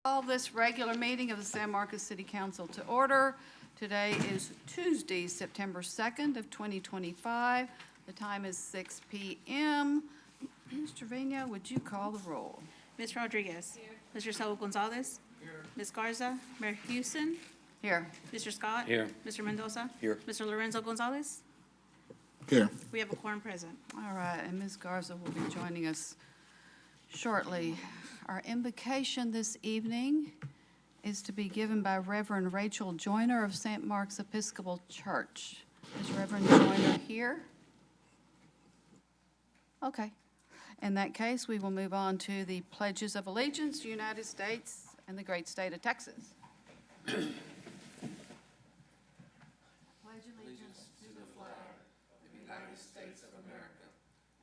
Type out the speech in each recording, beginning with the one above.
Call this regular meeting of the San Marcos City Council to order. Today is Tuesday, September 2nd of 2025. The time is 6 p.m. Ms. Trevino, would you call the roll? Ms. Rodriguez. Here. Mr. Saul Gonzalez. Here. Ms. Garza. Mayor Houston. Here. Mr. Scott. Here. Mr. Mendoza. Here. Mr. Lorenzo Gonzalez. Here. We have a quorum present. All right, and Ms. Garza will be joining us shortly. Our invocation this evening is to be given by Reverend Rachel Joyner of St. Mark's Episcopal Church. Is Reverend Joyner here? Okay. In that case, we will move on to the pledges of allegiance, United States and the great state of Texas. Pledge allegiance to the flag of the United States of America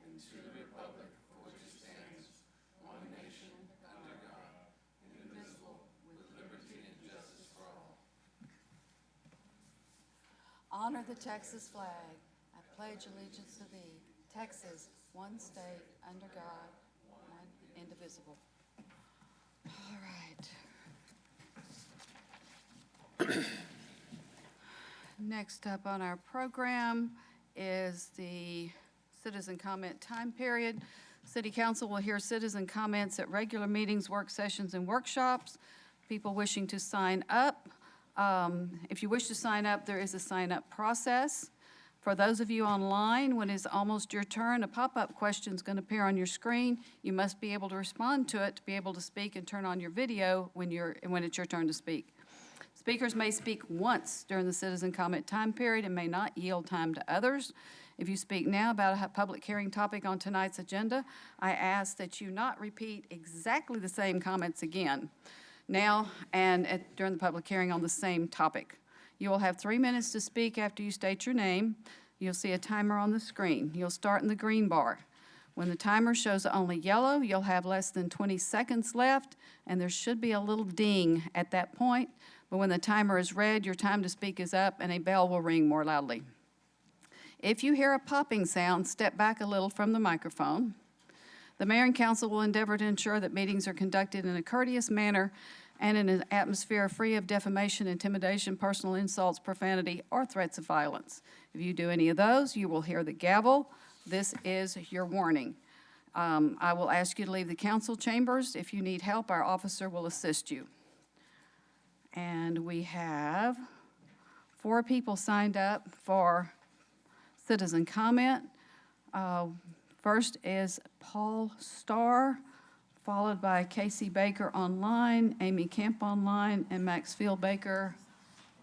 and to the republic for which it stands, one nation, under God, indivisible, with liberty and justice for all. Honor the Texas flag. I pledge allegiance to thee, Texas, one state, under God, one indivisible. All right. Next up on our program is the citizen comment time period. City Council will hear citizen comments at regular meetings, work sessions, and workshops. People wishing to sign up. If you wish to sign up, there is a sign-up process. For those of you online, when it's almost your turn, a pop-up question is going to appear on your screen. You must be able to respond to it to be able to speak and turn on your video when it's your turn to speak. Speakers may speak once during the citizen comment time period and may not yield time to others. If you speak now about a public hearing topic on tonight's agenda, I ask that you not repeat exactly the same comments again now and during the public hearing on the same topic. You will have 3 minutes to speak after you state your name. You'll see a timer on the screen. You'll start in the green bar. When the timer shows only yellow, you'll have less than 20 seconds left, and there should be a little ding at that point. But when the timer is red, your time to speak is up, and a bell will ring more loudly. If you hear a popping sound, step back a little from the microphone. The mayor and council will endeavor to ensure that meetings are conducted in a courteous manner and in an atmosphere free of defamation, intimidation, personal insults, profanity, or threats of violence. If you do any of those, you will hear the gavel. This is your warning. I will ask you to leave the council chambers. If you need help, our officer will assist you. And we have 4 people signed up for citizen comment. First is Paul Starr, followed by Casey Baker online, Amy Kemp online, and Maxfield Baker,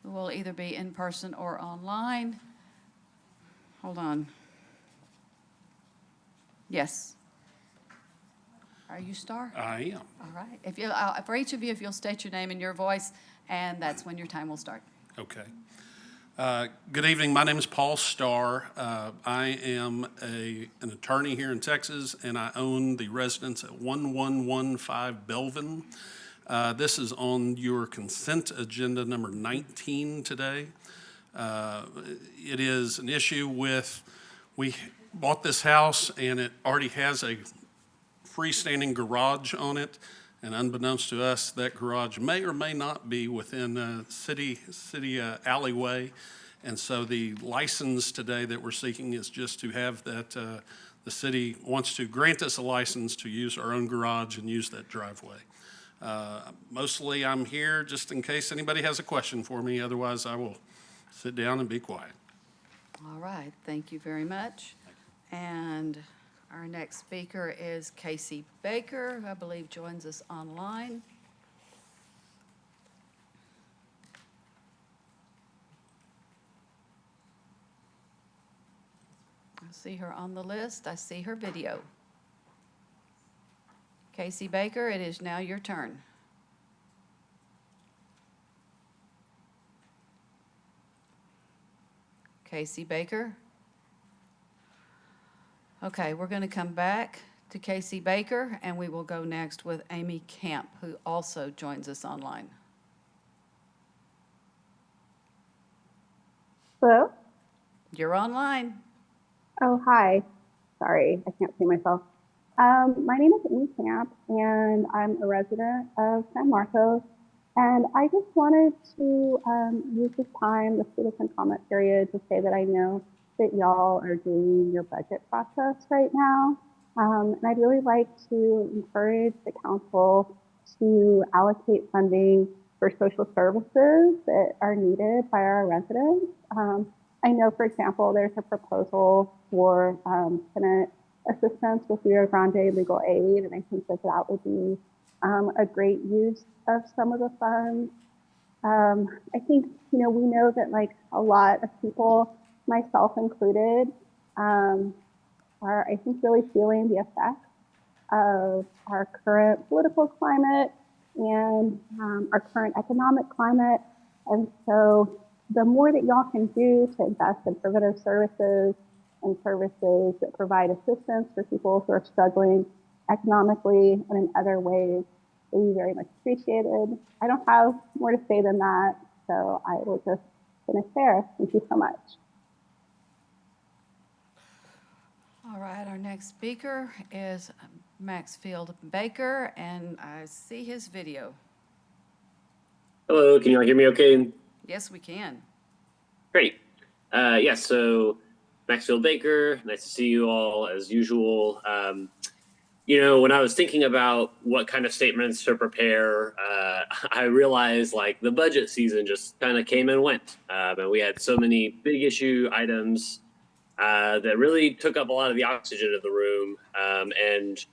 who will either be in person or online. Hold on. Yes. Are you Starr? I am. All right. If you, for each of you, if you'll state your name and your voice, and that's when your time will start. Okay. Good evening. My name is Paul Starr. I am an attorney here in Texas, and I own the residence at 1115 Belvin. This is on your consent agenda number 19 today. It is an issue with, we bought this house, and it already has a freestanding garage on it. And unbeknownst to us, that garage may or may not be within a city alleyway. And so the license today that we're seeking is just to have that, the city wants to grant us a license to use our own garage and use that driveway. Mostly I'm here just in case anybody has a question for me. Otherwise, I will sit down and be quiet. All right. Thank you very much. And our next speaker is Casey Baker, who I believe joins us online. I see her on the list. I see her video. Casey Baker, it is now your turn. Casey Baker. Okay, we're going to come back to Casey Baker, and we will go next with Amy Camp, who also joins us online. Hello? You're online. Oh, hi. Sorry, I can't see myself. My name is Amy Camp, and I'm a resident of San Marcos. And I just wanted to use this time, the citizen comment period, to say that I know that y'all are doing your budget process right now. And I'd really like to encourage the council to allocate funding for social services that are needed by our residents. I know, for example, there's a proposal for tenant assistance with Rio Grande Legal Aid, and I think that that would be a great use of some of the funds. I think, we know that like a lot of people, myself included, are, I think, really feeling the effects of our current political climate and our current economic climate. And so the more that y'all can do to invest in preventive services and services that provide assistance for people who are struggling economically and in other ways will be very much appreciated. I don't have more to say than that, so I will just finish there. Thank you so much. All right, our next speaker is Maxfield Baker, and I see his video. Hello, can you all hear me okay? Yes, we can. Great. Yes, so Maxfield Baker, nice to see you all as usual. When I was thinking about what kind of statements to prepare, I realized like the budget season just kind of came and went. And we had so many big issue items that really took up a lot of the oxygen of the room and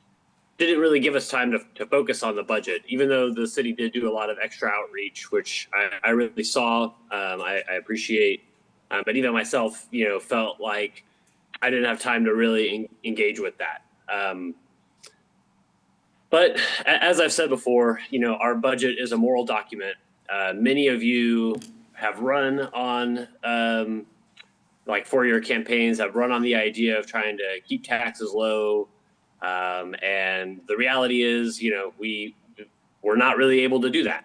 didn't really give us time to focus on the budget, even though the city did do a lot of extra outreach, which I really saw, I appreciate. But even myself, felt like I didn't have time to really engage with that. But as I've said before, our budget is a moral document. Many of you have run on, like 4-year campaigns, have run on the idea of trying to keep taxes low. And the reality is, we're not really able to do that.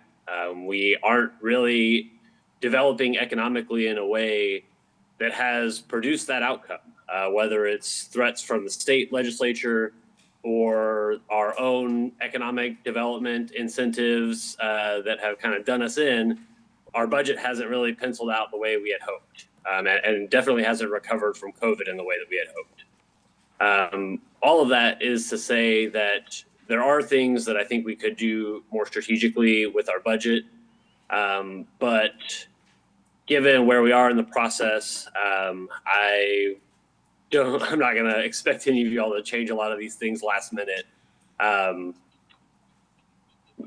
We aren't really developing economically in a way that has produced that outcome, whether it's threats from the state legislature or our own economic development incentives that have kind of done us in. Our budget hasn't really penciled out the way we had hoped, and definitely hasn't recovered from COVID in the way that we had hoped. All of that is to say that there are things that I think we could do more strategically with our budget. But given where we are in the process, I'm not going to expect any of y'all to change a lot of these things last minute. I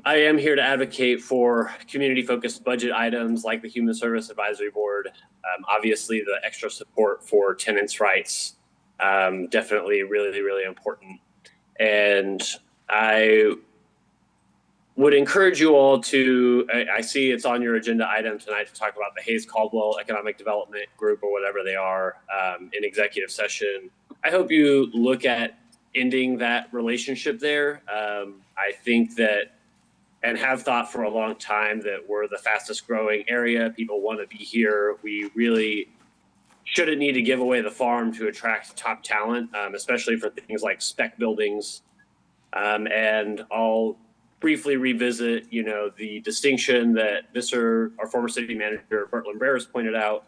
am here to advocate for community-focused budget items like the Human Service Advisory Board. Obviously, the extra support for tenants' rights, definitely really, really important. And I would encourage you all to, I see it's on your agenda item tonight to talk about the Hayes Caldwell Economic Development Group or whatever they are in executive session. I hope you look at ending that relationship there. I think that, and have thought for a long time, that we're the fastest growing area. People want to be here. We really shouldn't need to give away the farm to attract top talent, especially for things like spec buildings. And I'll briefly revisit, the distinction that our former city manager, Bert Lambrera, pointed out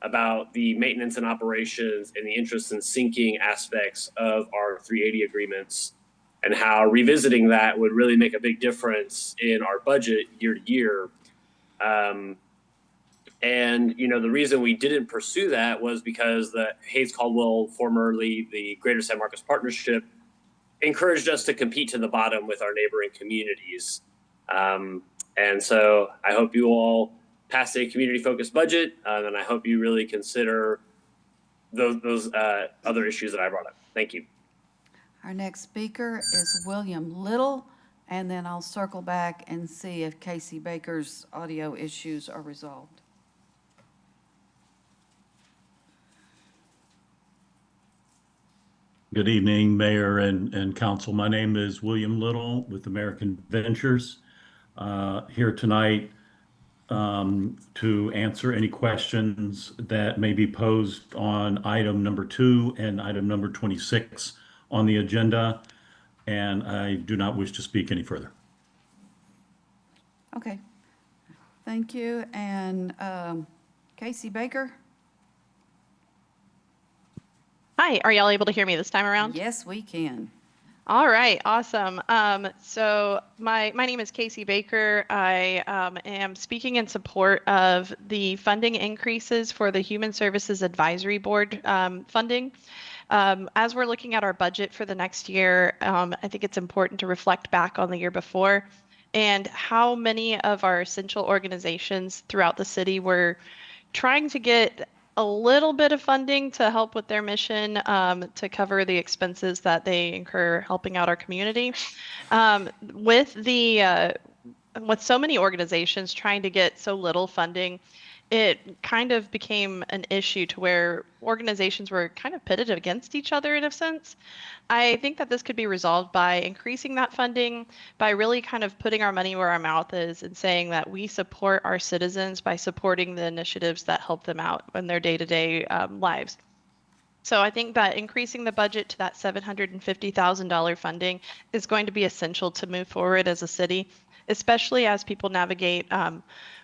about the maintenance and operations and the interest in sinking aspects of our 380 agreements, and how revisiting that would really make a big difference in our budget year to year. And, the reason we didn't pursue that was because the Hayes Caldwell, formerly the Greater San Marcos Partnership, encouraged us to compete to the bottom with our neighboring communities. And so I hope you all pass a community-focused budget, and I hope you really consider those other issues that I brought up. Thank you. Our next speaker is William Little, and then I'll circle back and see if Casey Baker's audio issues are resolved. Good evening, Mayor and Council. My name is William Little with American Ventures. Here tonight to answer any questions that may be posed on item number 2 and item number 26 on the agenda. and I do not wish to speak any further. Okay. Thank you. And Casey Baker? Hi, are y'all able to hear me this time around? Yes, we can. All right, awesome. So my name is Casey Baker. I am speaking in support of the funding increases for the Human Services Advisory Board funding. As we're looking at our budget for the next year, I think it's important to reflect back on the year before and how many of our essential organizations throughout the city were trying to get a little bit of funding to help with their mission, to cover the expenses that they incur helping out our community. With so many organizations trying to get so little funding, it kind of became an issue to where organizations were kind of pitted against each other in a sense. I think that this could be resolved by increasing that funding, by really kind of putting our money where our mouth is and saying that we support our citizens by supporting the initiatives that help them out in their day-to-day lives. So I think that increasing the budget to that $750,000 funding is going to be essential to move forward as a city, especially as people navigate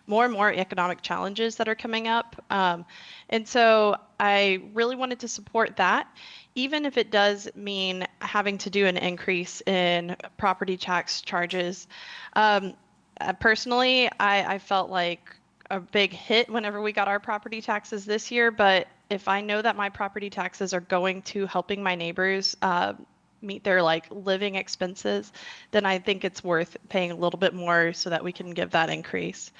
more and more economic challenges that are coming up. And so I really wanted to support that, even if it does mean having to do an increase in property tax charges. Personally, I felt like a big hit whenever we got our property taxes this year, but if I know that my property taxes are going to helping my neighbors meet their like living expenses, then I think it's worth paying a little bit more so that we can give that increase.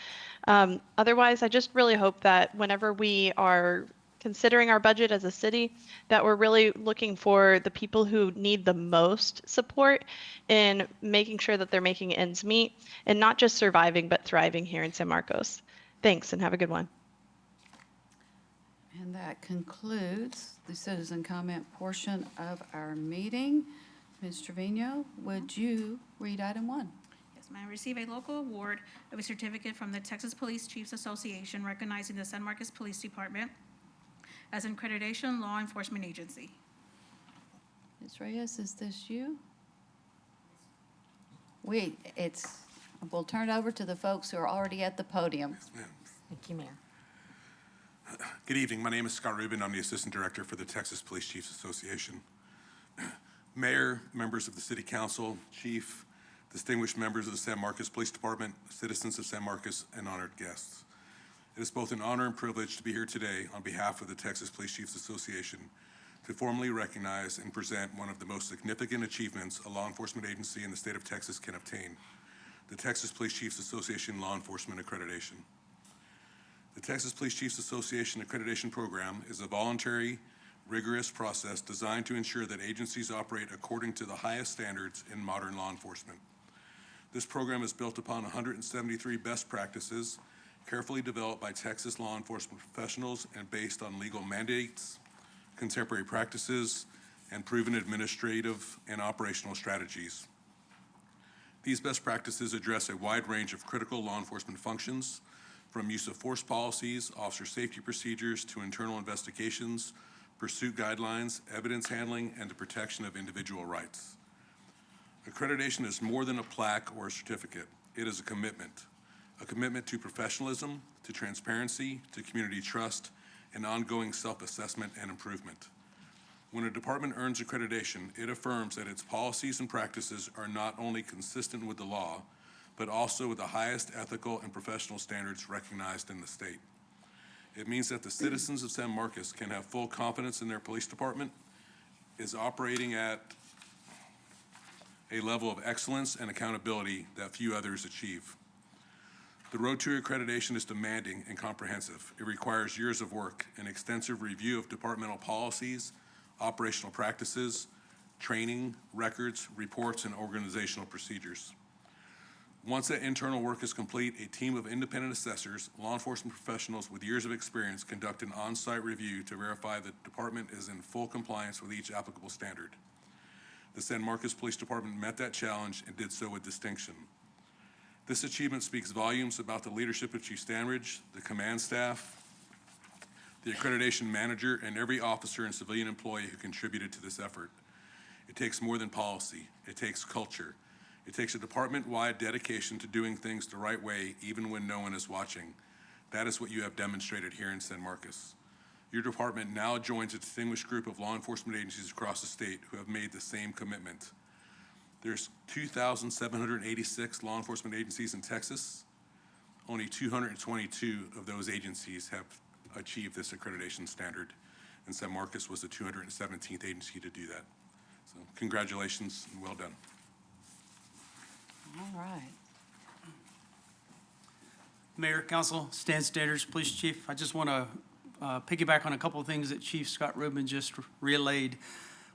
Otherwise, I just really hope that whenever we are considering our budget as a city, that we're really looking for the people who need the most support in making sure that they're making ends meet and not just surviving, but thriving here in San Marcos. Thanks, and have a good one. And that concludes the citizen comment portion of our meeting. Ms. Trevino, would you read item 1? Yes, ma'am. Receive a local award of a certificate from the Texas Police Chiefs Association recognizing the San Marcos Police Department as an accreditation law enforcement agency. Ms. Reyes, is this you? We'll turn it over to the folks who are already at the podium. Thank you, Mayor. Good evening. My name is Scott Rubin. I'm the Assistant Director for the Texas Police Chiefs Association. Mayor, members of the City Council, Chief, distinguished members of the San Marcos Police Department, citizens of San Marcos, and honored guests. It is both an honor and privilege to be here today on behalf of the Texas Police Chiefs Association to formally recognize and present one of the most significant achievements a law enforcement agency in the state of Texas can obtain, the Texas Police Chiefs Association Law Enforcement Accreditation. The Texas Police Chiefs Association Accreditation Program is a voluntary, rigorous process designed to ensure that agencies operate according to the highest standards in modern law enforcement. This program is built upon 173 best practices carefully developed by Texas law enforcement professionals and based on legal mandates, contemporary practices, and proven administrative and operational strategies. These best practices address a wide range of critical law enforcement functions, from use of force policies, officer safety procedures, to internal investigations, pursuit guidelines, evidence handling, and the protection of individual rights. Accreditation is more than a plaque or a certificate. It is a commitment to professionalism, to transparency, to community trust, and ongoing self-assessment and improvement. When a department earns accreditation, it affirms that its policies and practices are not only consistent with the law, but also with the highest ethical and professional standards recognized in the state. It means that the citizens of San Marcos can have full confidence in their police department, is operating at a level of excellence and accountability that few others achieve. The road to accreditation is demanding and comprehensive. It requires years of work, an extensive review of departmental policies, operational practices, training, records, reports, and organizational procedures. Once that internal work is complete, a team of independent assessors, law enforcement professionals with years of experience, conduct an on-site review to verify the department is in full compliance with each applicable standard. The San Marcos Police Department met that challenge and did so with distinction. This achievement speaks volumes about the leadership of Chief Stanridge, the command staff, the accreditation manager, and every officer and civilian employee who contributed to this effort. It takes more than policy. It takes culture. It takes a department-wide dedication to doing things the right way, even when no one is watching. That is what you have demonstrated here in San Marcos. Your department now joins a distinguished group of law enforcement agencies across the state who have made the same commitment. There's 2,786 law enforcement agencies in Texas. Only 222 of those agencies have achieved this accreditation standard, and San Marcos was the 217th agency to do that. So congratulations and well done. All right. Mayor, Council, Stan Standards, Police Chief. I just want to piggyback on a couple of things that Chief Scott Rubin just relayed.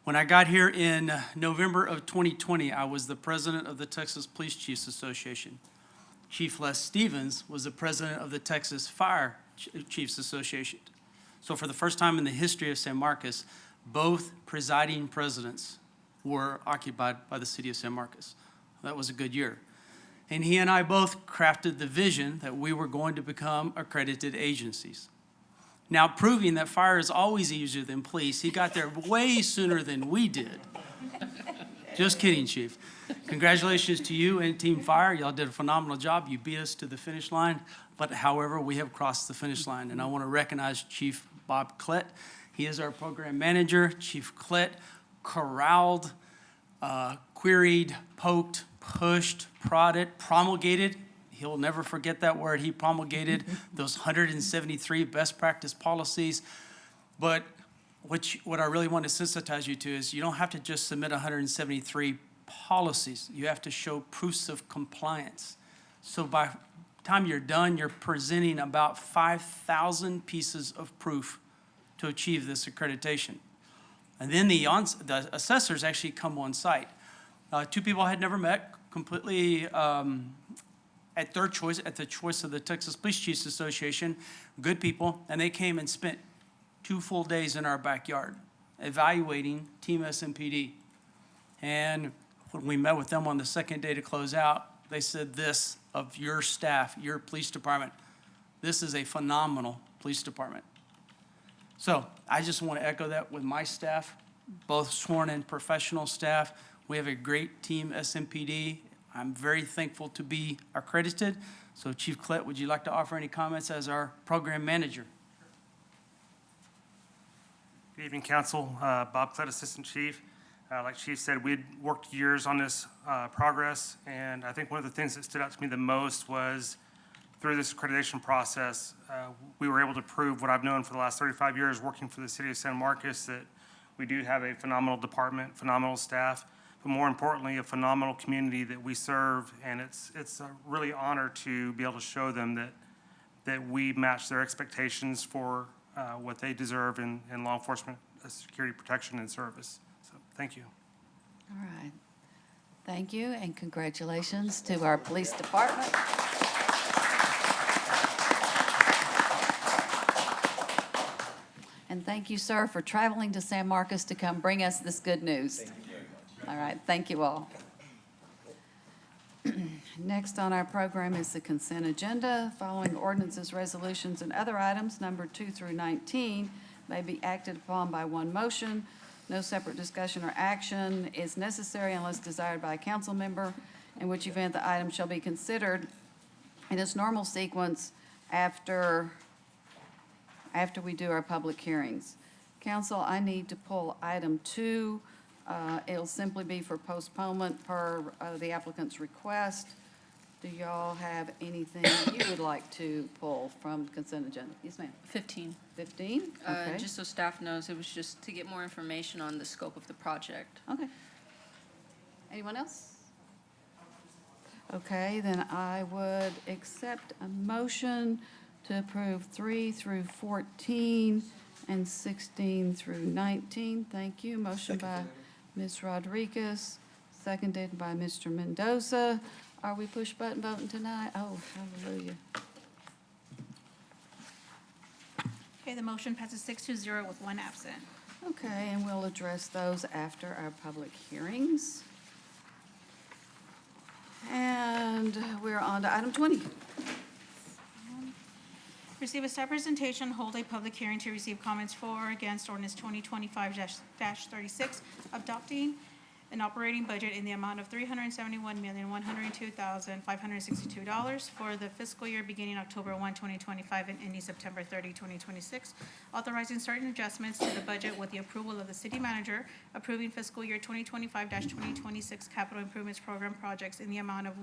When I got here in November of 2020, I was the president of the Texas Police Chiefs Association. Chief Les Stevens was the president of the Texas Fire Chiefs Association. So for the first time in the history of San Marcos, both presiding presidents were occupied by the city of San Marcos. That was a good year. And he and I both crafted the vision that we were going to become accredited agencies. Now, proving that fire is always easier than police, he got there way sooner than we did. Just kidding, Chief. Congratulations to you and Team Fire. Y'all did a phenomenal job. You beat us to the finish line. But however, we have crossed the finish line. And I want to recognize Chief Bob Klett. He is our program manager. Chief Klett corralled, queried, poked, pushed, prodded, promulgated. He'll never forget that word. He promulgated those 173 best practice policies. But what I really want to sensitize you to is you don't have to just submit 173 policies. You have to show proofs of compliance. So by the time you're done, you're presenting about 5,000 pieces of proof to achieve this accreditation. And then the assessors actually come on site. Two people I had never met, completely at their choice, at the choice of the Texas Police Chiefs Association, good people, and they came and spent 2 full days in our backyard evaluating Team SMPD. And when we met with them on the second day to close out, they said this of your staff, your police department, this is a phenomenal police department. So I just want to echo that with my staff, both sworn in professional staff. We have a great Team SMPD. I'm very thankful to be accredited. So Chief Klett, would you like to offer any comments as our program manager? Good evening, Council. Bob Klett, Assistant Chief. Like Chief said, we'd worked years on this progress, and I think one of the things that stood out to me the most was through this accreditation process, we were able to prove what I've known for the last 35 years working for the city of San Marcos, that we do have a phenomenal department, phenomenal staff, but more importantly, a phenomenal community that we serve, and it's a really honor to be able to show them that we match their expectations for what they deserve in law enforcement, security protection, and service. So, thank you. All right. Thank you, and congratulations to our police department. And thank you, sir, for traveling to San Marcos to come bring us this good news. Thank you. All right, thank you all. Next on our program is the consent agenda. Following ordinances, resolutions, and other items numbered 2 through 19 may be acted upon by one motion. No separate discussion or action is necessary unless desired by a council member, in which event the item shall be considered in its normal sequence after we do our public hearings. Council, I need to pull item 2. It'll simply be for postponement per the applicant's request. Do y'all have anything you would like to pull from consent agenda? Yes, ma'am. 15. 15? Okay. Just so staff knows, it was just to get more information on the scope of the project. Okay. Anyone else? Okay, then I would accept a motion to approve 3 through 14 and 16 through 19. Thank you. Motion by Ms. Rodriguez, seconded by Mr. Mendoza. Are we push button voting tonight? Oh, hallelujah. Okay, the motion passes 6-0 with 1 absent. Okay, and we'll address those after our public hearings. And we're on to item 20. Receive a staff presentation, hold a public hearing to receive comments for or against ordinance 2025-36, adopting an operating budget in the amount of $371,102,562 for the fiscal year beginning October 1, 2025 and ending September 30, 2026, authorizing certain adjustments to the budget with the approval of the city manager, approving fiscal year 2025-2026 capital improvements program projects in the amount of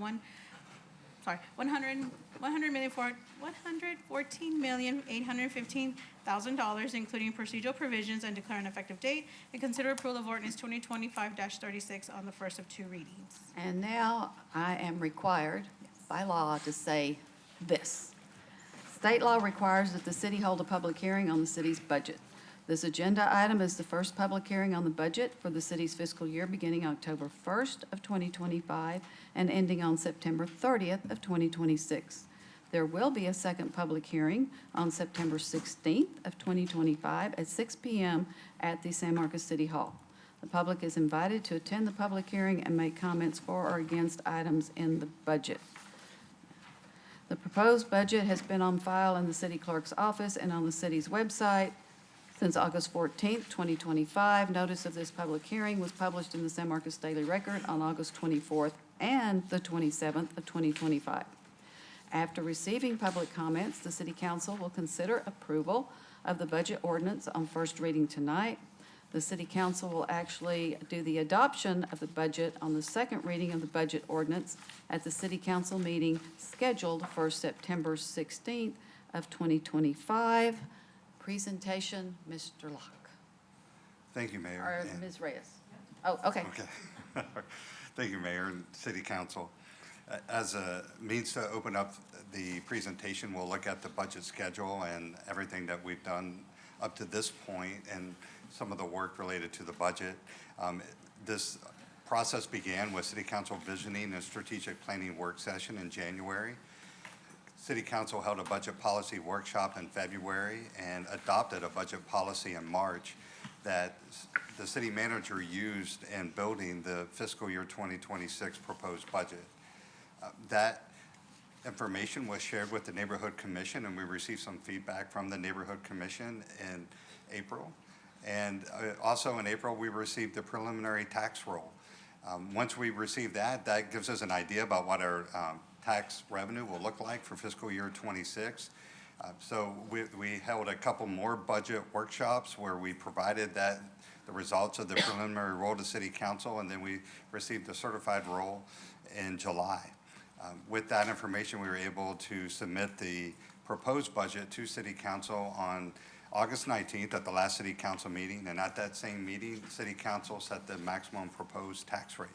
$114,815,000, including procedural provisions, and declare an effective date, and consider approval of ordinance 2025-36 on the first of two readings. And now I am required by law to say this. State law requires that the city hold a public hearing on the city's budget. This agenda item is the first public hearing on the budget for the city's fiscal year beginning October 1st of 2025 and ending on September 30th of 2026. There will be a second public hearing on September 16th of 2025 at 6 p.m. at the San Marcos City Hall. The public is invited to attend the public hearing and make comments for or against items in the budget. The proposed budget has been on file in the city clerk's office and on the city's website since August 14th, 2025. Notice of this public hearing was published in the San Marcos Daily Record on August 24th and the 27th of 2025. After receiving public comments, the City Council will consider approval of the budget ordinance on first reading tonight. The City Council will actually do the adoption of the budget on the second reading of the budget ordinance at the City Council meeting scheduled for September 16th of 2025. Presentation, Mr. Locke, Thank you, Mayor. or and- Ms. Reyes. Oh, okay. Okay. Thank you, Mayor and City Council. As a means to open up the presentation, we'll look at the budget schedule and everything that we've done up to this point and some of the work related to the budget. This process began with City Council visioning a strategic planning work session in January. City Council held a budget policy workshop in February and adopted a budget policy in March that the city manager used in building the fiscal year 2026 proposed budget. That information was shared with the Neighborhood Commission, and we received some feedback from the Neighborhood Commission in April. And also in April, we received the preliminary tax roll. Once we receive that, that gives us an idea about what our tax revenue will look like for fiscal year 26. So we held a couple more budget workshops where we provided the results of the preliminary roll to City Council, and then we received the certified roll in July. With that information, we were able to submit the proposed budget to City Council on August 19th at the last City Council meeting, and at that same meeting, City Council set the maximum proposed tax rate.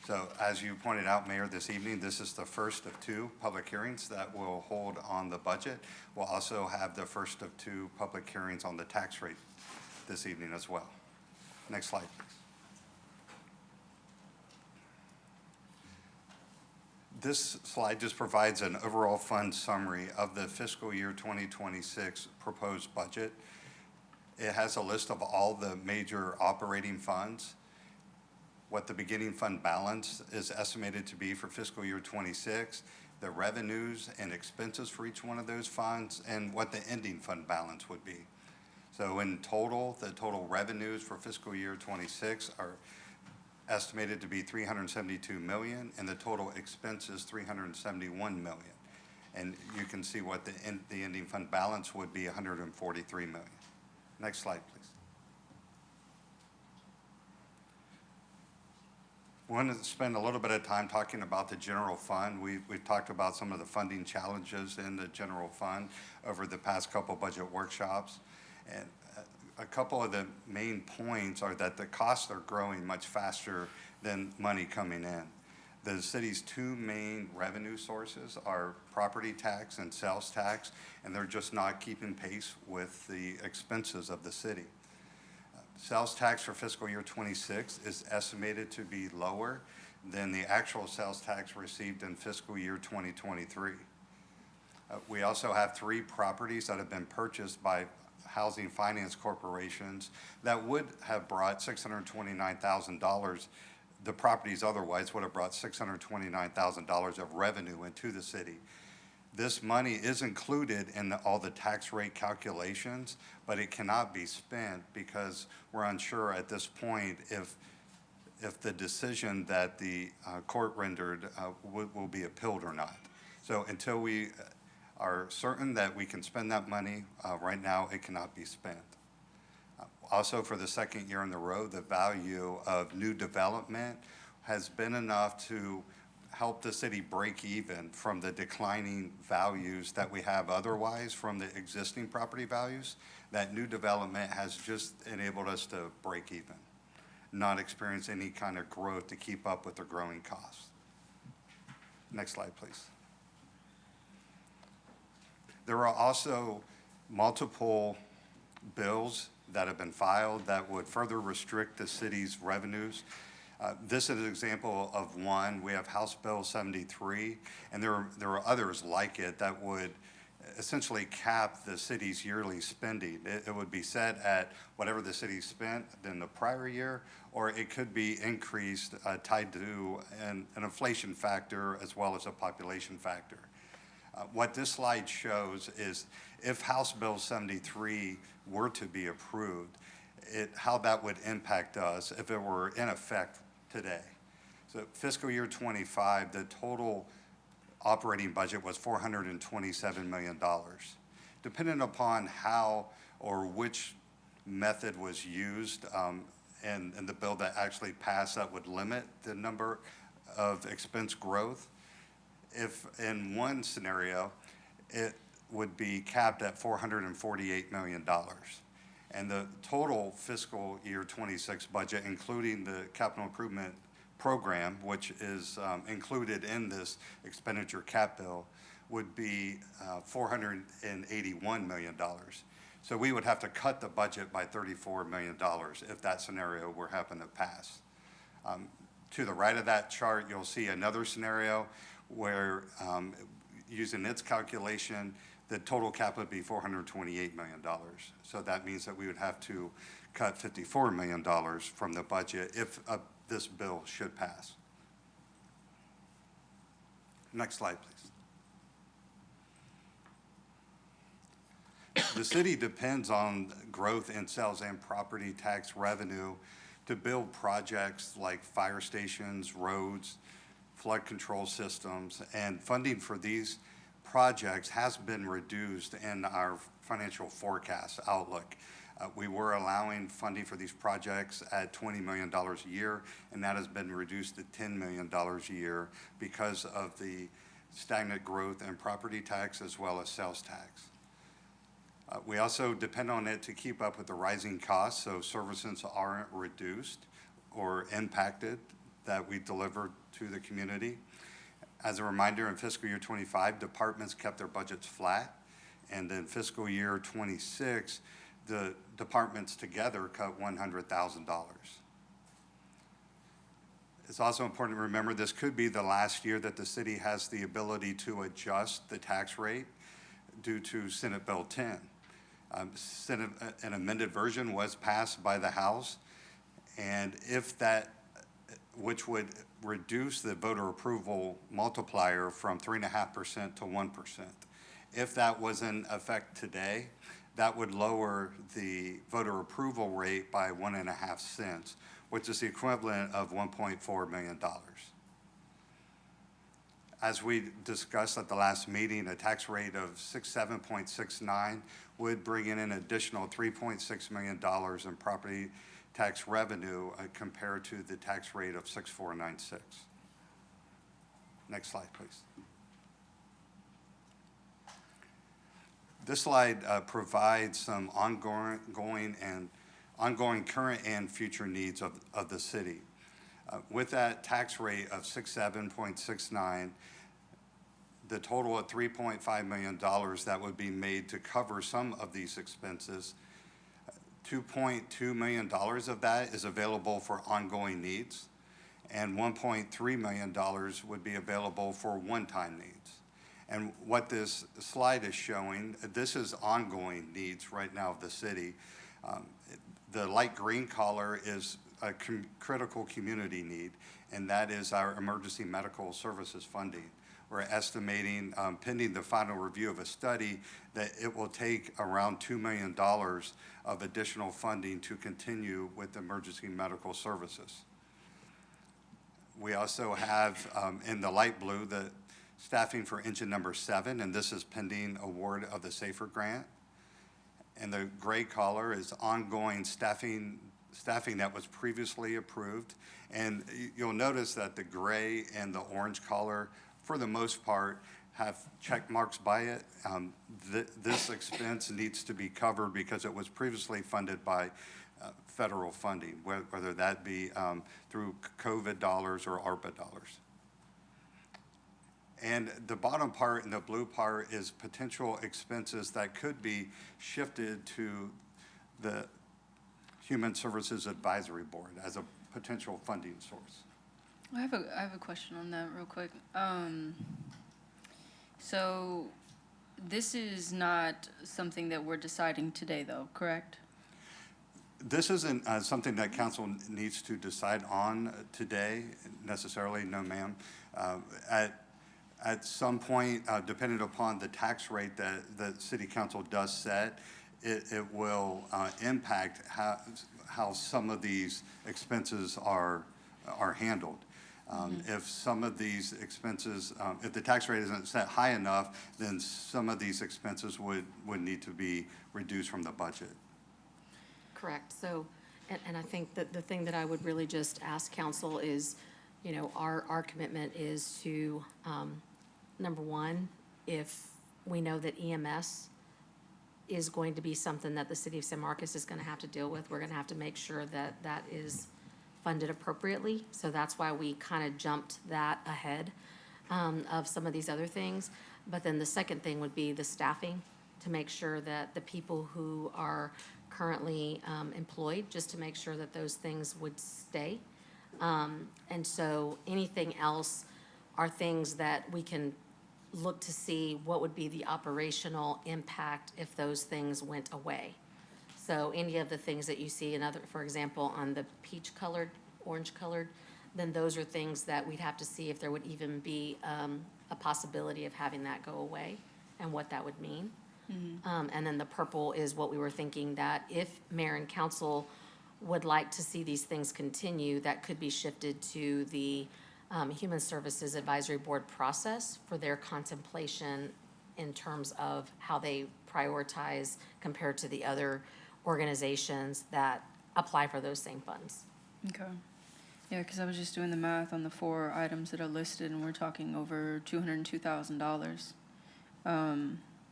So as you pointed out, Mayor, this evening, this is the first of two public hearings that we'll hold on the budget. We'll also have the first of two public hearings on the tax rate this evening as well. Next slide, please. This slide just provides an overall fund summary of the fiscal year 2026 proposed budget. It has a list of all the major operating funds, what the beginning fund balance is estimated to be for fiscal year 26, the revenues and expenses for each one of those funds, and what the ending fund balance would be. So in total, the total revenues for fiscal year 26 are estimated to be $372 million, and the total expenses $371 million. And you can see what the ending fund balance would be, $143 million. Next slide, please. We want to spend a little bit of time talking about the general fund. We've talked about some of the funding challenges in the general fund over the past couple budget workshops. And a couple of the main points are that the costs are growing much faster than money coming in. The city's two main revenue sources are property tax and sales tax, and they're just not keeping pace with the expenses of the city. Sales tax for fiscal year 26 is estimated to be lower than the actual sales tax received in fiscal year 2023. We also have 3 properties that have been purchased by housing finance corporations that would have brought $629,000. The properties otherwise would have brought $629,000 of revenue into the city. This money is included in all the tax rate calculations, but it cannot be spent because we're unsure at this point if if the decision that the court rendered will be appealed or not. So until we are certain that we can spend that money, right now it cannot be spent. Also, for the second year in a row, the value of new development has been enough to help the city break even from the declining values that we have otherwise from the existing property values. That new development has just enabled us to break even, not experience any kind of growth to keep up with the growing costs. Next slide, please. There are also multiple bills that have been filed that would further restrict the city's revenues. This is an example of one. We have House Bill 73, and there are others like it that would essentially cap the city's yearly spending. It would be set at whatever the city spent in the prior year, or it could be increased, tied to an inflation factor as well as a population factor. What this slide shows is if House Bill 73 were to be approved, how that would impact us if it were in effect today. So fiscal year 25, the total operating budget was $427 million. Depending upon how or which method was used and the bill that actually passed, that would limit the number of expense growth. If in one scenario, it would be capped at $448 million. And the total fiscal year 26 budget, including the capital improvement program, which is included in this expenditure cap bill, would be $481 million. So we would have to cut the budget by $34 million if that scenario were happen to pass. To the right of that chart, you'll see another scenario where using its calculation, the total cap would be $428 million. So that means that we would have to cut $54 million from the budget if this bill should pass. Next slide, please. The city depends on growth in sales and property tax revenue to build projects like fire stations, roads, flood control systems, and funding for these projects has been reduced in our financial forecast outlook. We were allowing funding for these projects at $20 million a year, and that has been reduced to $10 million a year because of the stagnant growth in property tax as well as sales tax. We also depend on it to keep up with the rising costs, so services aren't reduced or impacted that we deliver to the community. As a reminder, in fiscal year 25, departments kept their budgets flat, and in fiscal year 26, the departments together cut $100,000. It's also important to remember this could be the last year that the city has the ability to adjust the tax rate due to Senate Bill 10. An amended version was passed by the House, and if that, which would reduce the voter approval multiplier from 3.5% to 1%. If that was in effect today, that would lower the voter approval rate by 1.5 cents, which is the equivalent of $1.4 million. As we discussed at the last meeting, a tax rate of 67.69 would bring in an additional $3.6 million in property tax revenue compared to the tax rate of 6.496. Next slide, please. This slide provides some ongoing current and future needs of the city. With that tax rate of 67.69, the total of $3.5 million that would be made to cover some of these expenses, $2.2 million of that is available for ongoing needs, and $1.3 million would be available for one-time needs. And what this slide is showing, this is ongoing needs right now of the city. The light green color is a critical community need, and that is our emergency medical services funding. We're estimating, pending the final review of a study, that it will take around $2 million of additional funding to continue with emergency medical services. We also have in the light blue, the staffing for engine number 7, and this is pending award of the SAFER grant. And the gray color is ongoing staffing that was previously approved. And you'll notice that the gray and the orange color, for the most part, have check marks by it. This expense needs to be covered because it was previously funded by federal funding, whether that be through COVID dollars or ARPA dollars. And the bottom part and the blue part is potential expenses that could be shifted to the Human Services Advisory Board as a potential funding source. I have a question on that real quick. So this is not something that we're deciding today, though, correct? This isn't something that council needs to decide on today necessarily, no ma'am. At some point, depending upon the tax rate that the city council does set, it will impact how some of these expenses are handled. If some of these expenses, if the tax rate isn't set high enough, then some of these expenses would need to be reduced from the budget. Correct. So, and I think that the thing that I would really just ask council is, you know, our commitment is to, number one, if we know that EMS is going to be something that the city of San Marcos is going to have to deal with, we're going to have to make sure that that is funded appropriately. So that's why we kind of jumped that ahead of some of these other things. But then the second thing would be the staffing, to make sure that the people who are currently employed, just to make sure that those things would stay. And so anything else are things that we can look to see what would be the operational impact if those things went away. So any of the things that you see in other, for example, on the peach colored, orange colored, then those are things that we'd have to see if there would even be a possibility of having that go away and what that would mean. And then the purple is what we were thinking, that if mayor and council would like to see these things continue, that could be shifted to the Human Services Advisory Board process for their contemplation in terms of how they prioritize compared to the other organizations that apply for those same funds. Okay. Yeah, because I was just doing the math on the 4 items that are listed, and we're talking over $202,000,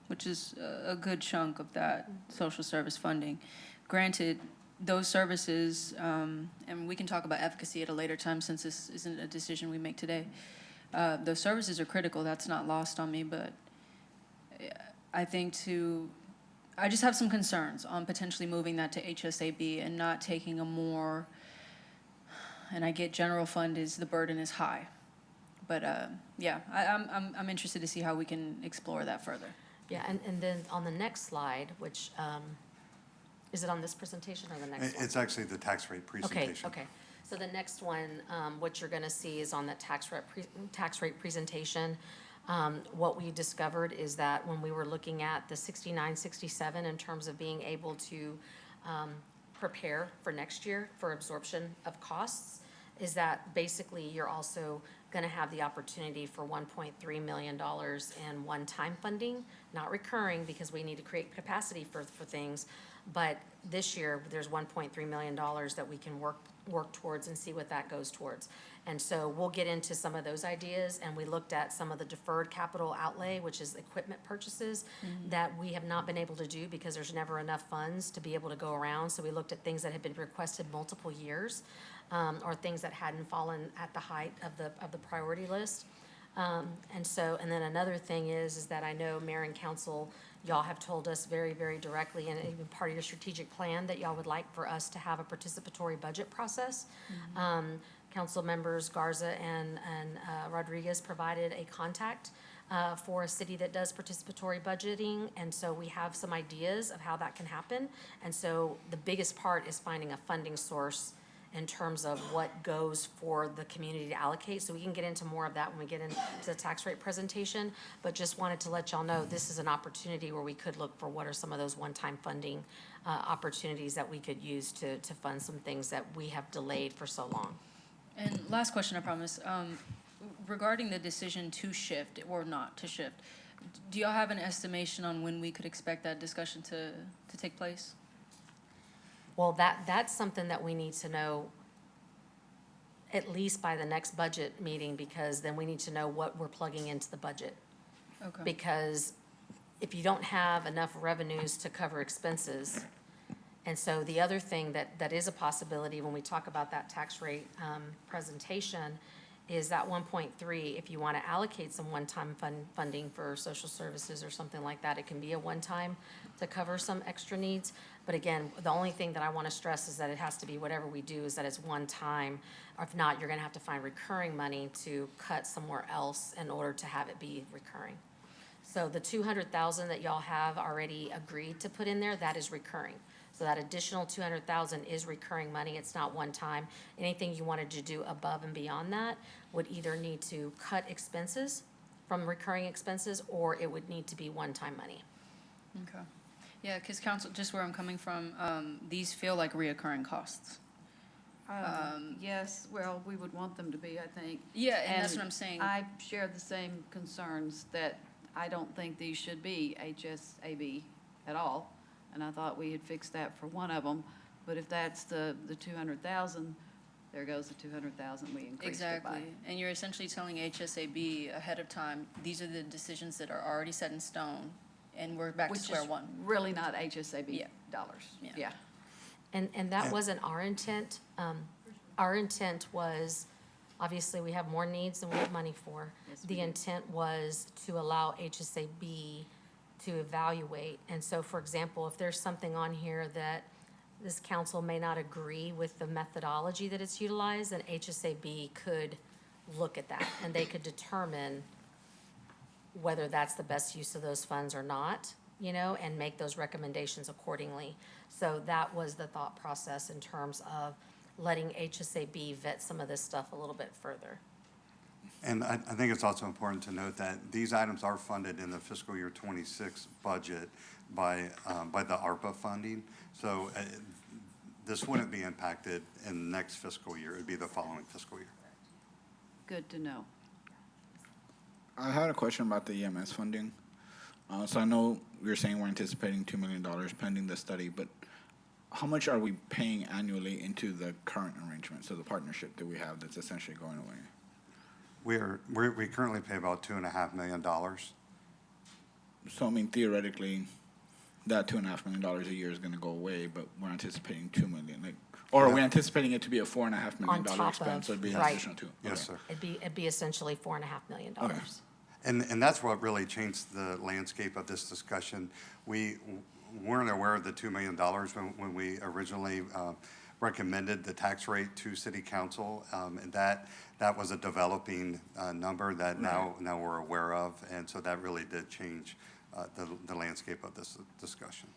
which is a good chunk of that social service funding. Granted, those services, and we can talk about efficacy at a later time since this isn't a decision we make today. Those services are critical. That's not lost on me, but I think I just have some concerns on potentially moving that to HSAB and not taking a more, and I get general fund is the burden is high. But yeah, I'm interested to see how we can explore that further. Yeah, and then on the next slide, which, is it on this presentation or the next one? It's actually the tax rate presentation. Okay. So the next one, what you're gonna see is on that tax rate presentation. What we discovered is that when we were looking at the 69-67 in terms of being able to prepare for next year for absorption of costs, is that basically you're also gonna have the opportunity for $1.3 million in one-time funding, not recurring because we need to create capacity for things. But this year, there's $1.3 million that we can work towards and see what that goes towards. And so we'll get into some of those ideas, and we looked at some of the deferred capital outlay, which is equipment purchases that we have not been able to do because there's never enough funds to be able to go around. So we looked at things that had been requested multiple years, or things that hadn't fallen at the height of the priority list. And then another thing is that I know mayor and council, y'all have told us very, very directly, and even part of your strategic plan, that y'all would like for us to have a participatory budget process. Council members Garza and Rodriguez provided a contact for a city that does participatory budgeting, and so we have some ideas of how that can happen. And so the biggest part is finding a funding source in terms of what goes for the community to allocate. So we can get into more of that when we get into the tax rate presentation, but just wanted to let y'all know this is an opportunity where we could look for what are some of those one-time funding opportunities that we could use to fund some things that we have delayed for so long. And last question, I promise. Regarding the decision to shift or not to shift, do y'all have an estimation on when we could expect that discussion to take place? Well, that's something that we need to know at least by the next budget meeting, because then we need to know what we're plugging into the budget. Okay. Because if you don't have enough revenues to cover expenses, and so the other thing that is a possibility when we talk about that tax rate presentation is that 1.3, if you want to allocate some one-time funding for social services or something like that, it can be a one-time to cover some extra needs. But again, the only thing that I want to stress is that it has to be, whatever we do, is that it's one time. Or if not, you're going to have to find recurring money to cut somewhere else in order to have it be recurring. So the 200,000 that y'all have already agreed to put in there, that is recurring. So that additional 200,000 is recurring money. It's not one time. Anything you wanted to do above and beyond that would either need to cut expenses from recurring expenses, or it would need to be one-time money. Okay. Yeah, because council, just where I'm coming from, these feel like reoccurring costs. Yes, well, we would want them to be, I think. Yeah, and that's what I'm saying. I share the same concerns that I don't think these should be HSAB at all. And I thought we had fixed that for one of them. But if that's the 200,000, there goes the 200,000 we increased it by. Exactly. And you're essentially telling HSAB ahead of time, these are the decisions that are already set in stone, and we're back to Which square is one. really not HSAB Yeah. dollars. Yeah. Yeah. And that wasn't our intent. Our intent was, obviously, we have more needs than we have money for. The intent was to allow HSAB to evaluate. And so, for example, if there's something on here that this council may not agree with the methodology that it's utilized, then HSAB could look at that, and they could determine whether that's the best use of those funds or not, you know, and make those recommendations accordingly. So that was the thought process in terms of letting HSAB vet some of this stuff a little bit further. And I think it's also important to note that these items are funded in the fiscal year '26 budget by the ARPA funding. So this wouldn't be impacted in the next fiscal year. It'd be the following fiscal year. Good to know. I had a question about the EMS funding. So I know we were saying we're anticipating $2 million pending the study, but how much are we paying annually into the current arrangement, so the partnership that we have that's essentially going away? We currently pay about $2.5 million. So I mean, theoretically, that $2.5 million a year is going to go away, but we're anticipating $2 million. Like, or are we anticipating it to be a $4.5 million top expense? So of, it'd be an right. additional two. Yes, Okay. sir. It'd be essentially $4.5 million. Okay. And that's what really changed the landscape of this discussion. We weren't aware of the $2 million when we originally recommended the tax rate to city council. And that was a developing number that now we're aware of. And so that really did change the landscape of this discussion.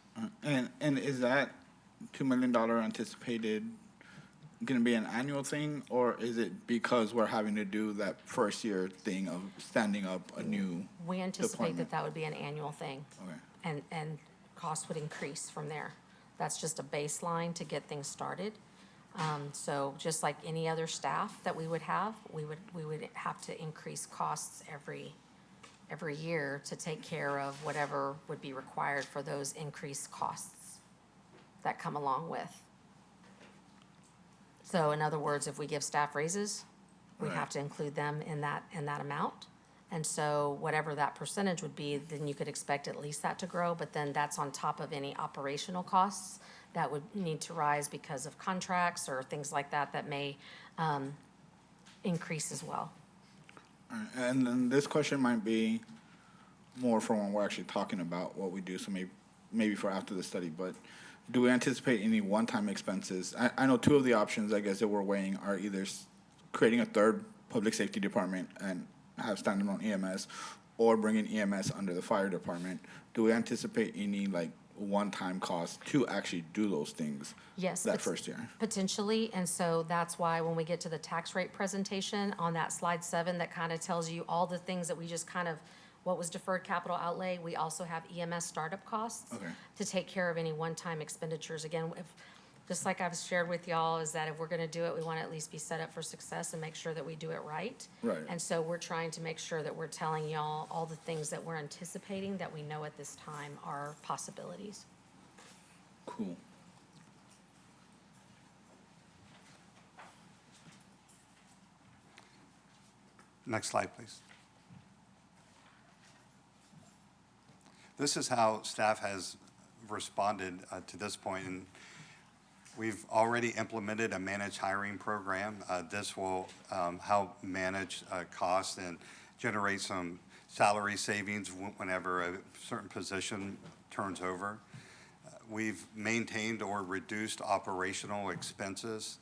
And is that $2 million anticipated going to be an annual thing, or is it because we're having to do that first year thing of standing up a new We anticipate department? that would be an annual thing. Okay. And costs would increase from there. That's just a baseline to get things started. So just like any other staff that we would have, we would have to increase costs every year to take care of whatever would be required for those increased costs that come along with. So in other words, if we give staff raises, we have to include them in that amount. And so whatever that percentage would be, then you could expect at least that to grow, but then that's on top of any operational costs that would need to rise because of contracts or things like that that may increase as well. All right. And then this question might be more for when we're actually talking about what we do, so maybe for after the study, but do we anticipate any one-time expenses? I know two of the options, I guess, that we're weighing are either creating a third public safety department and have standalone EMS, or bringing EMS under the fire department. Do we anticipate any like one-time cost to actually do those things? Yes. That first year? Potentially, and so that's why when we get to the tax rate presentation on that slide 7, that kind of tells you all the things that we just kind of, what was deferred capital outlay. We also have EMS startup costs Okay. to take care of any one-time expenditures. Again, if just like I've shared with y'all, is that if we're gonna do it, we wanna at least be set up for success and make sure that we do it right. Right. And so we're trying to make sure that we're telling y'all all the things that we're anticipating that we know at this time are possibilities. Cool. Next slide, please. This is how staff has responded to this point, and we've already implemented a managed hiring program. This will help manage costs and generate some salary savings whenever a certain position turns over. We've maintained or reduced operational expenses.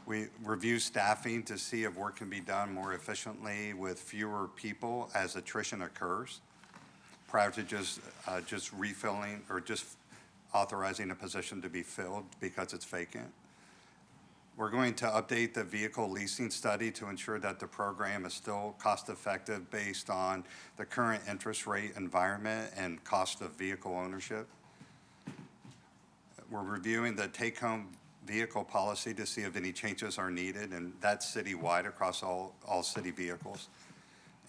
We review staffing to see if work can be done more efficiently with fewer people as attrition occurs, prior to just refilling or just authorizing a position to be filled because it's vacant. We're going to update the vehicle leasing study to ensure that the program is still cost-effective based on the current interest rate environment and cost of vehicle ownership. We're reviewing the take-home vehicle policy to see if any changes are needed, and that's citywide across all city vehicles.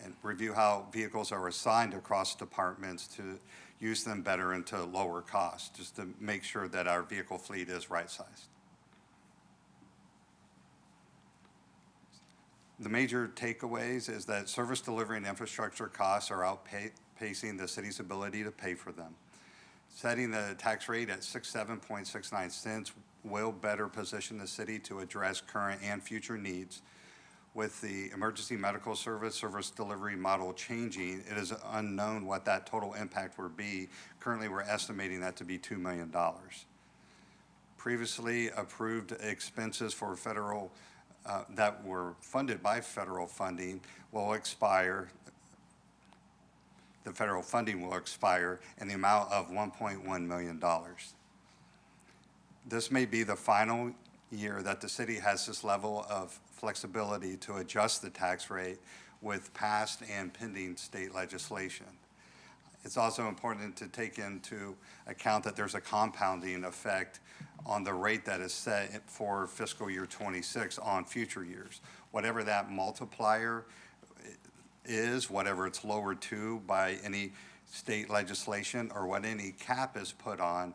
And review how vehicles are assigned across departments to use them better and to lower costs, just to make sure that our vehicle fleet is right-sized. The major takeaways is that service delivery and infrastructure costs are outpacing the city's ability to pay for them. Setting the tax rate at 67.69 cents will better position the city to address current and future needs. With the emergency medical service delivery model changing, it is unknown what that total impact will be. Currently, we're estimating that to be $2 million. Previously approved expenses for federal that were funded by federal funding will expire. The federal funding will expire in the amount of $1.1 million. This may be the final year that the city has this level of flexibility to adjust the tax rate with past and pending state legislation. It's also important to take into account that there's a compounding effect on the rate that is set for fiscal year 26 on future years. Whatever that multiplier is, whatever it's lowered to by any state legislation or what any cap is put on,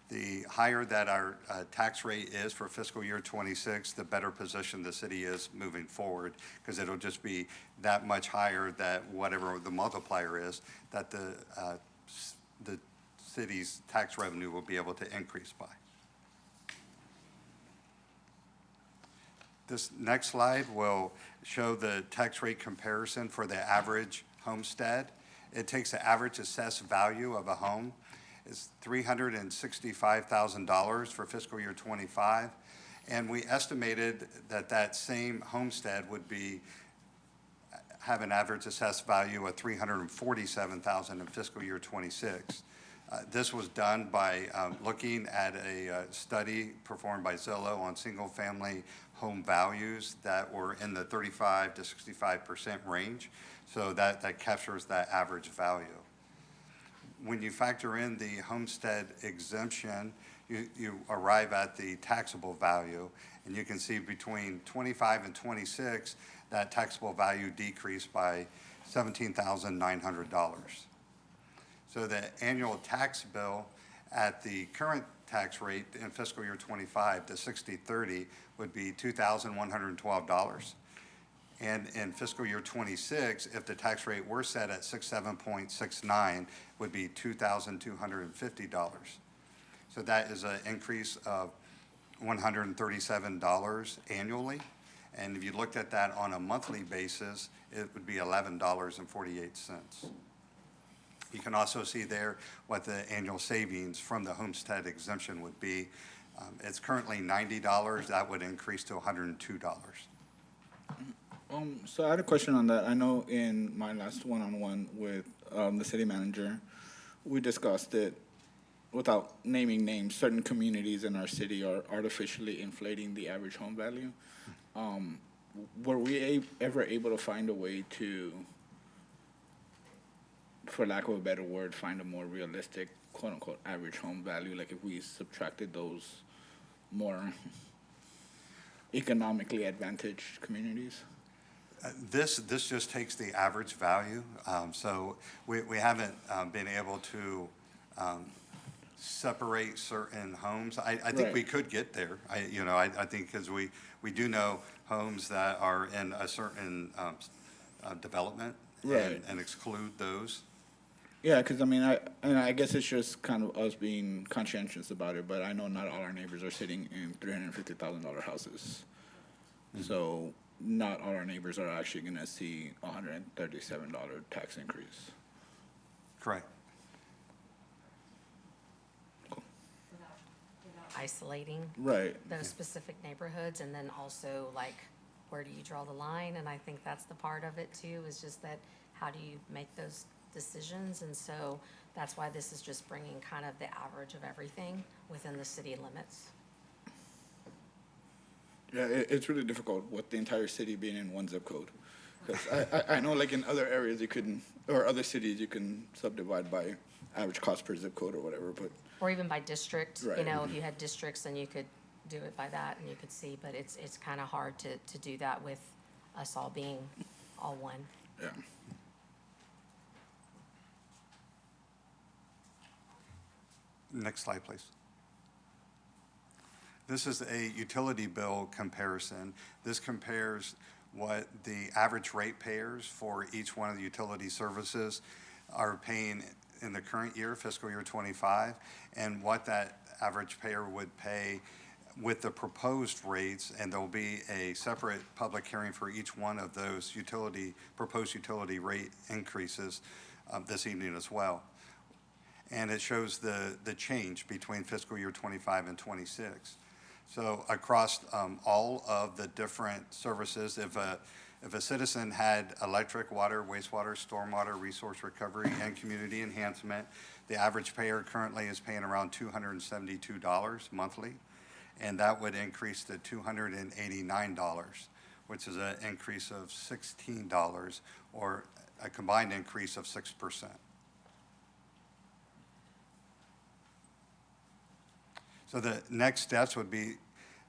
the higher that our tax rate is for fiscal year 26, the better position the city is moving forward, because it'll just be that much higher that whatever the multiplier is, that the city's tax revenue will be able to increase by. This next slide will show the tax rate comparison for the average homestead. It takes the average assessed value of a home. It's $365,000 for fiscal year 25. And we estimated that that same homestead would have an average assessed value of $347,000 in fiscal year 26. This was done by looking at a study performed by Zillow on single-family home values that were in the 35 to 65% range. So that captures that average value. When you factor in the homestead exemption, you arrive at the taxable value, and you can see between 25 and 26, that taxable value decreased by $17,900. So the annual tax bill at the current tax rate in fiscal year 25 to 60/30 would be $2,112. And in fiscal year 26, if the tax rate were set at 67.69, would be $2,250. So that is an increase of $137 annually. And if you looked at that on a monthly basis, it would be $11.48. You can also see there what the annual savings from the homestead exemption would be. It's currently $90. That would increase to $102. So I had a question on that. I know in my last one-on-one with the city manager, we discussed it without naming names. Certain communities in our city are artificially inflating the average home value. Were we ever able to find a way to, for lack of a better word, find a more realistic, quote-unquote, average home value? Like if we subtracted those more economically advantaged communities? This just takes the average value. So we haven't been able to separate certain homes. I think Right. we could get there. I think because we do know homes that are in a certain development Right. and exclude those. Yeah, because I mean, I guess it's just kind of us being conscientious about it, but I know not all our neighbors are sitting in $350,000 houses. So not all our neighbors are actually going to see a $137 tax increase. Correct. Isolating Right. those specific neighborhoods, and then also like, where do you draw the line? And I think that's the part of it too, is just that, how do you make those decisions? And so that's why this is just bringing kind of the average of everything within the city limits. Yeah, it's really difficult with the entire city being in one zip code. Because I know like in other areas you can, or other cities, you can subdivide by average cost per zip code or whatever, but Or even by district, you Right. know, if you had districts, then you could do it by that and you could see, but it's kind of hard to do that with us all being all one. yeah. Next slide, please. This is a utility bill comparison. This compares what the average ratepayers for each one of the utility services are paying in the current year, fiscal year '25, and what that average payer would pay with the proposed rates, and there'll be a separate public hearing for each one of those proposed utility rate increases this evening as well. And it shows the change between fiscal year '25 and '26. So across all of the different services, if a citizen had electric, water, wastewater, stormwater, resource recovery, and community enhancement, the average payer currently is paying around $272 monthly, and that would increase to $289, which is an increase of $16, or a combined increase of 6%. So the next steps would be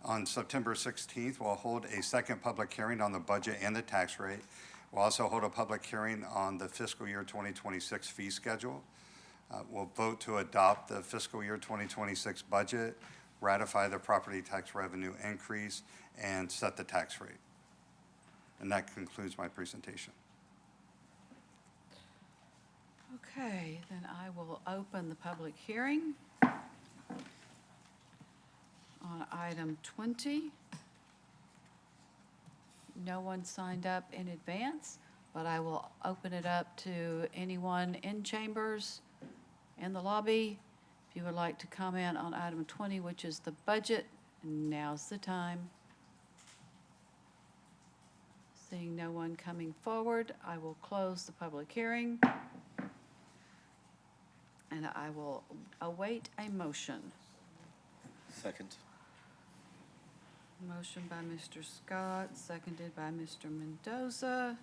on September 16th, we'll hold a second public hearing on the budget and the tax rate. We'll also hold a public hearing on the fiscal year 2026 fee schedule. We'll vote to adopt the fiscal year 2026 budget, ratify the property tax revenue increase, and set the tax rate. And that concludes my presentation. Okay, then I will open the public hearing on item 20. No one signed up in advance, but I will open it up to anyone in chambers, in the lobby. If you would like to comment on item 20, which is the budget, now's the time. Seeing no one coming forward, I will close the public hearing. And I will await a motion. Second. Motion by Mr. Scott, seconded by Mr. Mendoza.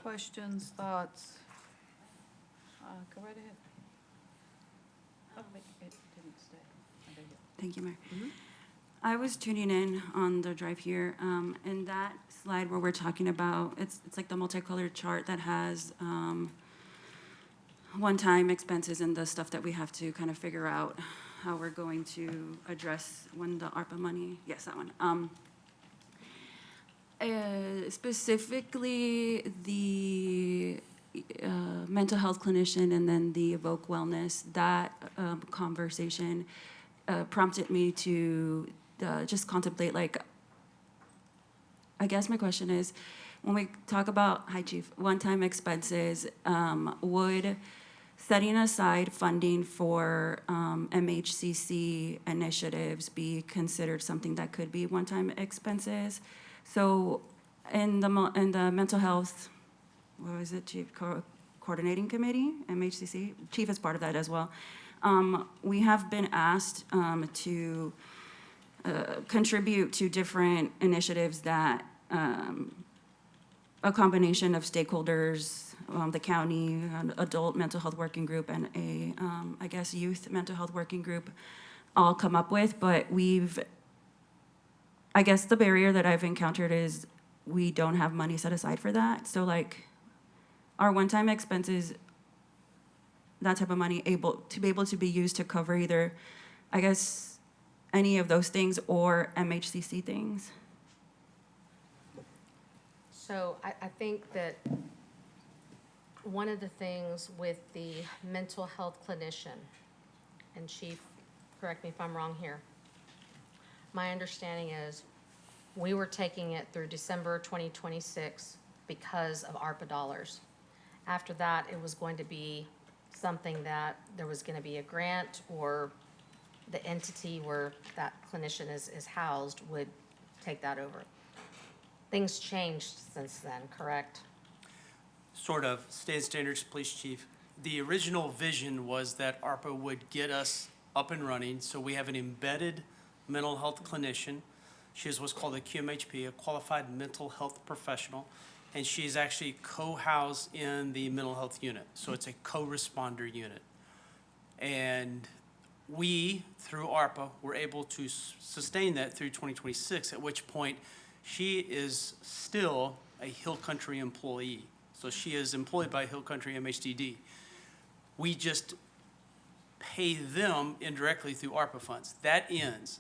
Questions, thoughts? Go right ahead. Oh, wait, it didn't stay. I beg it. Thank you, Mayor. I was tuning in on the drive here, and that slide where we're talking about, it's like the multicolored chart that has one-time expenses and the stuff that we have to kind of figure out how we're going to address when the ARPA money, yes, that one. Specifically, the mental health clinician and then the Evoke Wellness, that conversation prompted me to just contemplate, like, I guess my question is, when we talk about, hi Chief, one-time expenses, would setting aside funding for MHCC initiatives be considered something that could be one-time expenses? So in the mental health, what was it, Chief, Coordinating Committee, MHCC, Chief is part of that as well. We have been asked to contribute to different initiatives that a combination of stakeholders, the county, an adult mental health working group, and a, I guess, youth mental health working group all come up with. But I guess the barrier that I've encountered is we don't have money set aside for that. So like our one-time expenses, that type of money be able to be used to cover either, I guess, any of those things or MHCC things. So I think that one of the things with the mental health clinician, and Chief, correct me if I'm wrong here, my understanding is we were taking it through December 2026 because of ARPA dollars. After that, it was going to be something that there was going to be a grant, or the entity where that clinician is housed would take that over. Things changed since then, correct? Sort of. State Standards Police Chief. The original vision was that ARPA would get us up and running, so we have an embedded mental health clinician. She is what's called a QMHP, a Qualified Mental Health Professional, and she's actually co-housed in the mental health unit, so it's a co-responder unit. And we, through ARPA, were able to sustain that through 2026, at which point she is still a Hill Country employee. So she is employed by Hill Country MHDD. We just pay them indirectly through ARPA funds. That ends.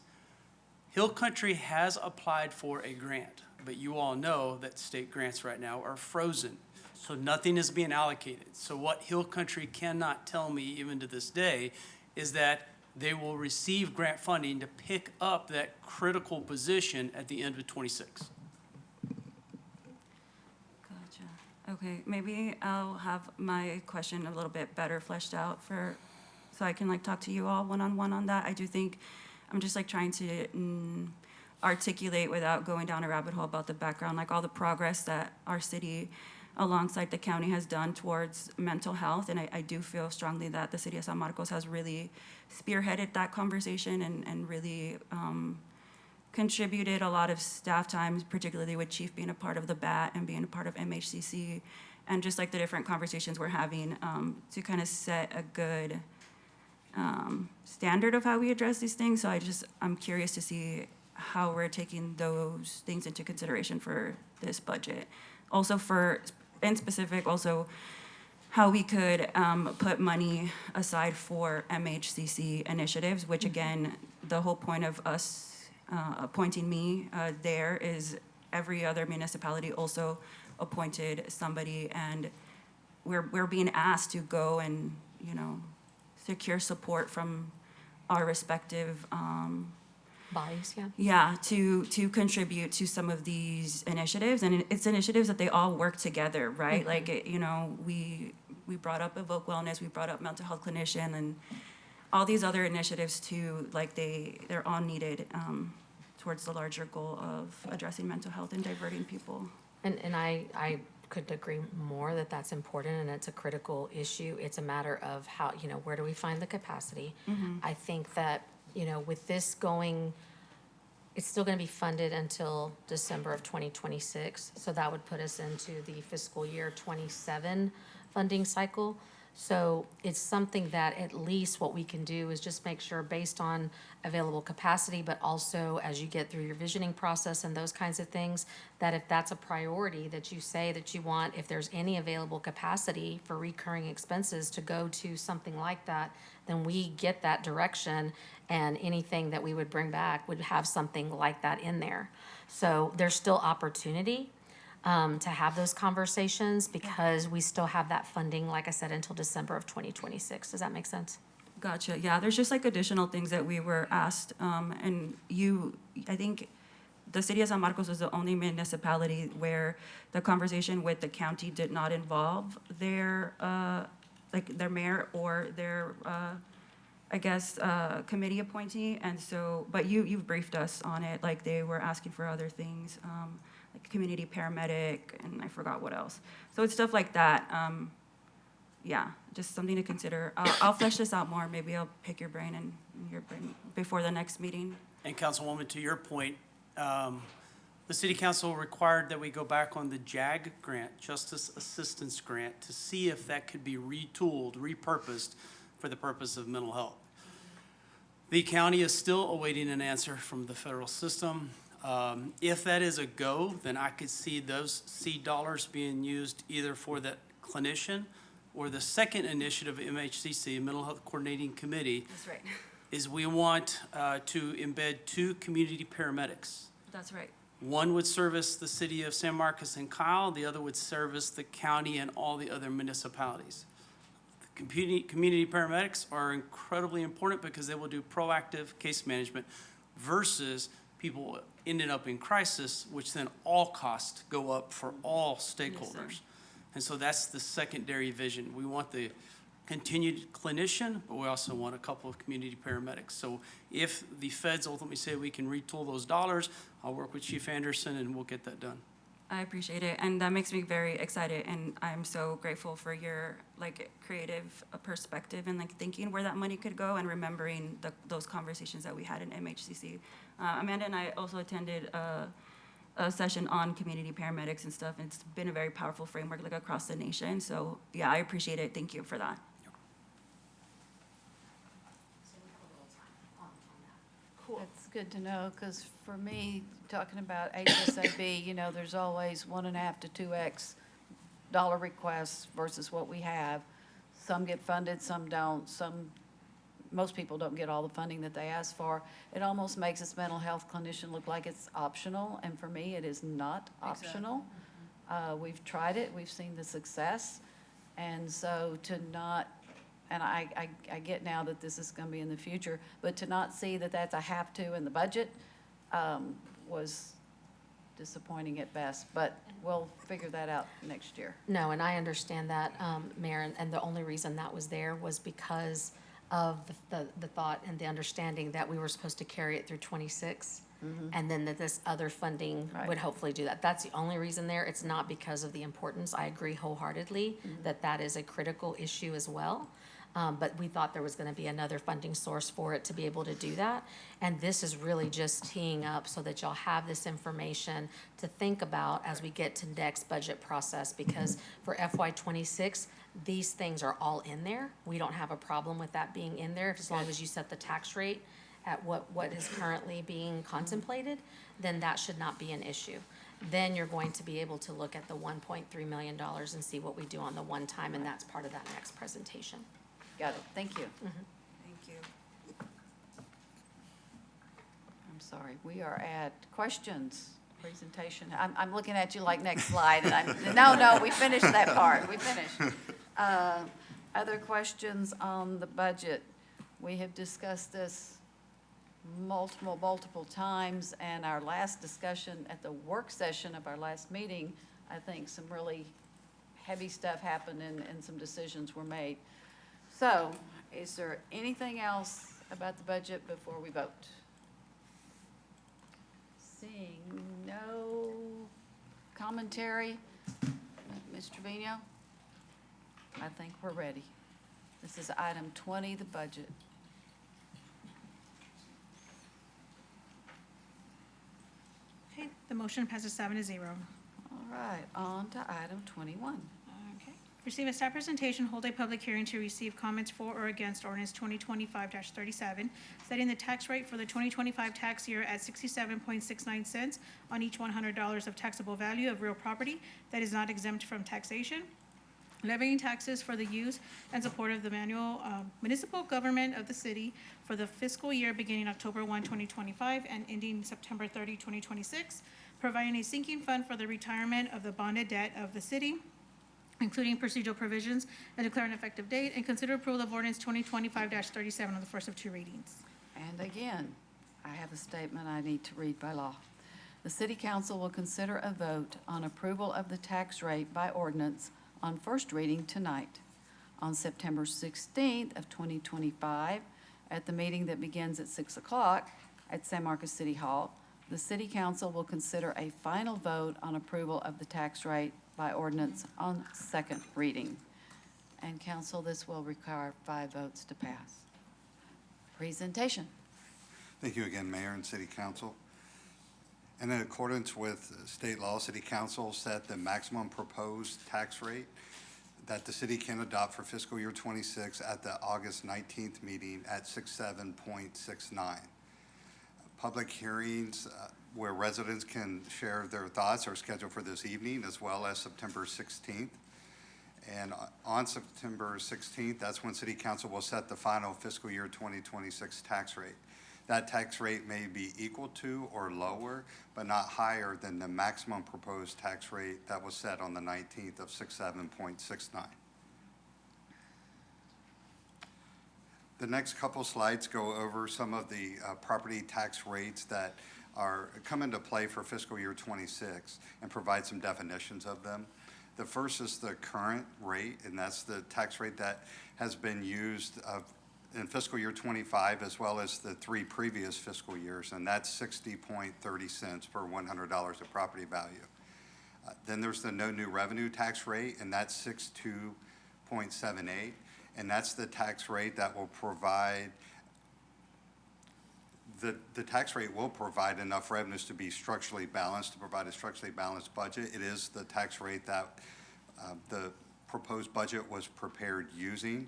Hill Country has applied for a grant, but you all know that state grants right now are frozen. So nothing is being allocated. So what Hill Country cannot tell me even to this day is that they will receive grant funding to pick up that critical position at the end of 26. Gotcha. Okay, maybe I'll have my question a little bit better fleshed out so I can like talk to you all one-on-one on that. I do think I'm just like trying to articulate without going down a rabbit hole about the background, like all the progress that our city alongside the county has done towards mental health. And I do feel strongly that the city of San Marcos has really spearheaded that conversation and really contributed a lot of staff time, particularly with Chief being a part of the BAT and being a part of MHCC, and just like the different conversations we're having to kind of set a good standard of how we address these things. So I'm curious to see how we're taking those things into consideration for this budget. Also in specific, also how we could put money aside for MHCC initiatives, which again, the whole point of us appointing me there is every other municipality also appointed somebody, and we're being asked to go and, secure support from our respective Bodies, yeah. yeah, to contribute to some of these initiatives, and it's initiatives that they all work together, right? Like, we brought up Evoke Wellness, we brought up Mental Health Clinician, and all these other initiatives too, like they're all needed towards the larger goal of addressing mental health and diverting people. And I couldn't agree more that that's important and it's a critical issue. It's a matter of how, where do we find the capacity? I think that, with this going, it's still going to be funded until December of 2026. So that would put us into the fiscal year 27 funding cycle. So it's something that at least what we can do is just make sure, based on available capacity, but also as you get through your visioning process and those kinds of things, that if that's a priority, that you say that you want, if there's any available capacity for recurring expenses to go to something like that, then we get that direction, and anything that we would bring back would have something like that in there. So there's still opportunity to have those conversations, because we still have that funding, like I said, until December of 2026. Does that make sense? Gotcha. Yeah, there's just like additional things that we were asked, and I think the city of San Marcos is the only municipality where the conversation with the county did not involve their mayor or their, committee appointee. And so, but you've briefed us on it, like they were asking for other things, like community paramedic, and I forgot what else. So it's stuff like that. Yeah, just something to consider. I'll flesh this out more. Maybe I'll pick your brain and your brain before the next meeting. And Councilwoman, to your point, The city council required that we go back on the JAG grant, Justice Assistance Grant, to see if that could be retooled, repurposed for the purpose of mental health. The county is still awaiting an answer from the federal system. If that is a go, then I could see those seed dollars being used either for that clinician or the second initiative of MHCC, Mental Health Coordinating Committee, That's right. is we want to embed 2 community paramedics. That's right. One would service the city of San Marcos and Kyle, the other would service the county and all the other municipalities. The community paramedics are incredibly important because they will do proactive case management versus people ending up in crisis, which then all costs go up for all stakeholders. And so that's the secondary vision. We want the continued clinician, but we also want a couple of community paramedics. So if the feds ultimately say we can retool those dollars, I'll work with Chief Anderson and we'll get that done. I appreciate it, and that makes me very excited, and I'm so grateful for your creative perspective and thinking where that money could go and remembering those conversations that we had in MHCC. Amanda and I also attended a session on community paramedics and stuff, and it's been a very powerful framework across the nation. So yeah, I appreciate it. Thank you for that. That's good to know, because for me, talking about HSAB, there's always 1.5 to 2x dollar requests versus what we have. Some get funded, some don't. Most people don't get all the funding that they ask for. It almost makes this mental health clinician look like it's optional, and for me, it is not optional. We've tried it, we've seen the success, and so to not, and I get now that this is going to be in the future, but to not see that that's a have to in the budget was disappointing at best, but we'll figure that out next year. No, and I understand that, Mayor, and the only reason that was there was because of the thought and the understanding that we were supposed to carry it through 26, and then that this other funding would hopefully do that. That's the only reason there. It's not because of the importance. I agree wholeheartedly that that is a critical issue as well. But we thought there was going to be another funding source for it to be able to do that. And this is really just teeing up so that y'all have this information to think about as we get to next budget process, because for FY26, these things are all in there. We don't have a problem with that being in there. As long as you set the tax rate at what is currently being contemplated, then that should not be an issue. Then you're going to be able to look at the $1.3 million and see what we do on the one time, and that's part of that next presentation. Got it, thank you. Thank you. I'm sorry, we are at questions, presentation. I'm looking at you like next slide, and no, we finished that part, we finished. Other questions on the budget? We have discussed this multiple times, and our last discussion at the work session of our last meeting, I think some really heavy stuff happened and some decisions were made. So, is there anything else about the budget before we vote? Seeing no commentary, Ms. Trevino, I think we're ready. This is item 20, the budget. Okay, the motion passes 7-0. All right, on to item 21. Okay. Receive a staff presentation, hold a public hearing to receive comments for or against ordinance 2025-37, setting the tax rate for the 2025 tax year at 67.69 cents on each $100 of taxable value of real property that is not exempt from taxation, levying taxes for the use and support of the municipal government of the city for the fiscal year beginning October 1, 2025 and ending September 30, 2026, providing a sinking fund for the retirement of the bonded debt of the city, including procedural provisions, and declare an effective date, and consider approval of ordinance 2025-37 on the first of two readings. And again, I have a statement I need to read by law. The City Council will consider a vote on approval of the tax rate by ordinance on first reading tonight. On September 16th of 2025, at the meeting that begins at 6 o'clock at San Marcos City Hall, the City Council will consider a final vote on approval of the tax rate by ordinance on second reading. And council, this will require 5 votes to pass. Presentation. Thank you again, Mayor and City Council. And in accordance with state law, City Council set the maximum proposed tax rate that the city can adopt for fiscal year '26 at the August 19th meeting at 67.69. Public hearings where residents can share their thoughts are scheduled for this evening, as well as September 16th. And on September 16th, that's when City Council will set the final fiscal year 2026 tax rate. That tax rate may be equal to or lower, but not higher than the maximum proposed tax rate that was set on the 19th of 67.69. The next couple slides go over some of the property tax rates that come into play for fiscal year '26 and provide some definitions of them. The first is the current rate, and that's the tax rate that has been used in fiscal year '25 as well as the 3 previous fiscal years, and that's 60.30 cents per $100 of property value. Then there's the no new revenue tax rate, and that's 62.78, and that's the tax rate that will provide the tax rate will provide enough revenues to be structurally balanced, to provide a structurally balanced budget. It is the tax rate that the proposed budget was prepared using,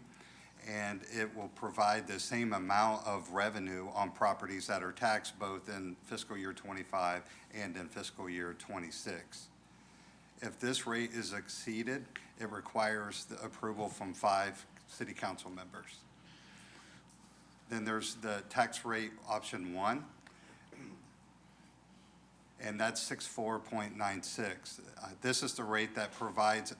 and it will provide the same amount of revenue on properties that are taxed both in fiscal year '25 and in fiscal year '26. If this rate is exceeded, it requires the approval from 5 city council members. Then there's the tax rate option 1, and that's 64.96. This is the rate that provides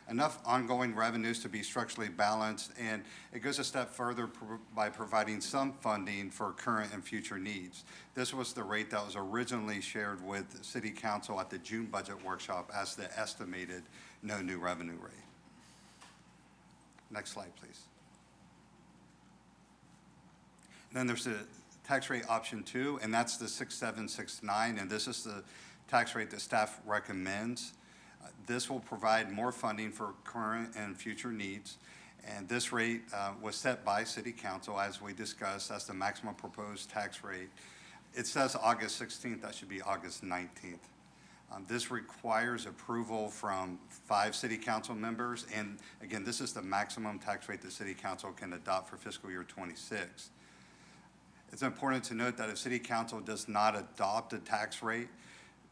enough ongoing revenues to be structurally balanced, and it goes a step further by providing some funding for current and future needs. This was the rate that was originally shared with City Council at the June budget workshop as the estimated no new revenue rate. Next slide, please. Then there's the tax rate option 2, and that's the 6769, and this is the tax rate that staff recommends. This will provide more funding for current and future needs, and this rate was set by City Council, as we discussed, as the maximum proposed tax rate. It says August 16th, that should be August 19th. This requires approval from 5 City Council members, and again, this is the maximum tax rate the City Council can adopt for fiscal year '26. It's important to note that if City Council does not adopt a tax rate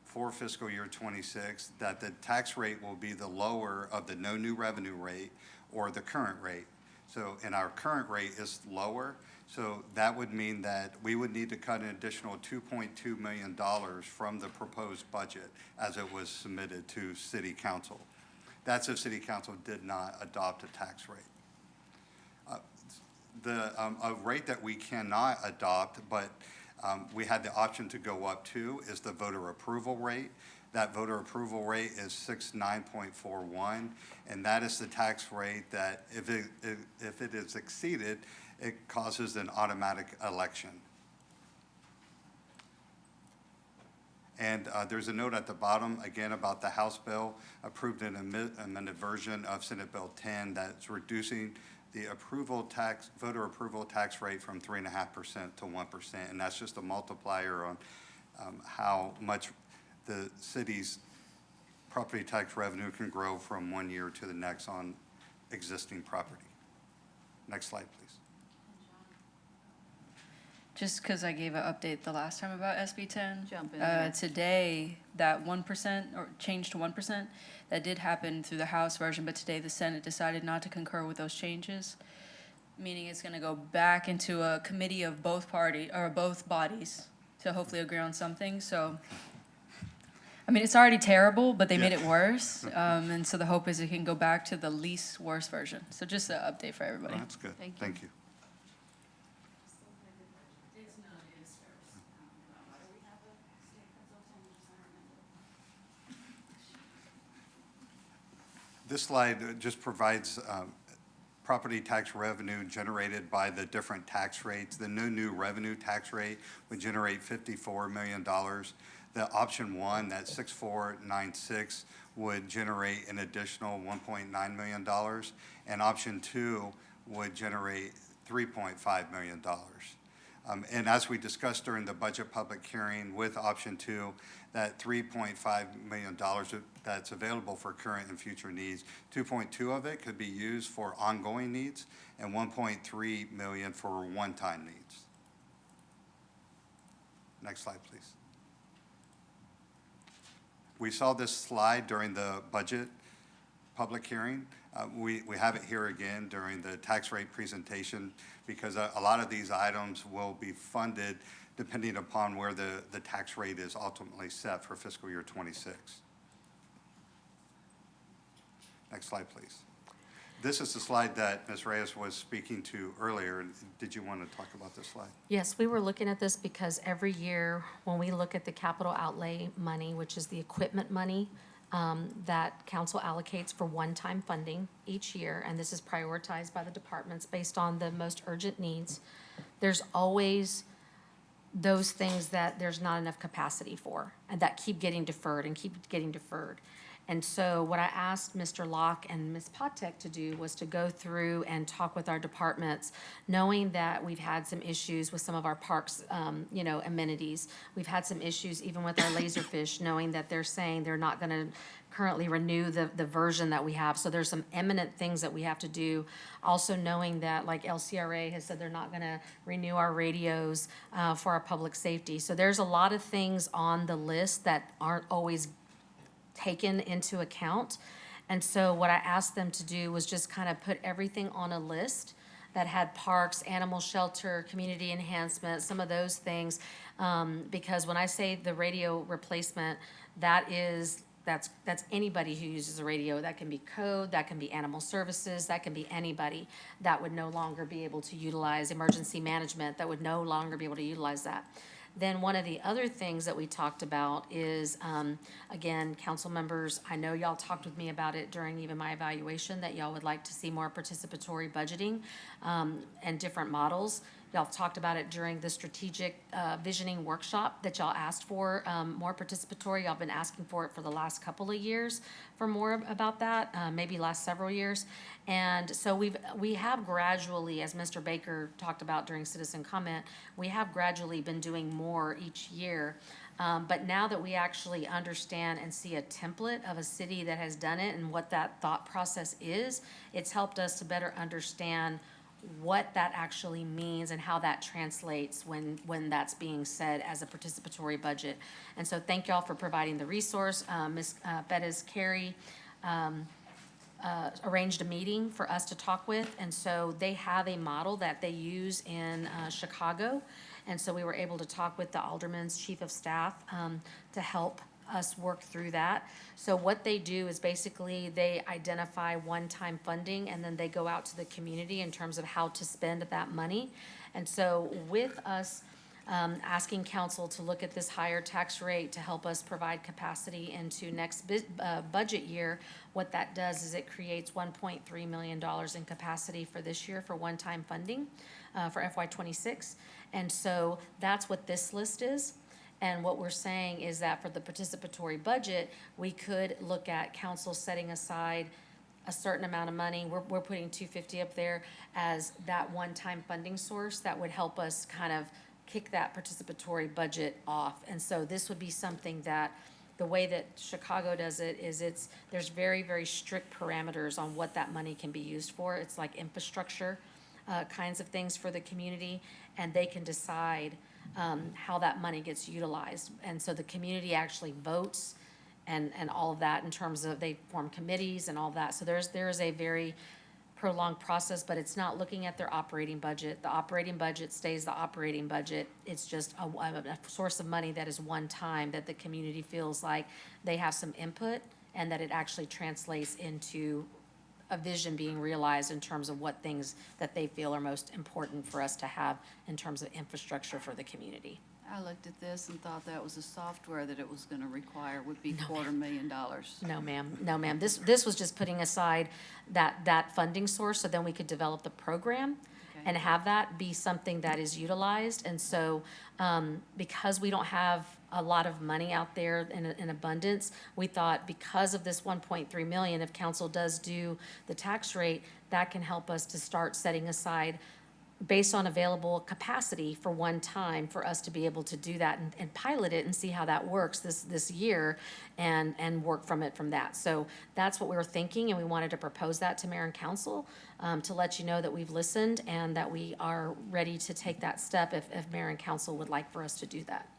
for fiscal year '26, that the tax rate will be the lower of the no new revenue rate or the current rate. So, and our current rate is lower, so that would mean that we would need to cut an additional $2.2 million from the proposed budget as it was submitted to City Council. That's if City Council did not adopt a tax rate. A rate that we cannot adopt, but we had the option to go up to, is the voter approval rate. That voter approval rate is 69.41, and that is the tax rate that if it is exceeded, it causes an automatic election. And there's a note at the bottom, again, about the House bill approved an amended version of Senate Bill 10 that's reducing the voter approval tax rate from 3.5% to 1%, and that's just a multiplier on how much the city's property tax revenue can grow from one year to the next on existing property. Next slide, please. Just because I gave an update the last time about SB 10. Jump in there. Today, that 1%, or changed to 1%, that did happen through the House version, but today the Senate decided not to concur with those changes, meaning it's going to go back into a committee of both bodies to hopefully agree on something. So, I mean, it's already terrible, but they made it worse. And so the hope is it can go back to the least worst version. So just an update for everybody. Oh, that's good. Thank you. This slide just provides property tax revenue generated by the different tax rates. The no new revenue tax rate would generate $54 million. The option 1, that 6496, would generate an additional $1.9 million, and option 2 would generate $3.5 million. And as we discussed during the budget public hearing with option 2, that $3.5 million that's available for current and future needs, 2.2 of it could be used for ongoing needs and 1.3 million for one-time needs. Next slide, please. We saw this slide during the budget public hearing. We have it here again during the tax rate presentation because a lot of these items will be funded depending upon where the tax rate is ultimately set for fiscal year 26. Next slide, please. This is the slide that Ms. Reyes was speaking to earlier. Did you want to talk about this slide? Yes, we were looking at this because every year when we look at the capital outlay money, which is the equipment money that council allocates for one-time funding each year, and this is prioritized by the departments based on the most urgent needs, there's always those things that there's not enough capacity for and that keep getting deferred and keep getting deferred. And so what I asked Mr. Locke and Ms. Potek to do was to go through and talk with our departments, knowing that we've had some issues with some of our parks, amenities. We've had some issues even with our Laserfish, knowing that they're saying they're not going to currently renew the version that we have. So there's some imminent things that we have to do. Also knowing that, like LCRA has said, they're not going to renew our radios for our public safety. So there's a lot of things on the list that aren't always taken into account. And so what I asked them to do was just kind of put everything on a list that had parks, animal shelter, community enhancement, some of those things. Because when I say the radio replacement, that's anybody who uses a radio. That can be code, that can be animal services, that can be anybody that would no longer be able to utilize emergency management, that would no longer be able to utilize that. Then one of the other things that we talked about is, again, council members, I know y'all talked with me about it during even my evaluation, that y'all would like to see more participatory budgeting and different models. Y'all talked about it during the strategic visioning workshop that y'all asked for, more participatory. Y'all been asking for it for the last couple of years for more about that, maybe last several years. And so we have gradually, as Mr. Baker talked about during citizen comment, we have gradually been doing more each year. But now that we actually understand and see a template of a city that has done it and what that thought process is, it's helped us to better understand what that actually means and how that translates when that's being said as a participatory budget. And so thank y'all for providing the resource. Ms. Bettis Carey arranged a meeting for us to talk with, and so they have a model that they use in Chicago. And so we were able to talk with the alderman's chief of staff to help us work through that. So what they do is basically they identify one-time funding and then they go out to the community in terms of how to spend that money. And so with us asking council to look at this higher tax rate to help us provide capacity into next budget year, what that does is it creates $1.3 million in capacity for this year for one-time funding for FY26. And so that's what this list is. And what we're saying is that for the participatory budget, we could look at council setting aside a certain amount of money. We're putting $250 up there as that one-time funding source that would help us kind of kick that participatory budget off. And so this would be something that the way that Chicago does it is there's very, very strict parameters on what that money can be used for. It's like infrastructure kinds of things for the community, and they can decide how that money gets utilized. And so the community actually votes and all of that in terms of they form committees and all that. So there is a very prolonged process, but it's not looking at their operating budget. The operating budget stays the operating budget. It's just a source of money that is one time that the community feels like they have some input and that it actually translates into a vision being realized in terms of what things that they feel are most important for us to have in terms of infrastructure for the community. I looked at this and thought that was a software that it was going to require would be $250,000. No, ma'am. No, ma'am. This was just putting aside that funding source so then we could develop the program and have that be something that is utilized. And so because we don't have a lot of money out there in abundance, we thought because of this 1.3 million, if council does do the tax rate, that can help us to start setting aside based on available capacity for one time, for us to be able to do that and pilot it and see how that works this year and work from that. So that's what we were thinking, and we wanted to propose that to mayor and council, to let you know that we've listened and that we are ready to take that step if mayor and council would like for us to do that.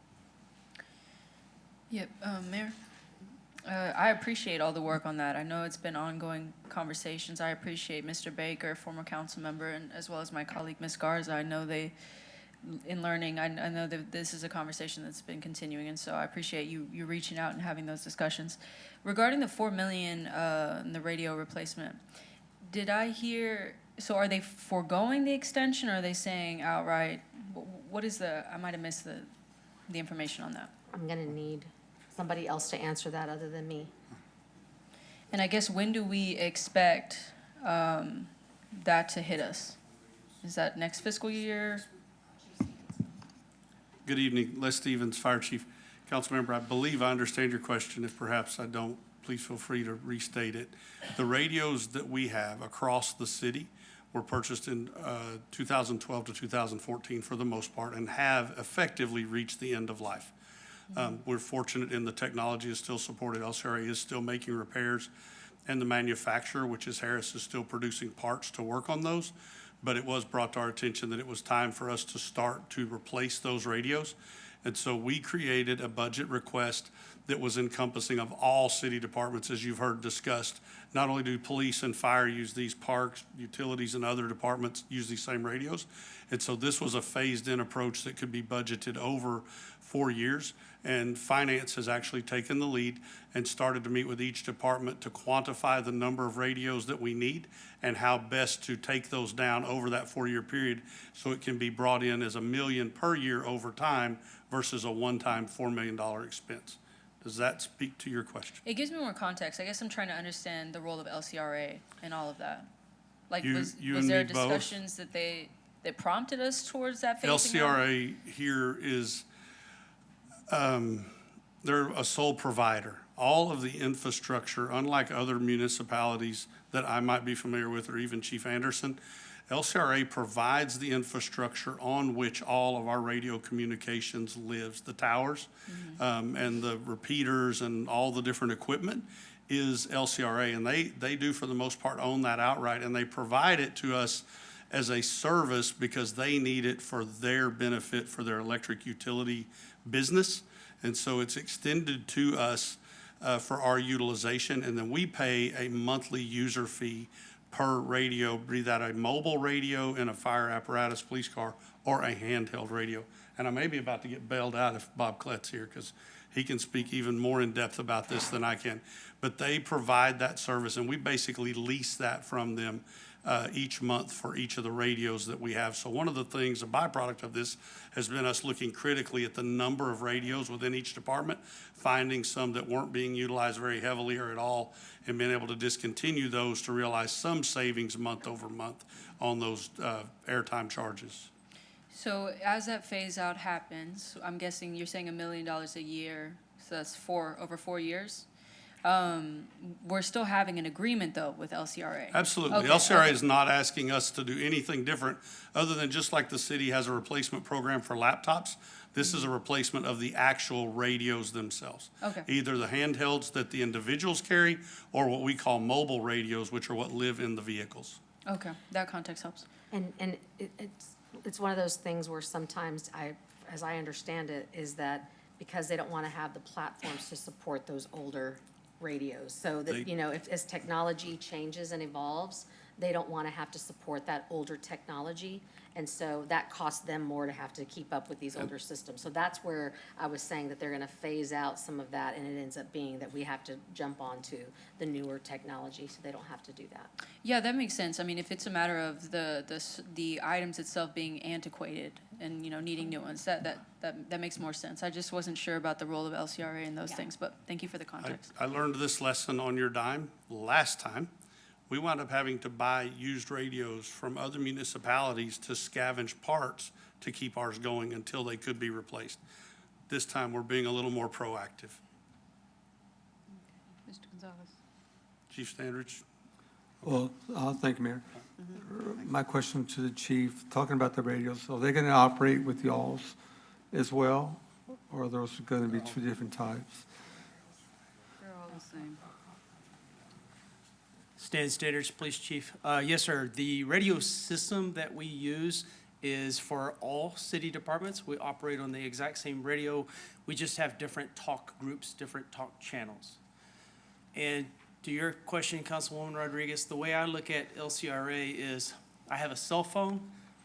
Yep, Mayor. I appreciate all the work on that. I know it's been ongoing conversations. I appreciate Mr. Baker, former council member, and as well as my colleague, Ms. Garza. I know in learning, I know that this is a conversation that's been continuing, and so I appreciate you reaching out and having those discussions. Regarding the $4 million in the radio replacement, did I hear, so are they foregoing the extension, or are they saying outright, what is I might have missed the information on that. I'm gonna need somebody else to answer that other than me. And I guess when do we expect that to hit us? Is that next fiscal year? Good evening, Les Stevens, Fire Chief. Councilmember, I believe I understand your question. If perhaps I don't, please feel free to restate it. The radios that we have across the city were purchased in 2012 to 2014 for the most part and have effectively reached the end of life. We're fortunate in the technology is still supported. LCRA is still making repairs, and the manufacturer, which is Harris, is still producing parts to work on those. But it was brought to our attention that it was time for us to start to replace those radios. And so we created a budget request that was encompassing of all city departments, as you've heard discussed. Not only do police and fire use these, parks, utilities, and other departments use these same radios. And so this was a phased-in approach that could be budgeted over 4 years. And finance has actually taken the lead and started to meet with each department to quantify the number of radios that we need and how best to take those down over that 4-year period so it can be brought in as $1 million per year over time versus a one-time $4 million expense. Does that speak to your question? It gives me more context. I guess I'm trying to understand the role of LCRA and all of that. Like, You was and there me both. discussions that prompted us towards that phasing out? LCRA here is, they're a sole provider. All of the infrastructure, unlike other municipalities that I might be familiar with, or even Chief Anderson, LCRA provides the infrastructure on which all of our radio communications lives. The towers and the repeaters and all the different equipment is LCRA. And they do, for the most part, own that outright. And they provide it to us as a service because they need it for their benefit for their electric utility business. And so it's extended to us for our utilization. And then we pay a monthly user fee per radio, be that a mobile radio in a fire apparatus police car or a handheld radio. And I may be about to get bailed out if Bob Klett's here because he can speak even more in depth about this than I can. But they provide that service, and we basically lease that from them each month for each of the radios that we have. So one of the things, a byproduct of this, has been us looking critically at the number of radios within each department, finding some that weren't being utilized very heavily or at all, and being able to discontinue those to realize some savings month over month on those airtime charges. So as that phase out happens, I'm guessing you're saying $1 million a year, so that's over 4 years. We're still having an agreement though with LCRA. Absolutely. Okay, LCRA okay. is not asking us to do anything different other than just like the city has a replacement program for laptops. This is a replacement of the actual radios themselves. Okay. Either the handhelds that the individuals carry or what we call mobile radios, which are what live in the vehicles. Okay, that context helps. And it's one of those things where sometimes as I understand it, is that because they don't want to have the platforms to support those older radios. So that, if as technology changes and evolves, they don't want to have to support that older technology. And so that costs them more to have to keep up with these older systems. So that's where I was saying that they're going to phase out some of that, and it ends up being that we have to jump onto the newer technology so they don't have to do that. Yeah, that makes sense. I mean, if it's a matter of the items itself being antiquated and, needing new ones, that makes more sense. I just wasn't sure about the role of LCRA and those things, but thank you for the context. I learned this lesson on your dime last time. We wound up having to buy used radios from other municipalities to scavenge parts to keep ours going until they could be replaced. This time, we're being a little more proactive. Mr. Gonzalez. Chief Standridge? Well, thank you, Mayor. My question to the chief, talking about the radios, are they going to operate with y'all's as well? Or are those going to be two different types? They're all the same. Stan Staters, Police Chief. Yes, sir. The radio system that we use is for all city departments. We operate on the exact same radio. We just have different talk groups, different talk channels. And to your question, Councilwoman Rodriguez, the way I look at LCRA is I have a cell phone,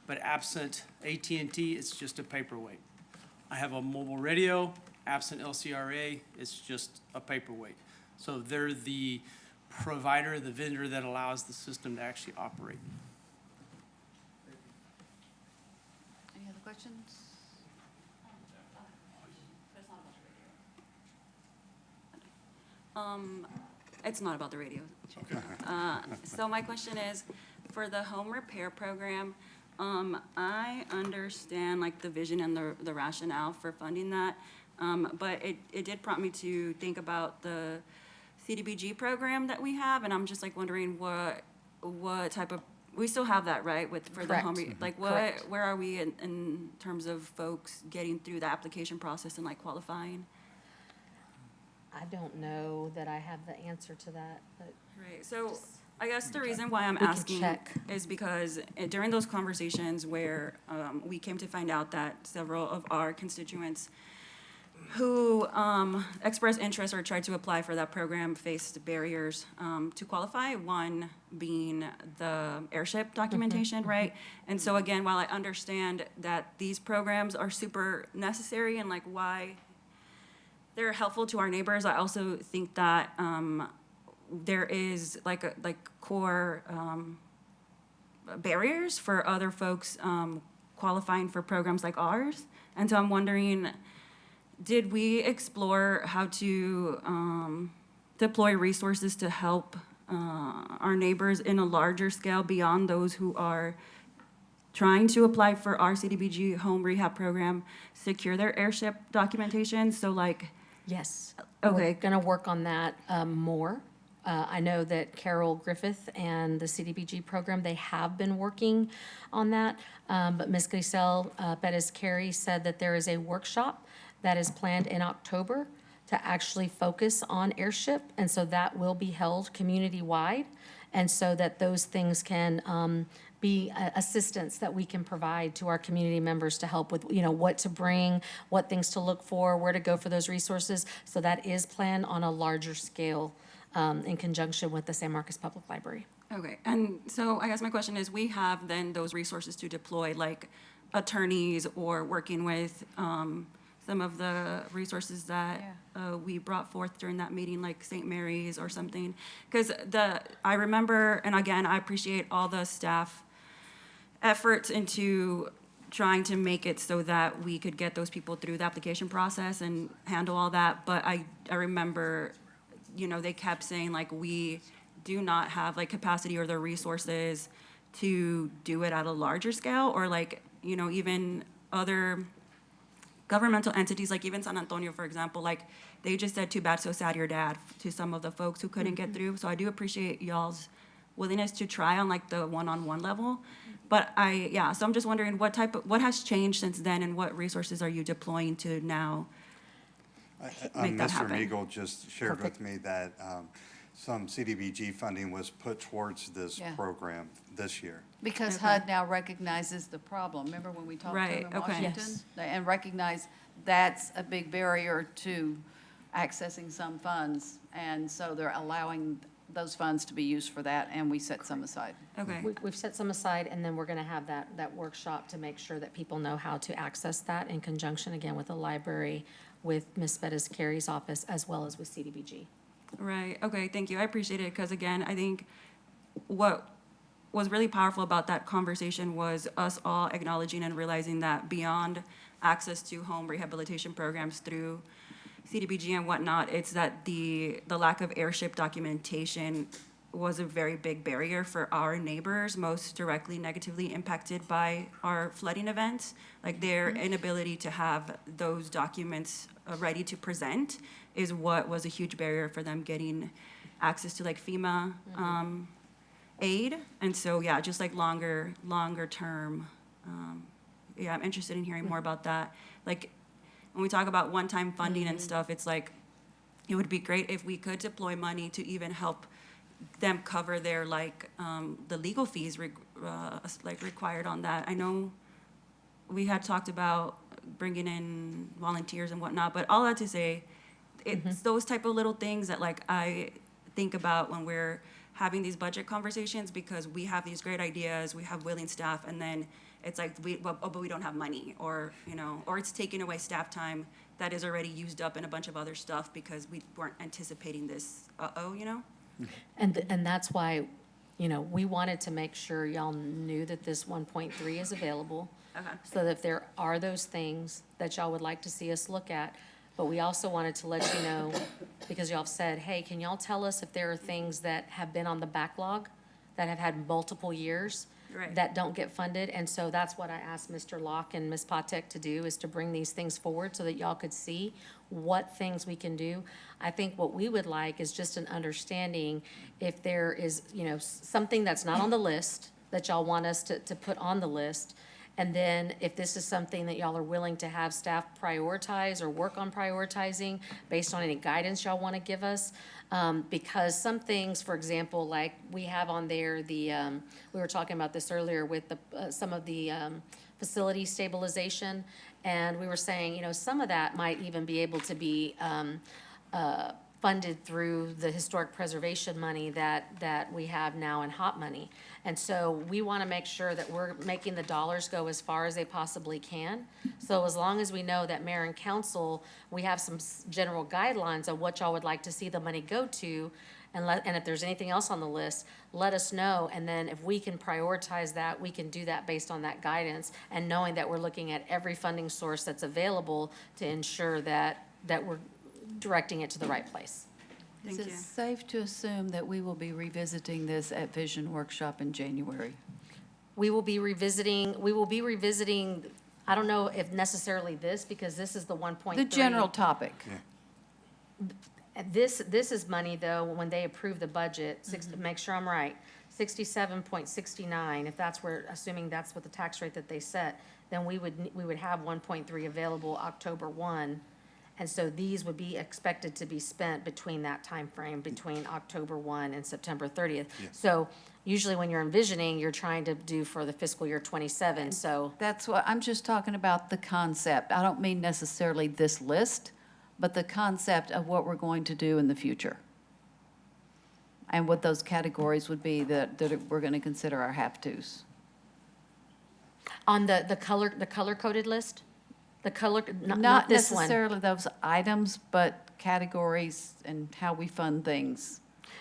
but absent AT&T, it's just a paperweight. I have a mobile radio, absent LCRA, it's just a paperweight. So they're the provider, the vendor that allows the system to actually operate. Any other questions? It's not about the radio. So my question is, for the home repair program, I understand like the vision and the rationale for funding that, but it did prompt me to think about the CDBG program that we have, and I'm just like wondering what type of, we still have that, right, for the home, like Correct. where are we in terms of folks getting through the application process and like qualifying? I don't know that I have the answer to that, but. Right, so I guess the reason why I'm We can asking check. is because during those conversations where we came to find out that several of our constituents who expressed interest or tried to apply for that program faced barriers to qualify, one being the airship documentation, right? And so again, while I understand that these programs are super necessary and like why they're helpful to our neighbors, I also think that there is like core barriers for other folks qualifying for programs like ours. And so I'm wondering, did we explore how to deploy resources to help our neighbors in a larger scale beyond those who are trying to apply for our CDBG home rehab program, secure their airship documentation? So like, Yes. Okay. We're going to work on that more. I know that Carol Griffith and the CDBG program, they have been working on that. But Ms. Grisel Perez-Carey said that there is a workshop that is planned in October to actually focus on airship. And so that will be held community-wide. And so that those things can be assistance that we can provide to our community members to help with, what to bring, what things to look for, where to go for those resources. So that is planned on a larger scale in conjunction with the San Marcos Public Library. okay, and so I guess my question is, we have then those resources to deploy, like attorneys or working with some of the resources that we brought forth during that meeting, like St. Mary's or something. Because I remember, and again, I appreciate all the staff efforts into trying to make it so that we could get those people through the application process and handle all that. But I remember, they kept saying like, we do not have like capacity or the resources to do it at a larger scale, or like, even other governmental entities, like even San Antonio, for example, like they just said, too bad, so sad, your dad, to some of the folks who couldn't get through. So I do appreciate y'all's willingness to try on like the one-on-one level. But so I'm just wondering what has changed since then, and what resources are you deploying to now make that Mr. happen? Meagle just shared with me that some CDBG funding was put towards this Yeah. program this year. Because Okay. HUD now recognizes the problem. Remember when we talked to Right, them in okay. Washington? Yes. And recognize that's a big barrier to accessing some funds. And so they're allowing those funds to be used for that, and we set some aside. Okay, We've set some aside, and then we're going to have that workshop to make sure that people know how to access that in conjunction, again, with the library, with Ms. Perez-Carey's office, as well as with CDBG. right, okay, thank you, I appreciate it, because again, I think what was really powerful about that conversation was us all acknowledging and realizing that beyond access to home rehabilitation programs through CDBG and whatnot, it's that the lack of airship documentation was a very big barrier for our neighbors, most directly negatively impacted by our flooding events. Like their inability to have those documents ready to present is what was a huge barrier for them getting access to like FEMA aid. And so, yeah, just like longer term. Yeah, I'm interested in hearing more about that. Like, when we talk about one-time funding and stuff, it's like, it would be great if we could deploy money to even help them cover their, like, the legal fees required on that. I know we had talked about bringing in volunteers and whatnot, but all that to say, it's those type of little things that, like, I think about when we're having these budget conversations, because we have these great ideas, we have willing staff, and then it's like, but we don't have money, or, you know, or it's taking away staff time that is already used up in a bunch of other stuff because we weren't anticipating this, you know? And that's why, you know, we wanted to make sure y'all knew that this 1.3 is available. Okay. So that if there are those things that y'all would like to see us look at, but we also wanted to let you know, because y'all have said, hey, can y'all tell us if there are things that have been on the backlog, that have had multiple years, Right. that don't get funded? And so that's what I asked Mr. Locke and Ms. Patek to do, is to bring these things forward so that y'all could see what things we can do. I think what we would like is just an understanding if there is, you know, something that's not on the list that y'all want us to put on the list. And then if this is something that y'all are willing to have staff prioritize or work on prioritizing based on any guidance y'all want to give us. Because some things, for example, like we have on there, we were talking about this earlier with some of the facility stabilization. And we were saying, you know, some of that might even be able to be funded through the historic preservation money that we have now in HOP money. And so we want to make sure that we're making the dollars go as far as they possibly can. So as long as we know that mayor and council, we have some general guidelines of what y'all would like to see the money go to, and if there's anything else on the list, let us know. And then if we can prioritize that, we can do that based on that guidance, and knowing that we're looking at every funding source that's available to ensure that we're directing it to the right place. Is Thank it you. safe to assume that we will be revisiting this at Vision Workshop in January? We will be revisiting, I don't know if necessarily this, because this is the 1.3. The general topic. This is money, though, when they approve the budget, make sure I'm right, 67.69, if that's where, assuming that's what the tax rate that they set, then we would have 1.3 available October 1. And so these would be expected to be spent between that time frame, between October 1 and September 30th. So usually when you're envisioning, you're trying to do for the fiscal year 27, so. That's what, I'm just talking about the concept. I don't mean necessarily this list, but the concept of what we're going to do in the future. And what those categories would be that we're going to consider our have-tos. On the color-coded list? The color, not Not this one. necessarily those items, but categories and how we fund things.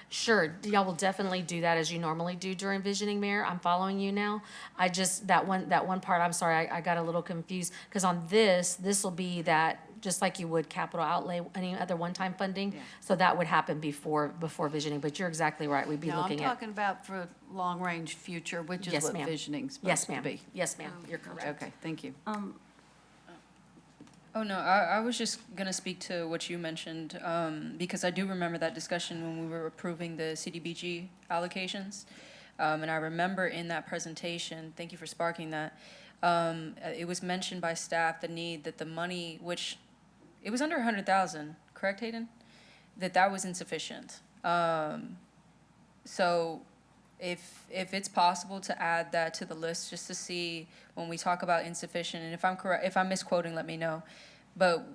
Sure, y'all will definitely do that as you normally do during visioning, Mayor. I'm following you now. I just, that one part, I'm sorry, I got a little confused. Because on this will be that, just like you would capital outlay, any other one-time funding. So that would happen before visioning, but you're exactly right. We'd be No, I'm looking at. talking about for long-range future, which is Yes, what ma'am. visioning's Yes, supposed to ma'am. be. Yes, ma'am. You're correct. Okay, thank you. Oh, no, I was just going to speak to what you mentioned, because I do remember that discussion when we were approving the CDBG allocations. And I remember in that presentation, thank you for sparking that, it was mentioned by staff the need that the money, which, it was under 100,000, correct, Hayden? That was insufficient. So if it's possible to add that to the list, just to see when we talk about insufficient, and if I'm correct, if I'm misquoting, let me know. But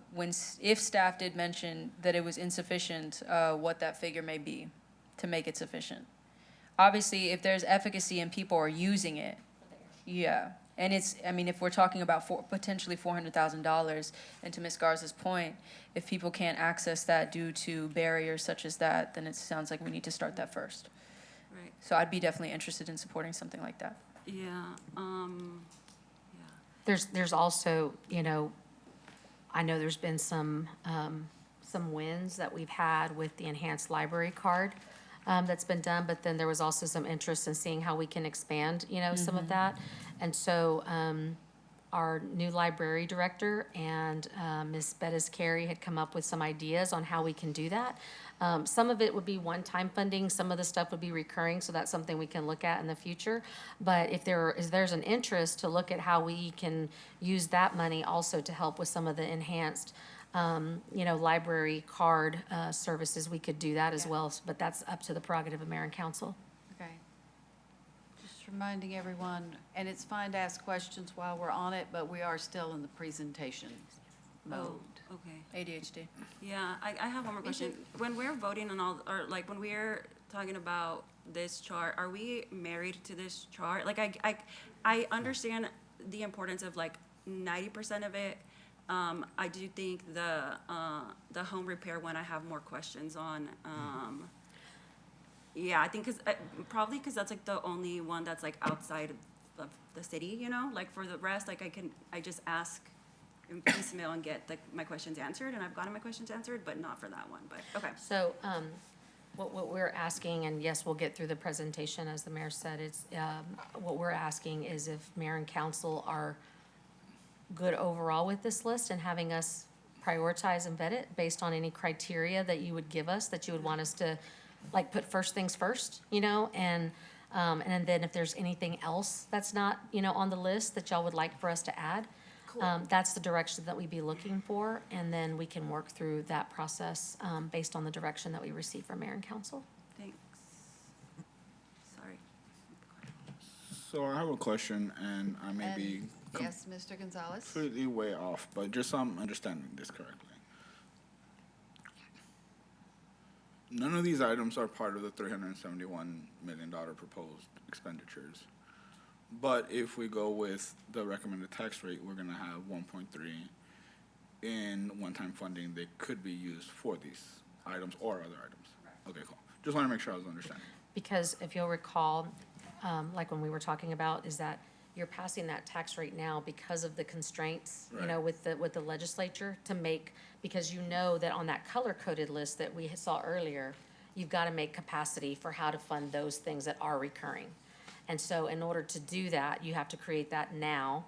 if staff did mention that it was insufficient, what that figure may be to make it sufficient. Obviously, if there's efficacy and people are using it, yeah. And if we're talking about potentially $400,000, and to Ms. Garza's point, if people can't access that due to barriers such as that, then it sounds like we need to start that first. Right. So I'd be definitely interested in supporting something like that. Yeah, There's also, I know there's been some wins that we've had with the enhanced library card that's been done, but then there was also some interest in seeing how we can expand, some of that. And so our new library director, and Ms. Bettis Carey had come up with some ideas on how we can do that. Some of it would be one-time funding, some of the stuff would be recurring, so that's something we can look at in the future. But if there's an interest to look at how we can use that money also to help with some of the enhanced, library card services, we could do that as well, but that's up to the prerogative of mayor and council. Okay. Just reminding everyone, and it's fine to ask questions while we're on it, but we are still in the presentation mode. Oh, okay. ADHD. Yeah, I have one more question. When we're voting on all, or like when we're talking about this chart, are we married to this chart? Like I understand the importance of like 90% of it. I do think the home repair one I have more questions on. Yeah, I think probably because that's like the only one that's like outside of the city, like for the rest, like I just ask in piecemeal and get my questions answered, and I've gotten my questions answered, but not for that one, but, okay. So, what we're asking, and yes, we'll get through the presentation, as the mayor said, it's, what we're asking is if mayor and council are good overall with this list and having us prioritize and vet it based on any criteria that you would give us, that you would want us to, like, put first things first, and then if there's anything else that's not, on the list that y'all would like for us to add, that's the direction that we'd be looking for, and then we can work through that process based on the direction that we receive from mayor and council. Thanks. Sorry. So I have a question, and I may be Yes, Mr. Gonzalez? completely way off, but just so I'm understanding this correctly. None of these items are part of the $371 million proposed expenditures. But if we go with the recommended tax rate, we're gonna have 1.3 in one-time funding that could be used for these items or other items. Okay, cool. Just wanna make sure I was understanding. Because if you'll recall, like when we were talking about, is that you're passing that tax rate now because of the constraints, Right. with the legislature to make, because that on that color-coded list that we saw earlier, you've got to make capacity for how to fund those things that are recurring. And so in order to do that, you have to create that now.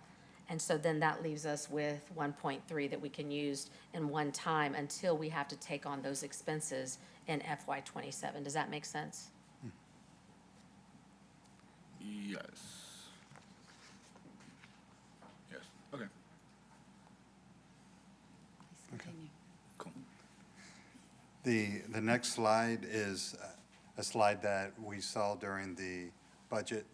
And so then that leaves us with 1.3 that we can use in one time until we have to take on those expenses in FY '27. Does that make sense? Yes. Yes, okay, Please continue. cool. The next slide is a slide that we saw during the budget,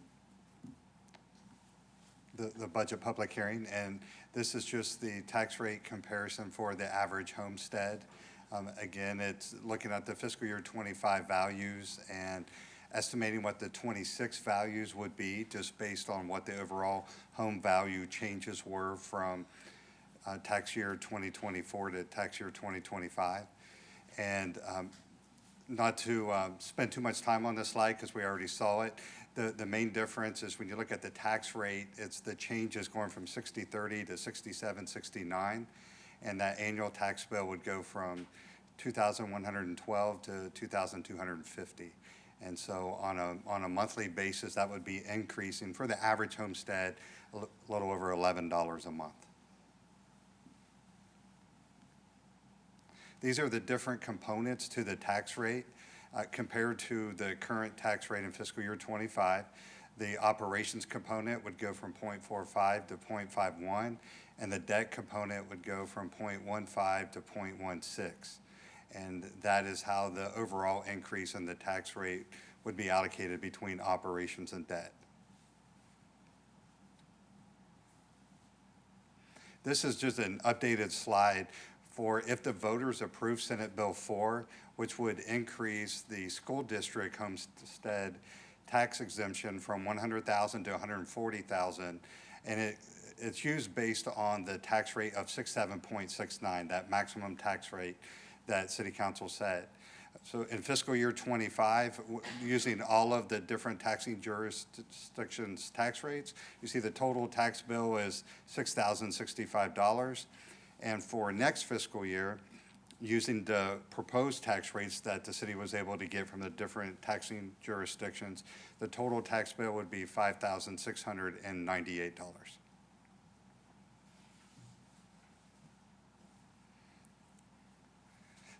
the budget public hearing, and this is just the tax rate comparison for the average homestead. Again, it's looking at the fiscal year '25 values and estimating what the '26 values would be, just based on what the overall home value changes were from tax year 2024 to tax year 2025. And not to spend too much time on this slide because we already saw it. The main difference is when you look at the tax rate, it's the changes going from 60/30 to 67/69, and that annual tax bill would go from 2,112 to 2,250. And so on a monthly basis, that would be increasing for the average homestead a little over $11 a month. These are the different components to the tax rate compared to the current tax rate in fiscal year '25. The operations component would go from 0.45 to 0.51, and the debt component would go from 0.15 to 0.16. And that is how the overall increase in the tax rate would be allocated between operations and debt. This is just an updated slide for if the voters approve Senate Bill 4, which would increase the school district homestead tax exemption from $100,000 to $140,000, and it's used based on the tax rate of 67.69, that maximum tax rate that City Council set. So in fiscal year '25, using all of the different taxing jurisdictions' tax rates, you see the total tax bill is $6,065. And for next fiscal year, using the proposed tax rates that the city was able to get from the different taxing jurisdictions, the total tax bill would be $5,698.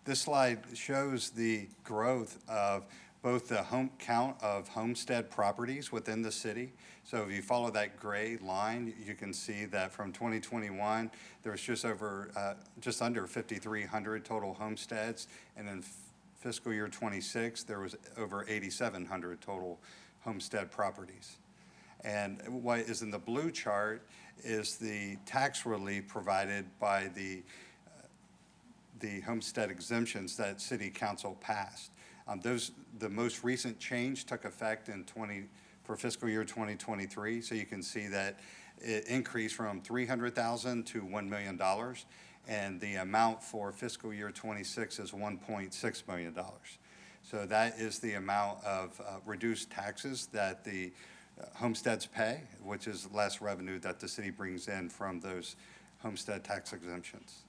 This slide shows the growth of both the home count of homestead properties within the city. So if you follow that gray line, you can see that from 2021, there was just under 5,300 total homesteads, and in fiscal year 26, there was over 8,700 total homestead properties. And what is in the blue chart is the tax relief provided by the homestead exemptions that City Council passed. The most recent change took effect for fiscal year 2023. So you can see that it increased from $300,000 to $1 million. And the amount for fiscal year 26 is $1.6 million. So that is the amount of reduced taxes that the homesteads pay, which is less revenue that the city brings in from those homestead tax exemptions.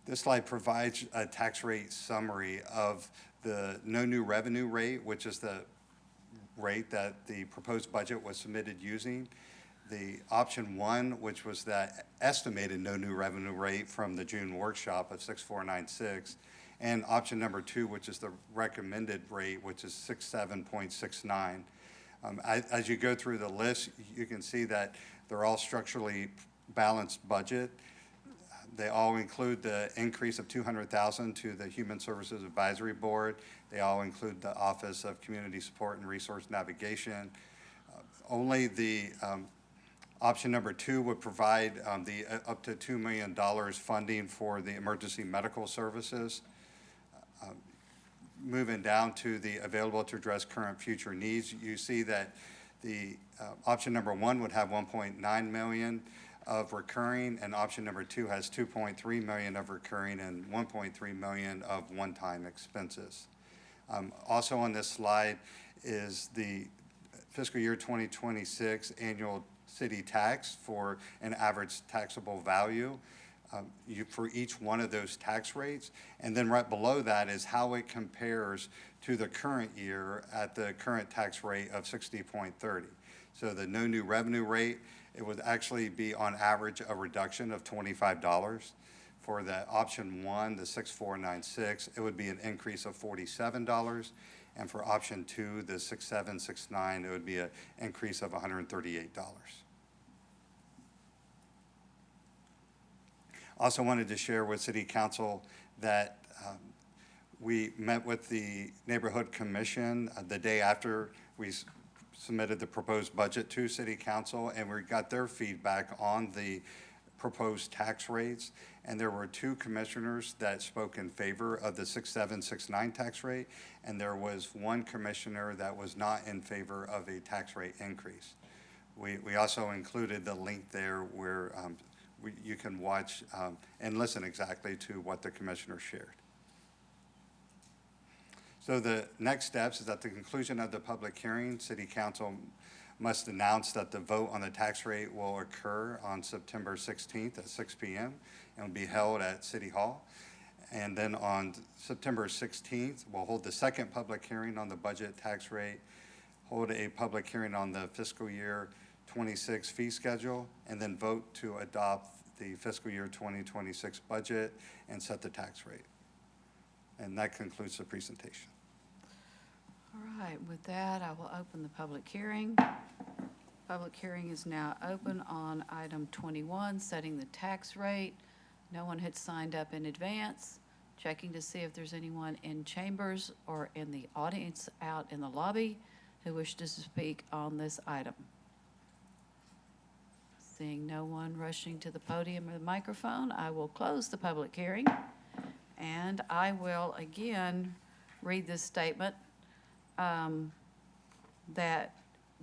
This slide provides a tax rate summary of the no new revenue rate, which is the rate that the proposed budget was submitted using. The option 1, which was that estimated no new revenue rate from the June workshop of 6,496, and option number 2, which is the recommended rate, which is 67.69. As you go through the list, you can see that they're all structurally balanced budget. They all include the increase of $200,000 to the Human Services Advisory Board. They all include the Office of Community Support and Resource Navigation. Only the option number 2 would provide the up to $2 million funding for the emergency medical services. Moving down to the available to address current future needs, you see that the option number 1 would have 1.9 million of recurring, and option number 2 has 2.3 million of recurring and 1.3 million of one-time expenses. Also on this slide is the fiscal year 2026 annual city tax for an average taxable value for each one of those tax rates. And then right below that is how it compares to the current year at the current tax rate of 60.30. So the no new revenue rate, it would actually be on average a reduction of $25. For the option 1, the 6,496, it would be an increase of $47. And for option 2, the 6,769, it would be an increase of $138. Also wanted to share with City Council that we met with the Neighborhood Commission the day after we submitted the proposed budget to City Council, and we got their feedback on the proposed tax rates. And there were 2 commissioners that spoke in favor of the 6,769 tax rate, and there was 1 commissioner that was not in favor of a tax rate increase. We also included the link there where you can watch and listen exactly to what the commissioner shared. So the next steps is at the conclusion of the public hearing, City Council must announce that the vote on the tax rate will occur on September 16th at 6 p.m. and will be held at City Hall. And then on September 16th, we'll hold the second public hearing on the budget tax rate, hold a public hearing on the fiscal year 26 fee schedule, and then vote to adopt the fiscal year 2026 budget and set the tax rate. And that concludes the presentation. All right, with that, I will open the public hearing. Public hearing is now open on item 21, setting the tax rate. No one had signed up in advance. Checking to see if there's anyone in chambers or in the audience out in the lobby who wishes to speak on this item. Seeing no one rushing to the podium or the microphone, I will close the public hearing. And I will again read this statement that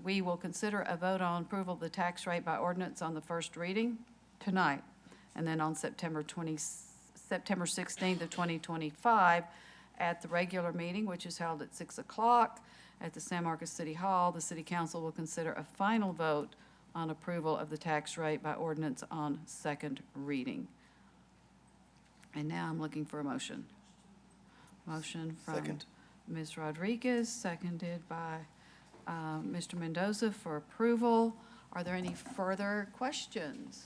we will consider a vote on approval of the tax rate by ordinance on the first reading tonight, and then on September 16th of 2025 at the regular meeting, which is held at 6 o'clock at the San Marcos City Hall. The City Council will consider a final vote on approval of the tax rate by ordinance on second reading. And now I'm looking for a motion. Motion from Second. Ms. Rodriguez, seconded by Mr. Mendoza for approval. Are there any further questions?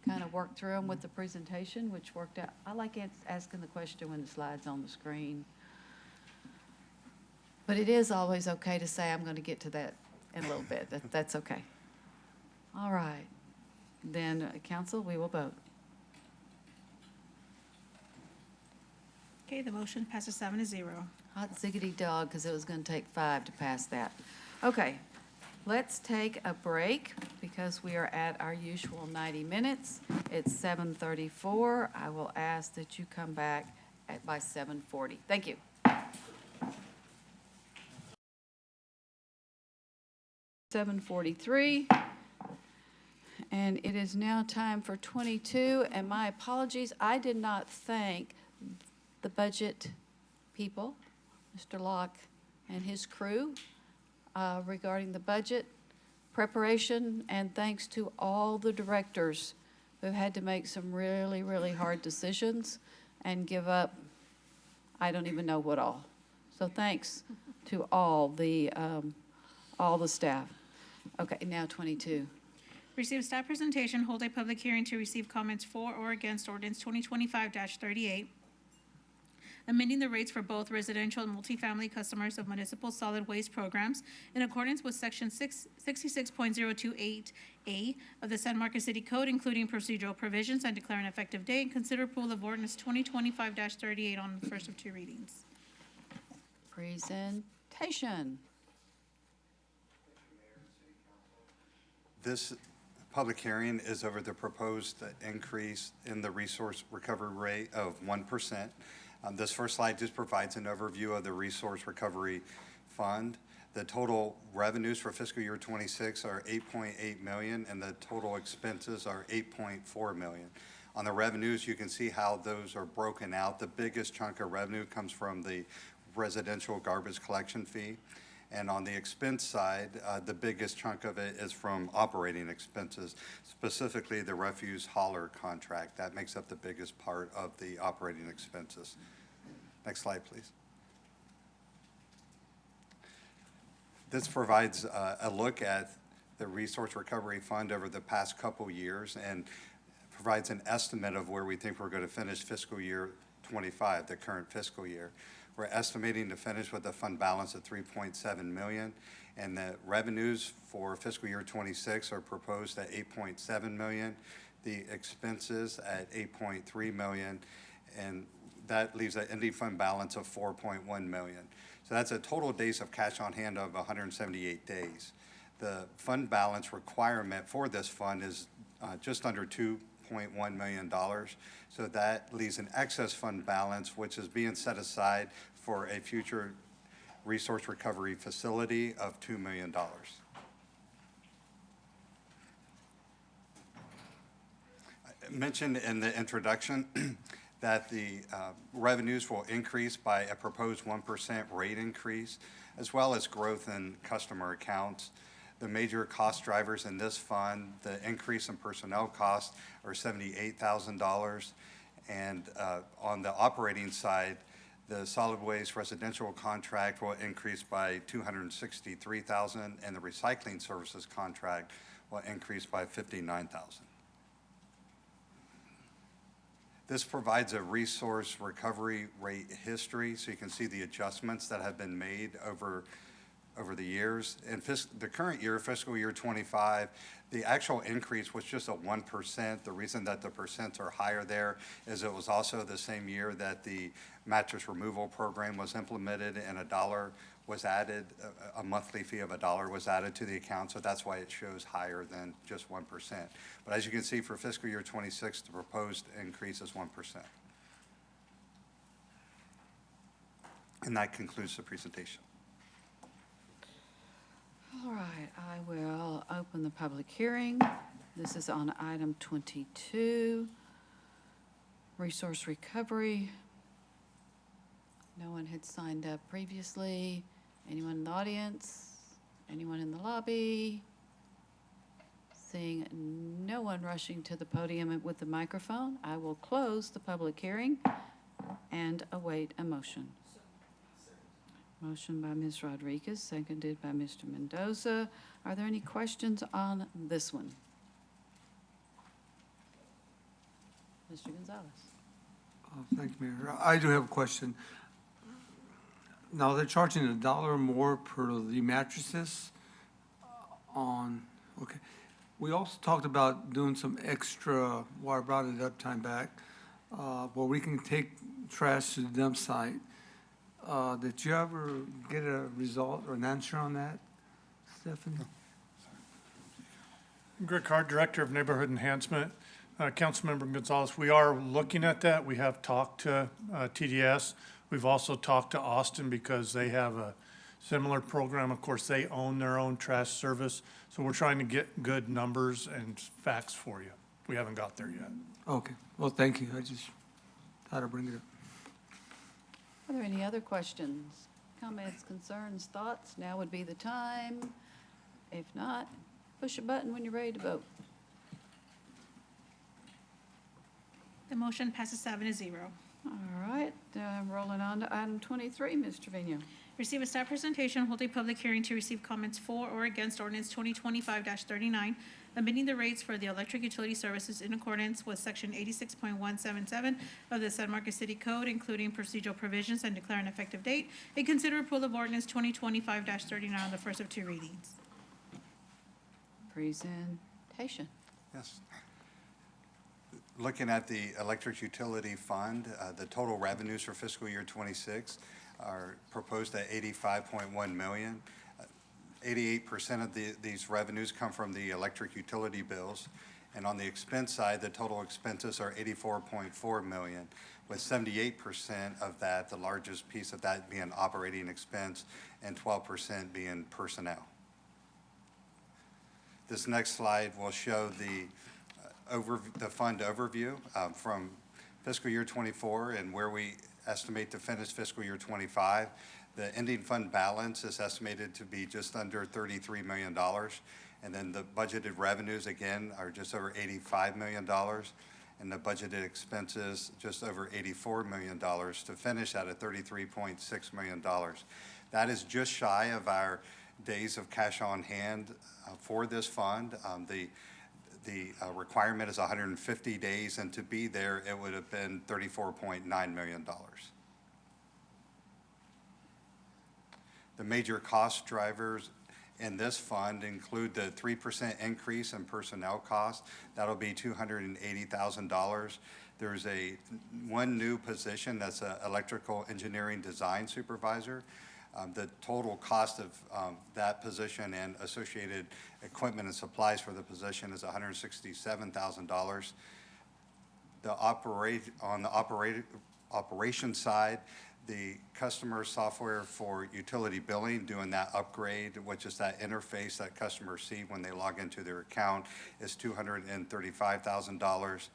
We kind of worked through them with the presentation, which worked out. I like asking the question when the slide's on the screen. But it is always okay to say, I'm going to get to that in a little bit. That's okay. All right. Then, council, we will vote. Okay, the motion passes 7-0. Hot ziggity dog, because it was going to take 5 to pass that. Okay, let's take a break because we are at our usual 90 minutes. It's 7:34. I will ask that you come back by 7:40. Thank you. 7:43. And it is now time for 22, and my apologies, I did not thank the budget people, Mr. Locke and his crew, regarding the budget preparation, and thanks to all the directors who had to make some really, really hard decisions and give up, I don't even know what all. So thanks to all the staff. Okay, now 22. Receive staff presentation, hold a public hearing to receive comments for or against ordinance 2025-38, amending the rates for both residential and multifamily customers of municipal solid waste programs in accordance with section 66.028A of the San Marcos City Code, including procedural provisions, and declare an effective date, and consider approval of ordinance 2025-38 on the first of 2 readings. Presentation. This public hearing is over the proposed increase in the resource recovery rate of 1%. This first slide just provides an overview of the Resource Recovery Fund. The total revenues for fiscal year 26 are $8.8 million, and the total expenses are $8.4 million. On the revenues, you can see how those are broken out. The biggest chunk of revenue comes from the residential garbage collection fee. And on the expense side, the biggest chunk of it is from operating expenses, specifically the refuse hauler contract. That makes up the biggest part of the operating expenses. Next slide, please. This provides a look at the Resource Recovery Fund over the past couple years and provides an estimate of where we think we're going to finish fiscal year 25, the current fiscal year. We're estimating to finish with a fund balance of $3.7 million, and the revenues for fiscal year 26 are proposed at $8.7 million, the expenses at $8.3 million, and that leaves an ending fund balance of $4.1 million. So that's a total days of cash on hand of 178 days. The fund balance requirement for this fund is just under $2.1 million. So that leaves an excess fund balance, which is being set aside for a future resource recovery facility of $2 million. I mentioned in the introduction that the revenues will increase by a proposed 1% rate increase, as well as growth in customer accounts. The major cost drivers in this fund, the increase in personnel costs are $78,000. And on the operating side, the solid waste residential contract will increase by $263,000, and the recycling services contract will increase by $59,000. This provides a resource recovery rate history, so you can see the adjustments that have been made over the years. In the current year, fiscal year 25, the actual increase was just a 1%. The reason that the percents are higher there is it was also the same year that the mattress removal program was implemented, and $1 was added, a monthly fee of $1 was added to the account, so that's why it shows higher than just 1%. But as you can see, for fiscal year 26, the proposed increase is 1%. And that concludes the presentation. All right, I will open the public hearing. This is on item 22, resource recovery. No one had signed up previously. Anyone in the audience? Anyone in the lobby? Seeing no one rushing to the podium with the microphone, I will close the public hearing and await a motion. Motion by Ms. Rodriguez, seconded by Mr. Mendoza. Are there any questions on this one? Mr. Gonzalez. Thank you, Mayor. I do have a question. Now, they're charging $1 more per the mattresses on, okay. We also talked about doing some extra, well, I brought it up time back, where we can take trash to the dump site. Did you ever get a result or an answer on that, Stephanie? Greg Hart, Director of Neighborhood Enhancement. Councilmember Gonzalez, we are looking at that. We have talked to TDS. We've also talked to Austin because they have a similar program. Of course, they own their own trash service. So we're trying to get good numbers and facts for you. We haven't got there yet. Okay, well, thank you. I just thought I'd bring it up. Are there any other questions, comments, concerns, thoughts? Now would be the time. If not, push a button when you're ready to vote. The motion passes 7-0. All right, rolling on to item 23, Ms. Trevino. Receive a staff presentation, hold a public hearing to receive comments for or against ordinance 2025-39, amending the rates for the electric utility services in accordance with section 86.177 of the San Marcos City Code, including procedural provisions, and declare an effective date, and consider approval of ordinance 2025-39 on the first of 2 readings. Presentation. Yes. Looking at the electric utility fund, the total revenues for fiscal year '26 are proposed at $85.1 million. 88% of these revenues come from the electric utility bills. And on the expense side, the total expenses are $84.4 million, with 78% of that, the largest piece of that being operating expense and 12% being personnel. This next slide will show the fund overview from fiscal year '24 and where we estimate to finish fiscal year '25. The ending fund balance is estimated to be just under $33 million. And then the budgeted revenues, again, are just over $85 million. And the budgeted expenses, just over $84 million to finish at a $33.6 million. That is just shy of our days of cash on hand for this fund. The requirement is 150 days, and to be there, it would have been $34.9 million. The major cost drivers in this fund include the 3% increase in personnel costs. That'll be $280,000. There's one new position that's an electrical engineering design supervisor. The total cost of that position and associated equipment and supplies for the position is $167,000. On the operation side, the customer software for utility billing, doing that upgrade, which is that interface that customers see when they log into their account, is $235,000.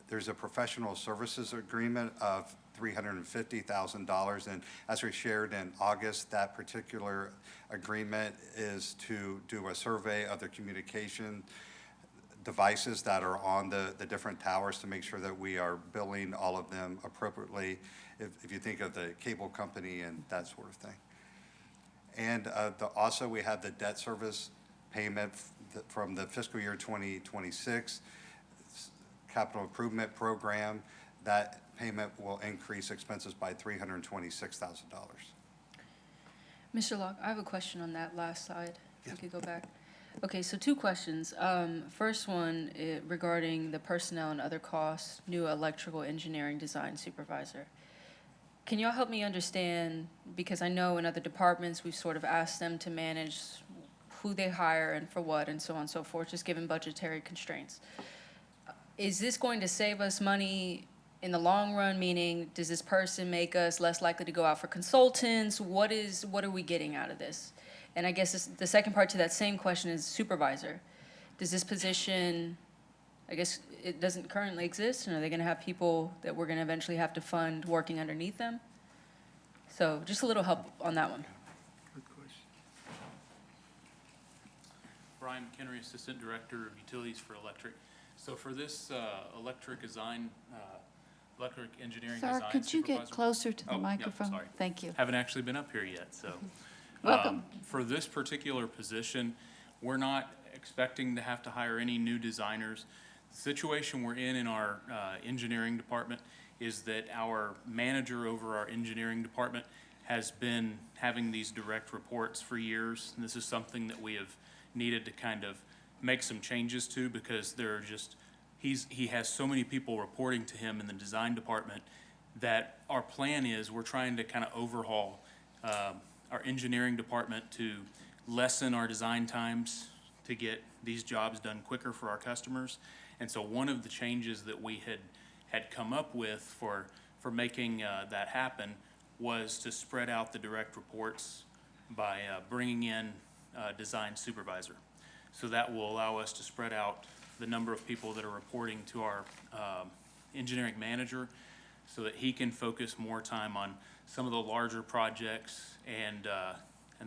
There's a professional services agreement of $350,000, and as we shared in August, that particular agreement is to do a survey of the communication devices that are on the different towers to make sure that we are billing all of them appropriately, if you think of the cable company and that sort of thing. And also we have the debt service payment from the fiscal year 2026 capital improvement program. That payment will increase expenses by $326,000. Mr. Locke, I have a question on that last slide. If you could go back. Okay, so 2 questions. First one regarding the personnel and other costs, new electrical engineering design supervisor. Can y'all help me understand, because I know in other departments we've sort of asked them to manage who they hire and for what and so on and so forth, just given budgetary constraints. Is this going to save us money in the long run, meaning does this person make us less likely to go out for consultants? What are we getting out of this? And I guess the second part to that same question is supervisor. Does this position, I guess it doesn't currently exist, and are they going to have people that we're going to eventually have to fund working underneath them? So just a little help on that one. Good question. Brian McHenry, Assistant Director of Utilities for Electric. So for this electric engineering design Sir, could you get supervisor- closer to the Oh, yep, microphone? sorry. Thank you. Haven't actually been up here yet, so. Welcome. For this particular position, we're not expecting to have to hire any new designers. situation we're in our engineering department is that our manager over our engineering department has been having these direct reports for years. And this is something that we have needed to kind of make some changes to, because there are just, he has so many people reporting to him in the design department that our plan is we're trying to kind of overhaul our engineering department to lessen our design times to get these jobs done quicker for our customers. And so one of the changes that we had come up with for making that happen was to spread out the direct reports by bringing in a design supervisor. So that will allow us to spread out the number of people that are reporting to our engineering manager, so that he can focus more time on some of the larger projects and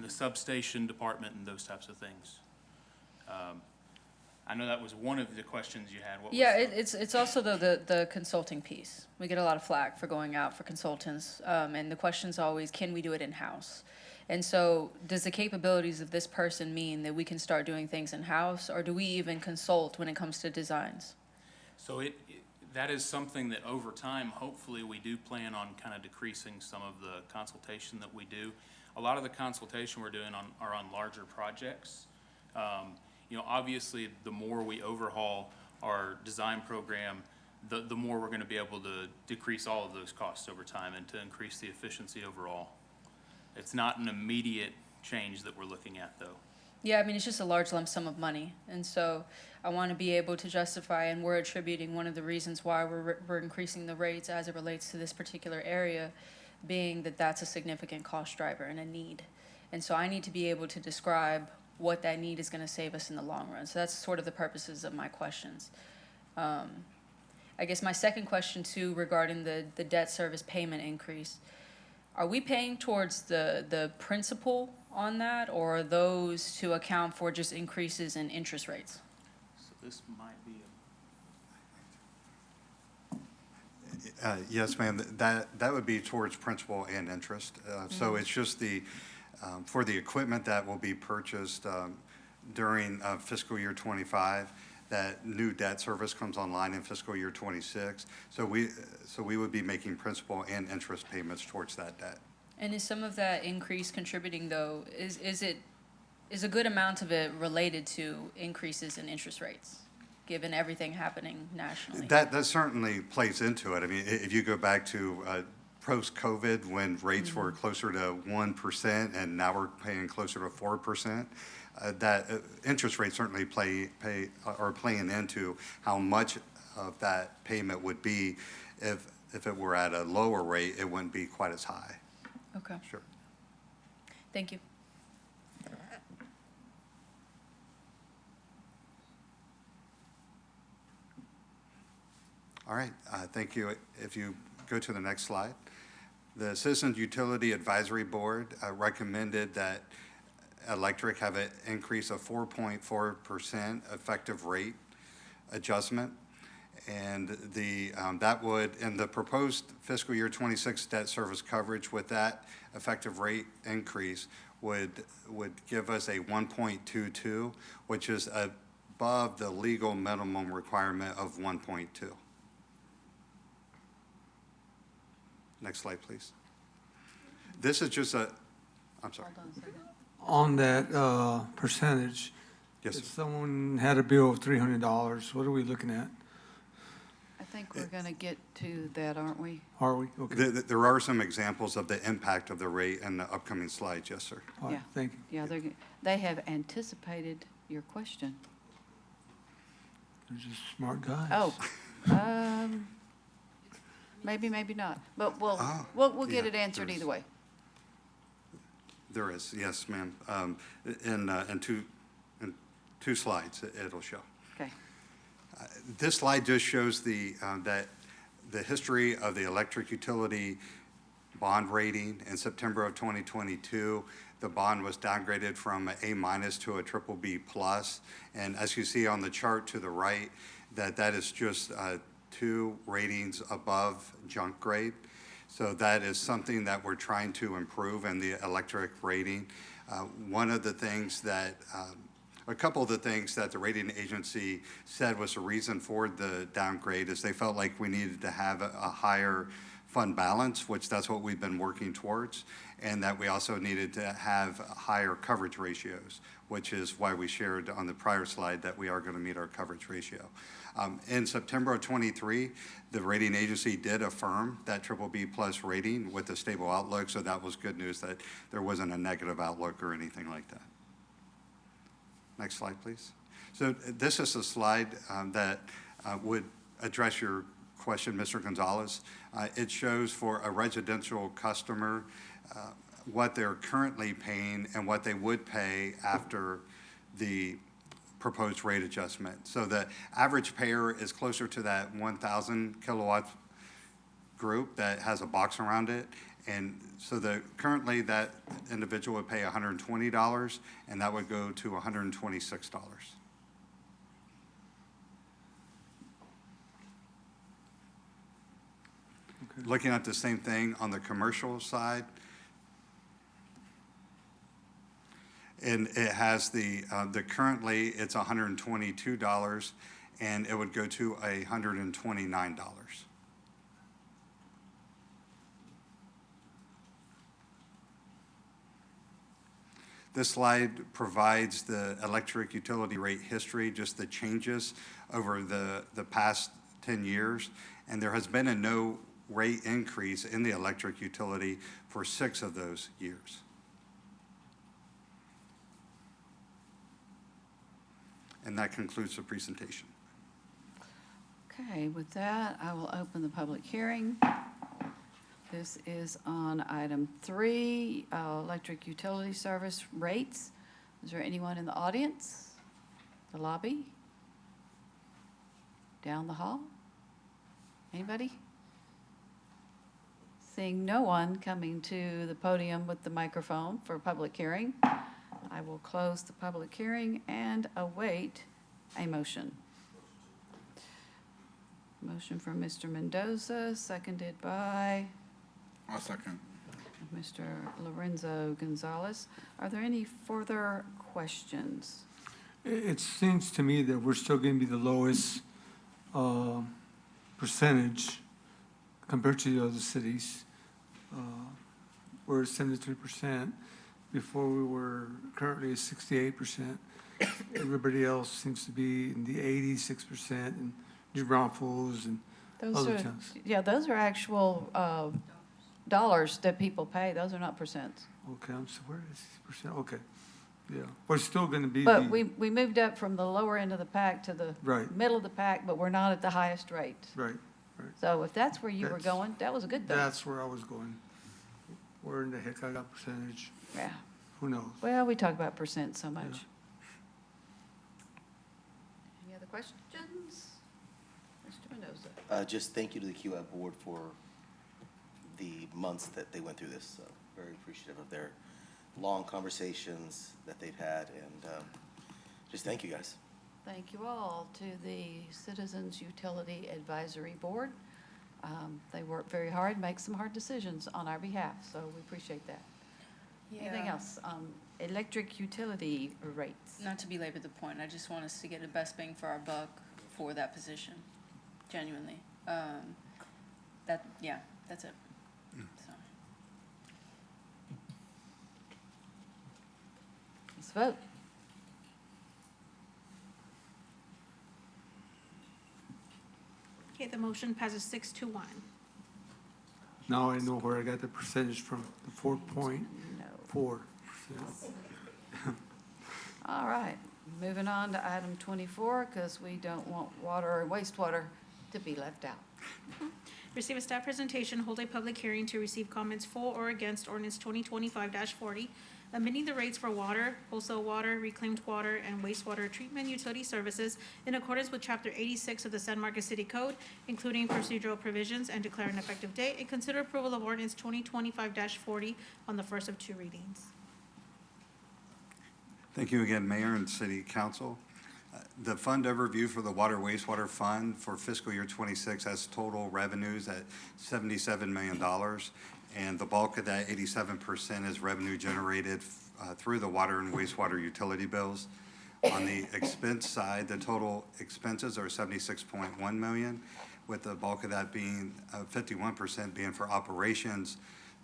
the substation department and those types of things. I know that was one of the questions you had. What was Yeah, it's also the consulting piece. We get a lot of flack for going out for consultants, and the question's always, can we do it in-house? And so, does the capabilities of this person mean that we can start doing things in-house, or do we even consult when it comes to designs? So that is something that over time, hopefully, we do plan on kind of decreasing some of the consultation that we do. A lot of the consultation we're doing are on larger projects. You know, obviously, the more we overhaul our design program, the more we're going to be able to decrease all of those costs over time and to increase the efficiency overall. It's not an immediate change that we're looking at, though. Yeah, I mean, it's just a large lump sum of money. And so I want to be able to justify, and we're attributing one of the reasons why we're increasing the rates as it relates to this particular area, being that that's a significant cost driver and a need. And so I need to be able to describe what that need is going to save us in the long run. So that's sort of the purposes of my questions. I guess my second question, too, regarding the debt service payment increase, are we paying towards the principal on that, or are those to account for just increases in interest rates? So this might be Yes, ma'am, that would be towards principal and interest. So it's just for the equipment that will be purchased during fiscal year '25, that new debt service comes online in fiscal year '26. So we would be making principal and interest payments towards that debt. And is some of that increase contributing, though, is a good amount of it related to increases in interest rates, given everything happening nationally? That certainly plays into it. I mean, if you go back to post-COVID, when rates were closer to 1%, and now we're paying closer to 4%, that interest rates certainly are playing into how much of that payment would be. If it were at a lower rate, it wouldn't be quite as high. Okay. Sure. Thank you. All right, thank you. If you go to the next slide. The Citizens Utility Advisory Board recommended that electric have an increase of 4.4% effective rate adjustment. And that would, in the proposed fiscal year '26 debt service coverage with that effective rate increase would give us a 1.22, which is above the legal minimum requirement of 1.2. Next slide, please. This is just I'm sorry. Hold on a second. On that percentage, Yes, if sir. someone had a bill of $300, what are we looking at? I think we're going to get to that, aren't we? Are we? Okay. There are some examples of the impact of the rate in the upcoming slides, yes, sir. All right, Yeah. thank you. Yeah, they have anticipated your question. They're just smart guys. Oh, maybe, maybe not, but we'll get yeah, it answered there's- either way. There is, yes, ma'am. In two slides, it'll show. Okay. This slide just shows that the history of the electric utility bond rating. In September of 2022, the bond was downgraded from an A- to a BBB+. And as you see on the chart to the right, that is just 2 ratings above junk grade. So that is something that we're trying to improve in the electric rating. One of the things that A couple of the things that the rating agency said was the reason for the downgrade is they felt like we needed to have a higher fund balance, which that's what we've been working towards, and that we also needed to have higher coverage ratios, which is why we shared on the prior slide that we are going to meet our coverage ratio. In September of '23, the rating agency did affirm that BBB plus rating with a stable outlook, so that was good news that there wasn't a negative outlook or anything like that. Next slide, please. So this is a slide that would address your question, Mr. Gonzalez. It shows for a residential customer what they're currently paying and what they would pay after the proposed rate adjustment. So the average payer is closer to that 1,000 kilowatt group that has a box around it. And so currently that individual would pay $120, and that would go to $126. Looking at the same thing on the commercial side, and it has the currently it's $122, and it would go to $129. This slide provides the electric utility rate history, just the changes over the past 10 years, and there has been a no rate increase in the electric utility for 6 of those years. And that concludes the presentation. Okay, with that, I will open the public hearing. This is on item 3, electric utility service rates. Is there anyone in the audience? The lobby? Down the hall? Anybody? Seeing no one coming to the podium with the microphone for public hearing, I will close the public hearing and await a motion. Motion from Mr. Mendoza, seconded by I'll second. Mr. Lorenzo Gonzalez. Are there any further questions? It seems to me that we're still going to be the lowest percentage compared to the other cities. We're at 73%. Before we were currently at 68%. Everybody else seems to be in the 86% and New Braunfels and Those other are, towns. yeah, those are actual dollars that people pay. Those are not percents. Okay, I'm sorry, where is 6%? Okay, yeah. We're still going to be But the, we moved up from the lower end of the pack to the Right. middle of the pack, but we're not at the highest rate. right, So if that's where you were That's- going, that was a good thing. that's where I was going. Where in the heck I got percentage? Yeah. Who knows? Well, we talk about percent so much. Any other questions? Mr. Mendoza? Just thank you to the QF board for the months that they went through this. Very appreciative of their long conversations that they've had, and just thank you guys. Thank you all to the Citizens Utility Advisory Board. They work very hard, make some hard decisions on our behalf, so we appreciate that. Anything Yeah. else? Electric utility rates. Not to belabor the point, I just want us to get the best bang for our buck for that position, genuinely. That's it. So. Let's vote. Okay, the motion passes 6-1. Now I know where I got the percentage from, the 4.4%. All right, moving on to item 24, because we don't want water and wastewater to be left out. Receive a staff presentation, hold a public hearing to receive comments for or against ordinance 2025-40, amending the rates for water, wholesale water, reclaimed water, and wastewater treatment utility services in accordance with Chapter 86 of the San Marcos City Code, including procedural provisions, and declare an effective date, and consider approval of ordinance 2025-40 on the first of 2 readings. Thank you again, Mayor and City Council. The fund overview for the Water Wastewater Fund for fiscal year '26 has total revenues at $77 million, and the bulk of that, 87%, is revenue generated through the water and wastewater utility bills. On the expense side, the total expenses are 76.1 million, with the bulk of that being, 51% being for operations,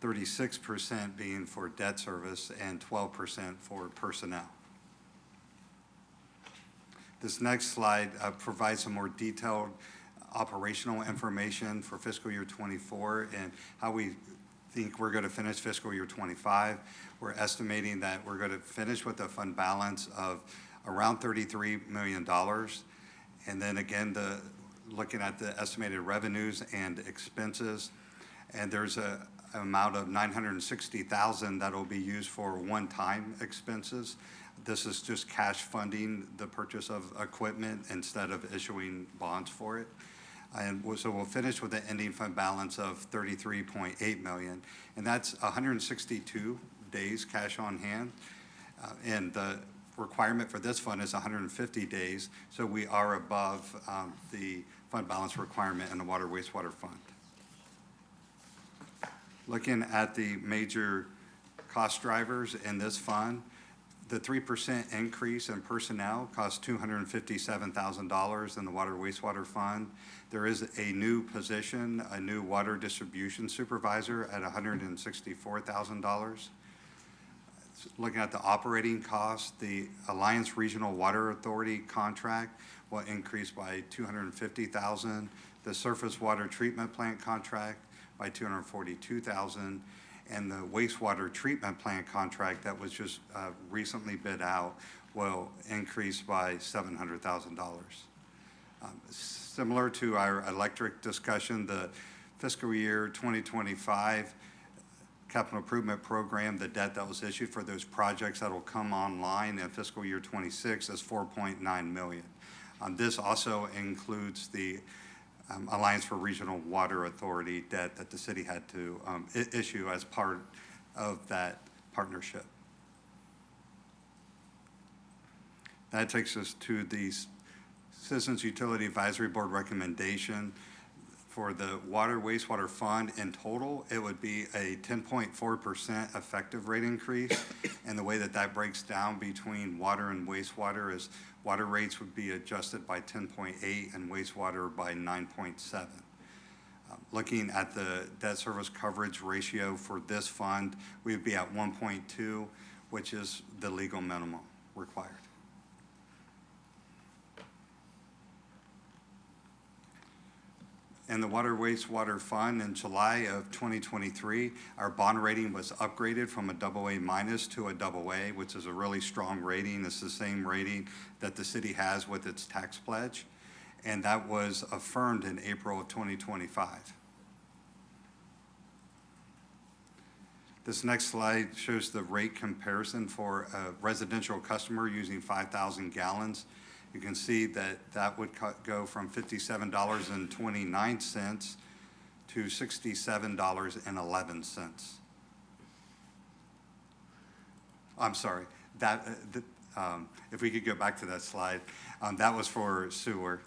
36% being for debt service, and 12% for personnel. This next slide provides some more detailed operational information for fiscal year '24 and how we think we're going to finish fiscal year '25. We're estimating that we're going to finish with a fund balance of around $33 million. And then again, looking at the estimated revenues and expenses, and there's an amount of $960,000 that will be used for one-time expenses. This is just cash funding the purchase of equipment instead of issuing bonds for it. And so we'll finish with an ending fund balance of $33.8 million, and that's 162 days cash on hand. And the requirement for this fund is 150 days, so we are above the fund balance requirement in the water wastewater fund. Looking at the major cost drivers in this fund, the 3% increase in personnel costs $257,000 in the water wastewater fund. There is a new position, a new water distribution supervisor at $164,000. Looking at the operating costs, the Alliance Regional Water Authority contract will increase by $250,000. The surface water treatment plant contract by $242,000. And the wastewater treatment plant contract that was just recently bid out will increase by $700,000. Similar to our electric discussion, the fiscal year 2025 capital improvement program, the debt that was issued for those projects that will come online in fiscal year 26 is $4.9 million. This also includes the Alliance for Regional Water Authority debt that the city had to issue as part of that partnership. That takes us to the Citizens Utility Advisory Board recommendation. For the water wastewater fund in total, it would be a 10.4% effective rate increase. And the way that that breaks down between water and wastewater is water rates would be adjusted by 10.8 and wastewater by 9.7. Looking at the debt service coverage ratio for this fund, we would be at 1.2, which is the legal minimum required. In the water wastewater fund in July of 2023, our bond rating was upgraded from a AA- to a AA, which is a really strong rating. It's the same rating that the city has with its tax pledge, and that was affirmed in April of 2025. This next slide shows the rate comparison for a residential customer using 5,000 gallons. You can see that that would go from $57.29 to $67.11. I'm sorry, if we could go back to that slide, that was for sewer.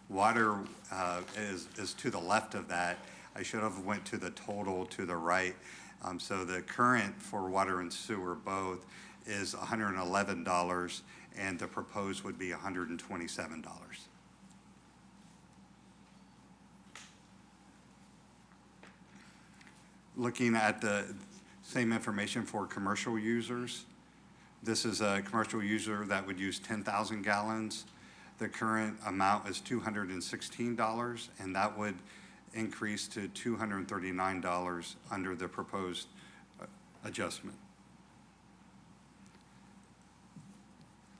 Water is to the left of that. I should have went to the total to the right. So the current for water and sewer both is $111, and the proposed would be $127. Looking at the same information for commercial users, this is a commercial user that would use 10,000 gallons. The current amount is $216, and that would increase to $239 under the proposed adjustment.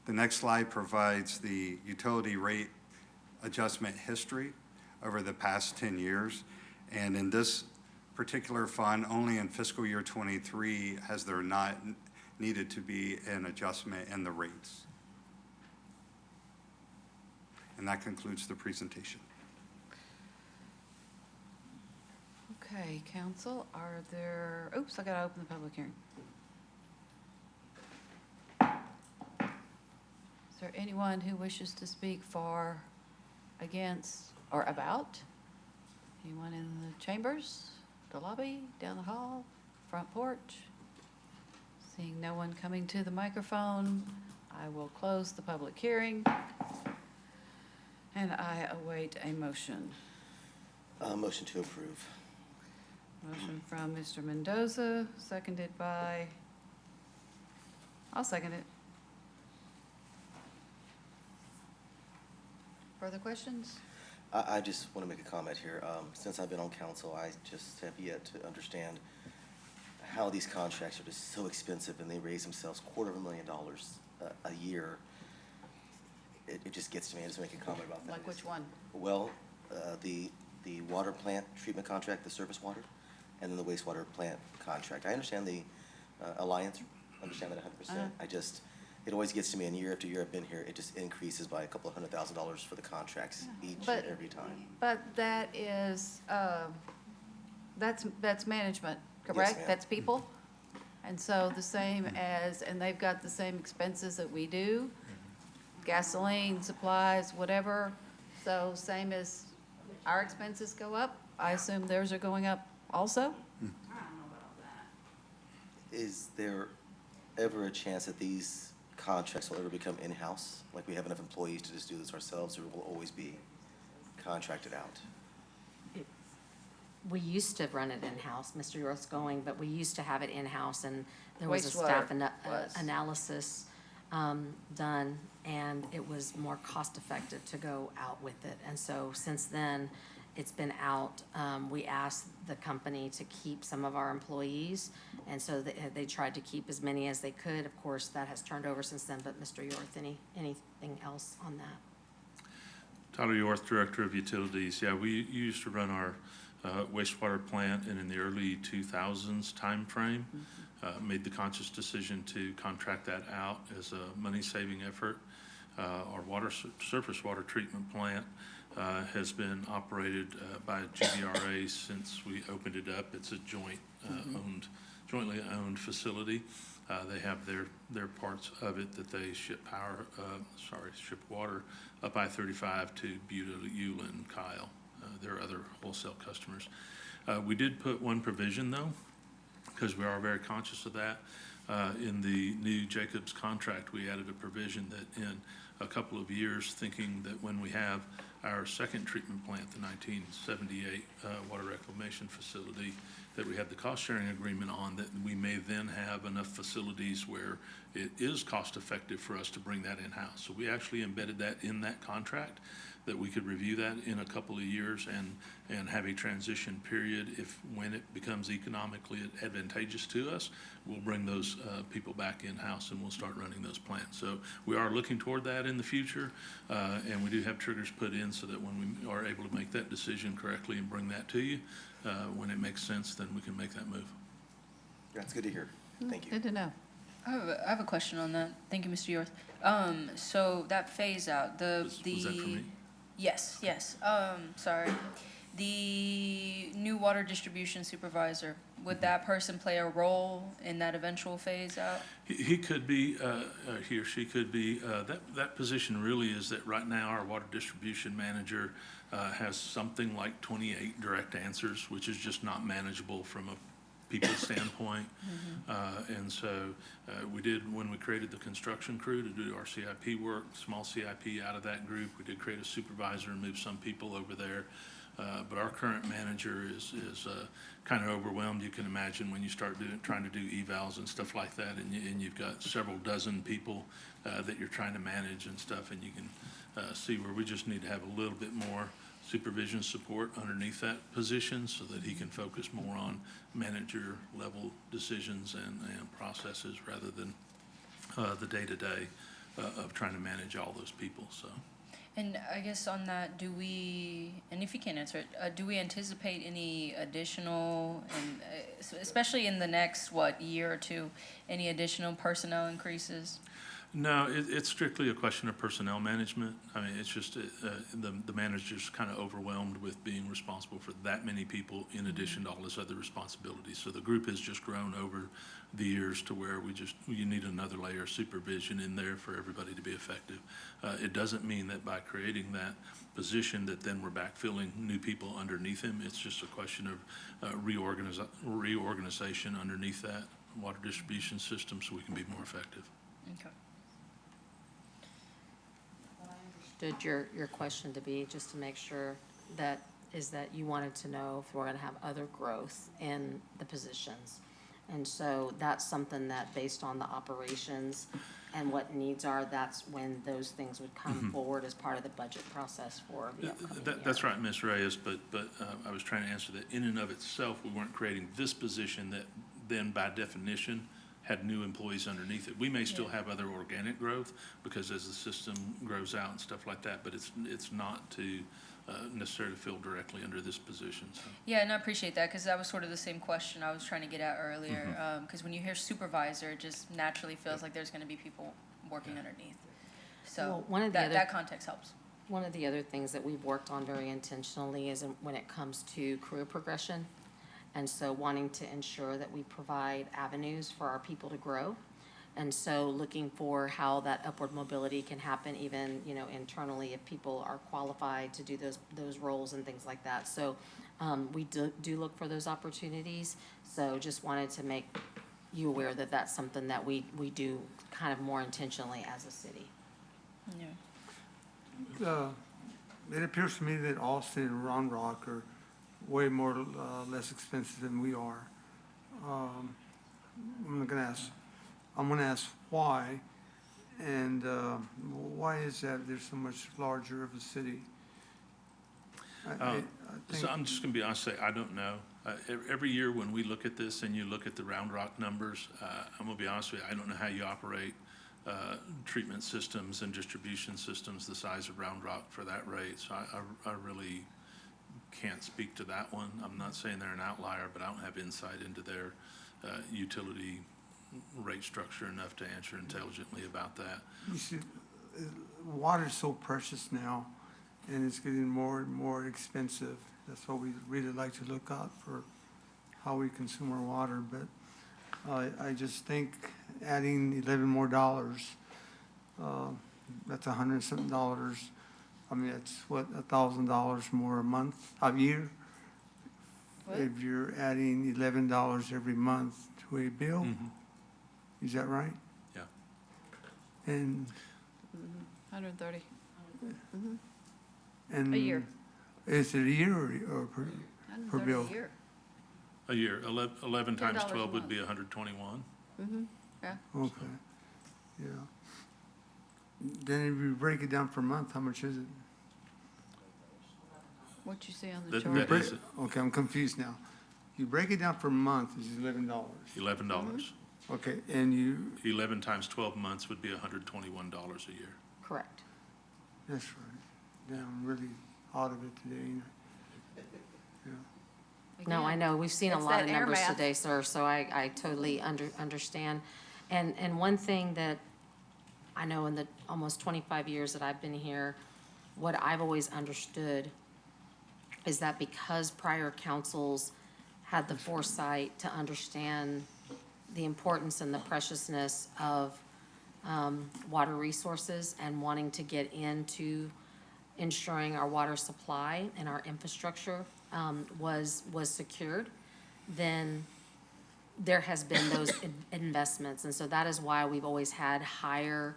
The next slide provides the utility rate adjustment history over the past 10 years. And in this particular fund, only in fiscal year 23 has there not needed to be an adjustment in the rates. And that concludes the presentation. Okay, council, are there, oops, I gotta open the public hearing. Is there anyone who wishes to speak for, against, or about? Anyone in the chambers, the lobby, down the hall, front porch? Seeing no one coming to the microphone, I will close the public hearing, and I await a motion. Motion to approve. Motion from Mr. Mendoza, seconded by, I'll second it. Further questions? I just want to make a comment here. Since I've been on council, I just have yet to understand how these contracts are just so expensive and they raise themselves $250,000 a year. It just gets to me. I just make a comment about that. Like which one? Well, the water plant treatment contract, the surface water, and then the wastewater plant contract. I understand the alliance, understand that 100%. It always gets to me, and year after year I've been here, it just increases by a couple of $100,000 for the contracts each But- and every time. But that is, that's management, correct? ma'am. That's people? And so the same as, and they've got the same expenses that we do, gasoline, supplies, whatever. So same as our expenses go up, I assume theirs are going up also? Is there ever a chance that these contracts will ever become in-house? Like we have enough employees to just do this ourselves, or will it always be contracted out? We used to run it in-house, Mr. York's going, but we used to have it in-house, and there was a staff Wastewater was. analysis done, and it was more cost-effective to go out with it. And so since then, it's been out. We asked the company to keep some of our employees, and so they tried to keep as many as they could. Of course, that has turned over since then, but Mr. York, anything else on that? Tyler Yorth, Director of Utilities. Yeah, we used to run our wastewater plant, and in the early 2000s timeframe, made the conscious decision to contract that out as a money-saving effort. Our surface water treatment plant has been operated by GBRA since we opened it up. It's a jointly owned facility. They have their parts of it that they ship ship water up I-35 to Buda, Eula, and Kyle. There are other wholesale customers. We did put one provision though, because we are very conscious of that. In the new Jacobs contract, we added a provision that in a couple of years, thinking that when we have our second treatment plant, the 1978 water reclamation facility, that we have the cost-sharing agreement on, that we may then have enough facilities where it is cost-effective for us to bring that in-house. So we actually embedded that in that contract, that we could review that in a couple of years and have a transition period. When it becomes economically advantageous to us, we'll bring those people back in-house and we'll start running those plants. So we are looking toward that in the future, and we do have triggers put in so that when we are able to make that decision correctly and bring that to you, when it makes sense, then we can make that move. That's good to hear. Thank you. Good to know. I have a question on that. Thank you, Mr. York. So that phase out, Was that for me? Yes, yes. Sorry. The new water distribution supervisor, would that person play a role in that eventual phase out? He could be, he or she could be. That position really is that right now our water distribution manager has something like 28 direct answers, which is just not manageable from a people standpoint. And so we did, when we created the construction crew to do our CIP work, small CIP out of that group, we did create a supervisor and move some people over there. But our current manager is kind of overwhelmed. You can imagine when you start trying to do evals and stuff like that, and you've got several dozen people that you're trying to manage and stuff, and you can see where we just need to have a little bit more supervision support underneath that position so that he can focus more on manager level decisions and processes rather than the day-to-day of trying to manage all those people. So. And I guess on that, do we, and if you can't answer it, do we anticipate any additional, and especially in the next, year or two, any additional personnel increases? No, it's strictly a question of personnel management. I mean, it's just the manager's kind of overwhelmed with being responsible for that many people in addition to all his other responsibilities. So the group has just grown over the years to where you need another layer of supervision in there for everybody to be effective. It doesn't mean that by creating that position that then we're backfilling new people underneath him. It's just a question of reorganization underneath that water distribution system so we can be more effective. Okay. understood your question to be, just to make sure, that you wanted to know if we're gonna have other growth in the positions. And so that's something that, based on the operations and what needs are, that's when those things would come forward as part of the budget process for the upcoming year. That's right, Ms. Reyes, but I was trying to answer that in and of itself, we weren't creating this position that then by definition had new employees underneath it. We may still have other organic growth because as the system grows out and stuff like that, but it's not to necessarily fill directly under this position, so. Yeah, and I appreciate that, because that was sort of the same question I was trying to get at earlier. Because when you hear supervisor, it just naturally feels like there's gonna be people working underneath. So Well, one of the other- that context helps. One of the other things that we've worked on very intentionally is when it comes to career progression. And so wanting to ensure that we provide avenues for our people to grow. And so looking for how that upward mobility can happen even, internally, if people are qualified to do those roles and things like that. So we do look for those opportunities. So just wanted to make you aware that that's something that we do kind of more intentionally as a city. Yeah. It appears to me that Austin and Round Rock are way more, less expensive than we are. I'm gonna ask why, and, why is that they're so much larger of a city? I So think, I'm just gonna be honest, and say, I don't know. Every year when we look at this and you look at the Round Rock numbers, I'm gonna be honest with you, I don't know how you operate treatment systems and distribution systems the size of Round Rock for that rate. So I really can't speak to that one. I'm not saying they're an outlier, but I don't have insight into their utility rate structure enough to answer intelligently about that. you see, water's so precious now, and it's getting more and more expensive. That's why we really like to look out for how we consume our water, but I just think adding $11 more, that's $100 and something dollars. I mean, that's what, $1,000 more a month, a year? What? If you're adding $11 every month to a bill, is that right? Yeah. And, 130. and. A year. Is it a year or per 130 bill? a year. A year, 11 times $10 a 12 would month. be 121. Yeah. Okay, yeah. Then if you break it down per month, how much is it? What you see on the That- chart. that is it. Okay, I'm confused now. You break it down per month, it's $11. $11. Okay, and you, 11 times 12 months would be $121 a year. Correct. that's right. Yeah, I'm really out of it today. ain't I? Yeah. No, I know, we've seen a It's lot that of air numbers math. today, sir, so I totally understand. And one thing that I know in the almost 25 years that I've been here, what I've always understood is that because prior councils had the foresight to understand the importance and the preciousness of water resources and wanting to get into ensuring our water supply and our infrastructure was secured, then there has been those investments. And so that is why we've always had higher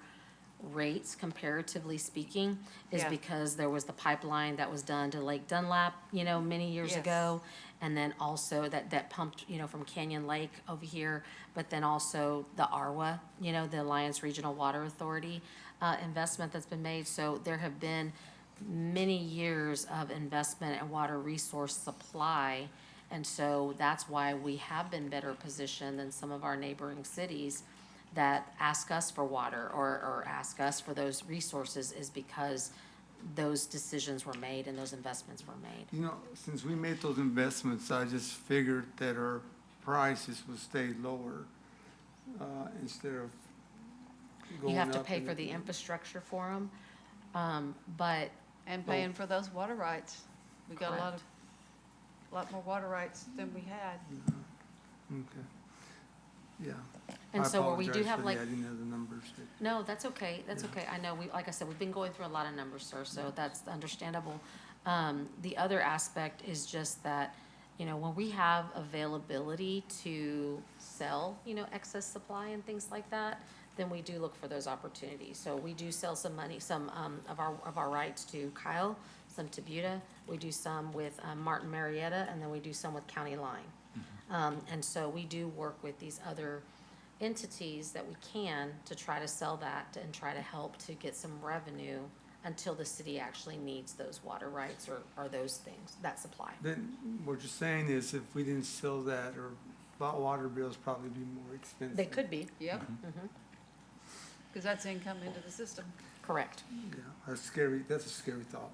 rates comparatively speaking, is Yeah. because there was the pipeline that was done to Lake Dunlap, many years Yes. ago. And then also that pumped, from Canyon Lake over here, but then also the ARWA, the Alliance Regional Water Authority, investment that's been made. So there have been many years of investment in water resource supply. And so that's why we have been better positioned than some of our neighboring cities that ask us for water or ask us for those resources, is because those decisions were made and those investments were made. Since we made those investments, I just figured that our prices would stay lower, instead of going You have to up pay and for up. the infrastructure for them, but. And paying for those water rights. We got a Correct. lot more water rights than we had. Okay, yeah. And I so where we do apologize have, for the like- adding of the numbers. No, that's okay, that's okay. I know, like I said, we've been going through a lot of numbers, sir, so that's understandable. The other aspect is just that, when we have availability to sell, excess supply and things like that, then we do look for those opportunities. So we do sell some money, some of our rights to Kyle, some to Buda. We do some with Martin Marietta, and then we do some with County Line. And so we do work with these other entities that we can to try to sell that and try to help to get some revenue until the city actually needs those water rights or those things, that supply. Then what you're saying is if we didn't sell that or bought water bills probably be more expensive. They could be. Yep. Because that's income into the system. Correct. Yeah, that's a scary thought.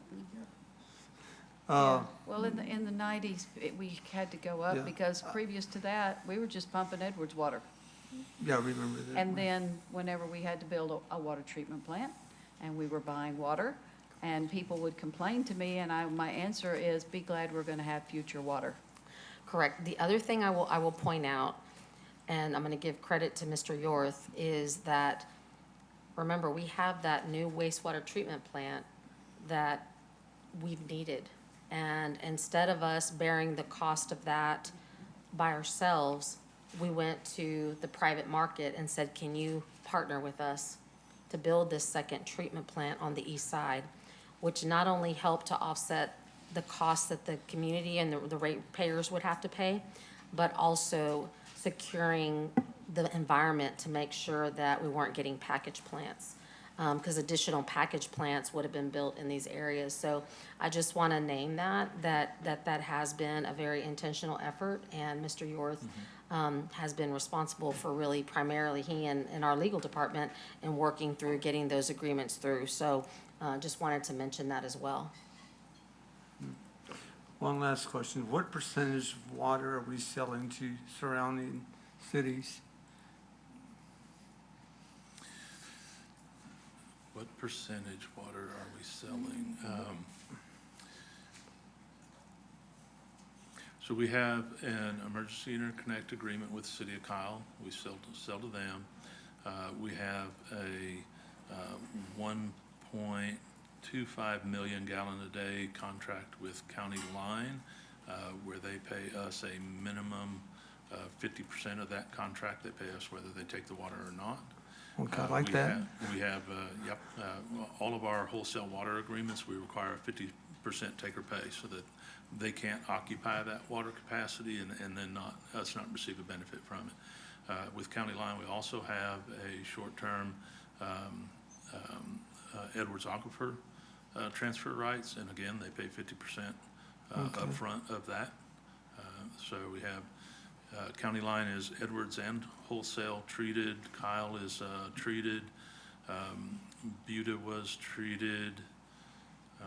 Yeah. Well, in the 90s, we had to go Yeah. up because previous to that, we were just pumping Edwards water. Yeah, I remember that. And then whenever we had to build a water treatment plant and we were buying water and people would complain to me and my answer is, be glad we're going to have future water. Correct. The other thing I will point out, and I'm going to give credit to Mr. Yorth, is that, remember, we have that new wastewater treatment plant that we've needed. And instead of us bearing the cost of that by ourselves, we went to the private market and said, can you partner with us to build this second treatment plant on the east side, which not only helped to offset the costs that the community and the ratepayers would have to pay, but also securing the environment to make sure that we weren't getting package plants. Because additional package plants would have been built in these areas. So I just want to name that has been a very intentional effort, and Mr. Yorth has been responsible for really primarily he and our legal department in working through getting those agreements through. So just wanted to mention that as well. One last question. What percentage of water are we selling to surrounding cities? What percentage water are we selling? So we have an emergency interconnect agreement with the City of Kyle. We sell to them. We have a 1.25 million gallon a day contract with County Line, where they pay us a minimum 50% of that contract. They pay us whether they take the water or not. Okay, I like that. We have, all of our wholesale water agreements, we require a 50% take or pay so that they can't occupy that water capacity and then us not receive a benefit from it. With County Line, we also have a short-term Edwards Aquifer transfer rights, and again, they pay 50% upfront of that. So we have County Line is Edwards and wholesale treated. Kyle is treated. Buda was treated. I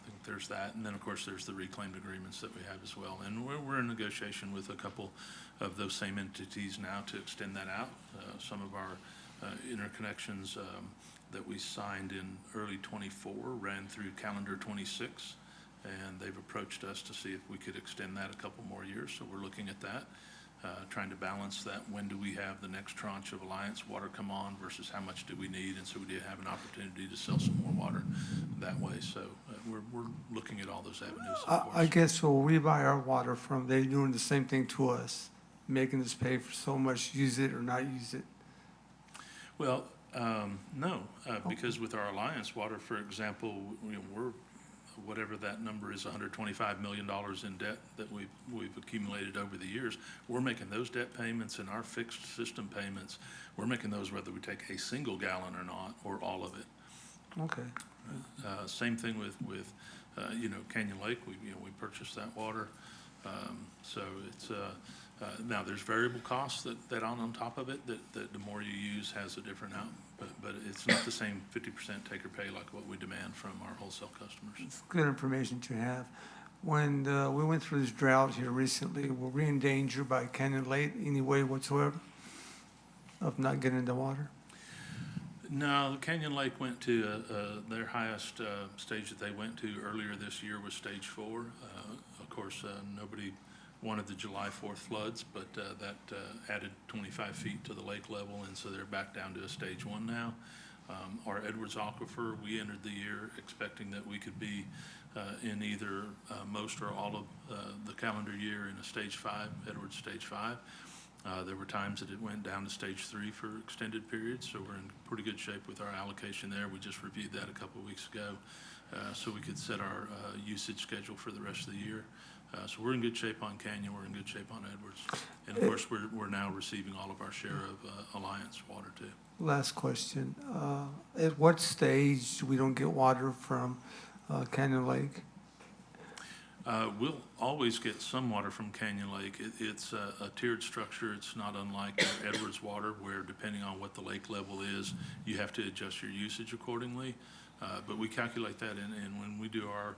think there's that. And then, of course, there's the reclaimed agreements that we have as well. And we're in negotiation with a couple of those same entities now to extend that out. Some of our interconnections that we signed in early '24 ran through calendar '26. And they've approached us to see if we could extend that a couple more years. So we're looking at that, trying to balance that. When do we have the next tranche of Alliance water come on versus how much do we need? And so we do have an opportunity to sell some more water that way. So we're looking at all those avenues. I guess when we buy our water from, they're doing the same thing to us, making us pay for so much, use it or not use it. Well, no, because with our Alliance water, for example, we're whatever that number is, $125 million in debt that we've accumulated over the years. We're making those debt payments and our fixed system payments. We're making those whether we take a single gallon or not, or all of it. Okay. Same thing with Canyon Lake. We purchased that water. So it's now there's variable costs that on top of it that the more you use has a different out. But it's not the same 50% take or pay like what we demand from our wholesale customers. It's good information to have. When we went through this drought here recently, were we in danger by Canyon Lake any way whatsoever of not getting the water? No, Canyon Lake went to their highest stage that they went to earlier this year was stage 4. Of course, nobody wanted the July 4th floods, but that added 25 feet to the lake level, and so they're back down to a stage 1 now. Our Edwards Aquifer, we entered the year expecting that we could be in either most or all of the calendar year in a stage 5, Edwards stage 5. There were times that it went down to stage 3 for extended periods, so we're in pretty good shape with our allocation there. We just reviewed that a couple of weeks ago, so we could set our usage schedule for the rest of the year. So we're in good shape on Canyon, we're in good shape on Edwards. And of course, we're now receiving all of our share of Alliance water too. Last question. At what stage we don't get water from Canyon Lake? We'll always get some water from Canyon Lake. It's a tiered structure. It's not unlike Edwards water, where depending on what the lake level is, you have to adjust your usage accordingly. But we calculate that, and when we do our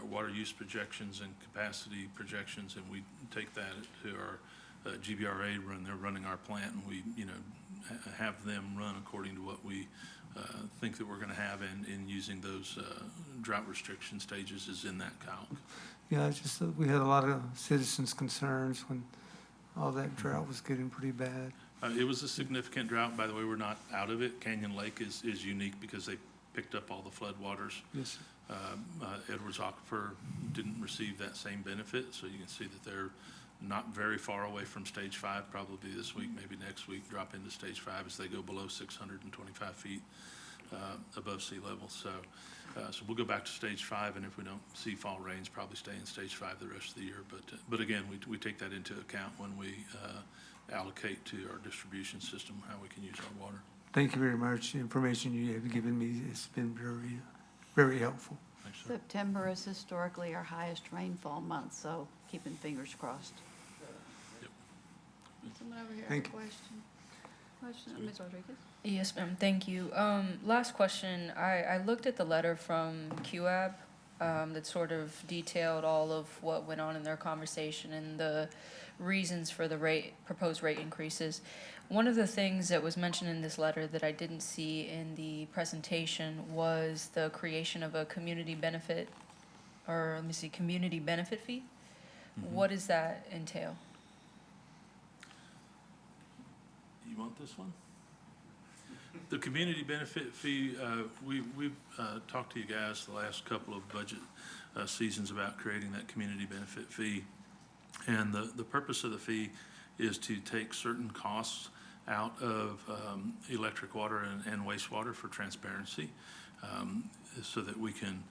water use projections and capacity projections, and we take that to our GBRA run, they're running our plant, and we, have them run according to what we think that we're going to have, and using those drought restriction stages is in that calc. Yeah, it's just that we had a lot of citizens' concerns when all that drought was getting pretty bad. It was a significant drought. By the way, we're not out of it. Canyon Lake is unique because they picked up all the floodwaters. Yes. Edwards Aquifer didn't receive that same benefit, so you can see that they're not very far away from stage 5, probably this week, maybe next week, drop into stage 5 as they go below 625 feet above sea level. So we'll go back to stage 5, and if we don't see fall rains, probably stay in stage 5 the rest of the year. But again, we take that into account when we allocate to our distribution system how we can use our water. Thank you very much. The information you have given me has been very, very helpful. Thanks, sir. September is historically our highest rainfall month, so keeping fingers crossed. Someone over here has a Thank you. question? Ms. Rodriguez? Yes, ma'am, thank you. Last question, I looked at the letter from QAB that sort of detailed all of what went on in their conversation and the reasons for the proposed rate increases. One of the things that was mentioned in this letter that I didn't see in the presentation was the creation of a community benefit, or let me see, community benefit fee. Mm-hmm. What does that entail? You want this one? The community benefit fee, we've talked to you guys the last couple of budget seasons about creating that community benefit fee. And the purpose of the fee is to take certain costs out of electric, water, and wastewater for transparency, so that we can,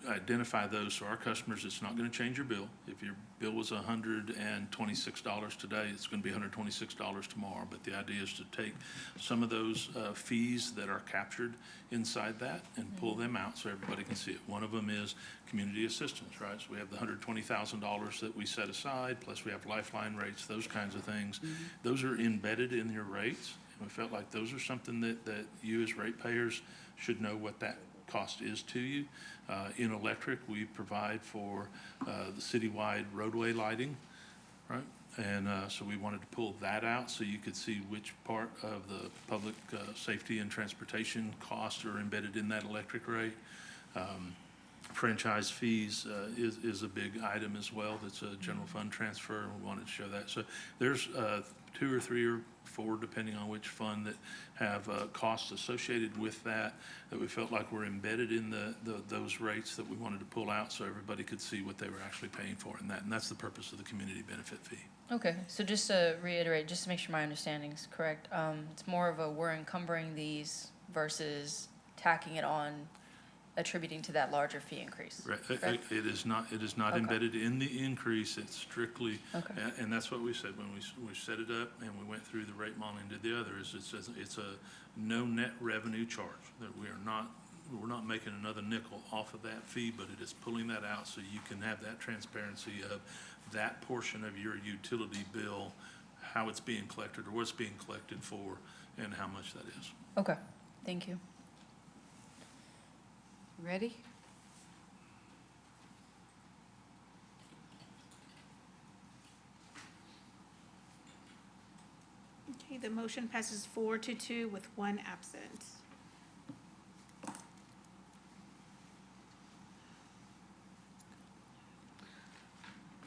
identify those. So our customers, it's not going to change your bill. If your bill was $126 today, it's going to be $126 tomorrow. But the idea is to take some of those fees that are captured inside that and pull them out so everybody can see it. One of them is community assistance, right? So we have the $120,000 that we set aside, plus we have lifeline rates, those kinds of things. Those are embedded in your rates. And we felt like those are something that you as ratepayers should know what that cost is to you. In electric, we provide for the citywide roadway lighting, right? And so we wanted to pull that out so you could see which part of the public safety and transportation costs are embedded in that electric rate. Franchise fees is a big item as well. That's a general fund transfer, and we wanted to show that. So there's 2 or 3 or 4, depending on which fund, that have costs associated with that we felt like were embedded in those rates that we wanted to pull out so everybody could see what they were actually paying for in that. And that's the purpose of the community benefit fee. Okay, so just to reiterate, just to make sure my understanding is correct, it's more of a we're encumbering these versus tacking it on, attributing to that larger fee increase. Right. Correct? It is not Okay. embedded in the increase. It's strictly, Okay. and that's what we said when we set it up and we went through the rate model and did the others. It's a no net revenue charge, that we're not making another nickel off of that fee, but it is pulling that out so you can have that transparency of that portion of your utility bill, how it's being collected or what it's being collected for, and how much that is. Okay, thank you. Ready? Okay, the motion passes 4-2 with 1 absent.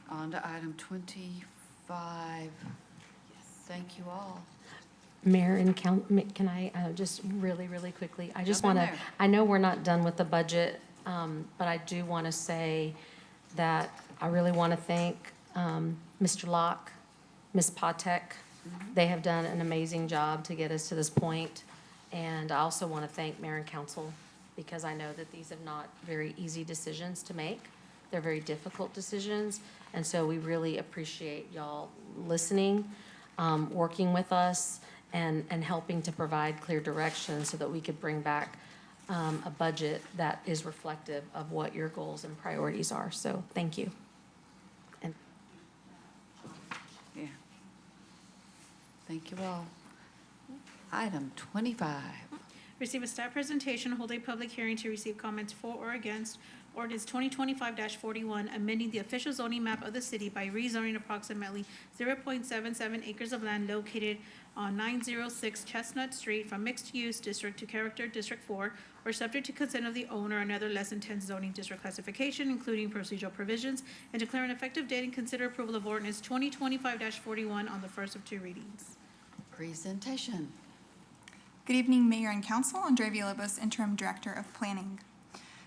On to item 25. Thank you all. Mayor and can I just really, really quickly, I just Jump in want to, there. I know we're not done with the budget, but I do want to say that I really want to thank Mr. Locke Ms. Patek. They have done an amazing job to get us to this point. And I also want to thank mayor and council, because I know that these are not very easy decisions to make. They're very difficult decisions. And so we really appreciate y'all listening, working with us, and helping to provide clear direction so that we could bring back a budget that is reflective of what your goals and priorities are. So thank you. And Yeah. Thank you all. Item 25. Receive a staff presentation, hold a public hearing to receive comments for or against ordinance 2025-41, amending the official zoning map of the city by rezoning approximately 0.77 acres of land located on 906 Chestnut Street from mixed-use district to character district 4, or subject to consent of the owner or another less intense zoning district classification, including procedural provisions, and declare an effective date and consider approval of ordinance 2025-41 on the first of two readings. Presentation. Good evening, Mayor and Council. Andrea Villalobos, Interim Director of Planning.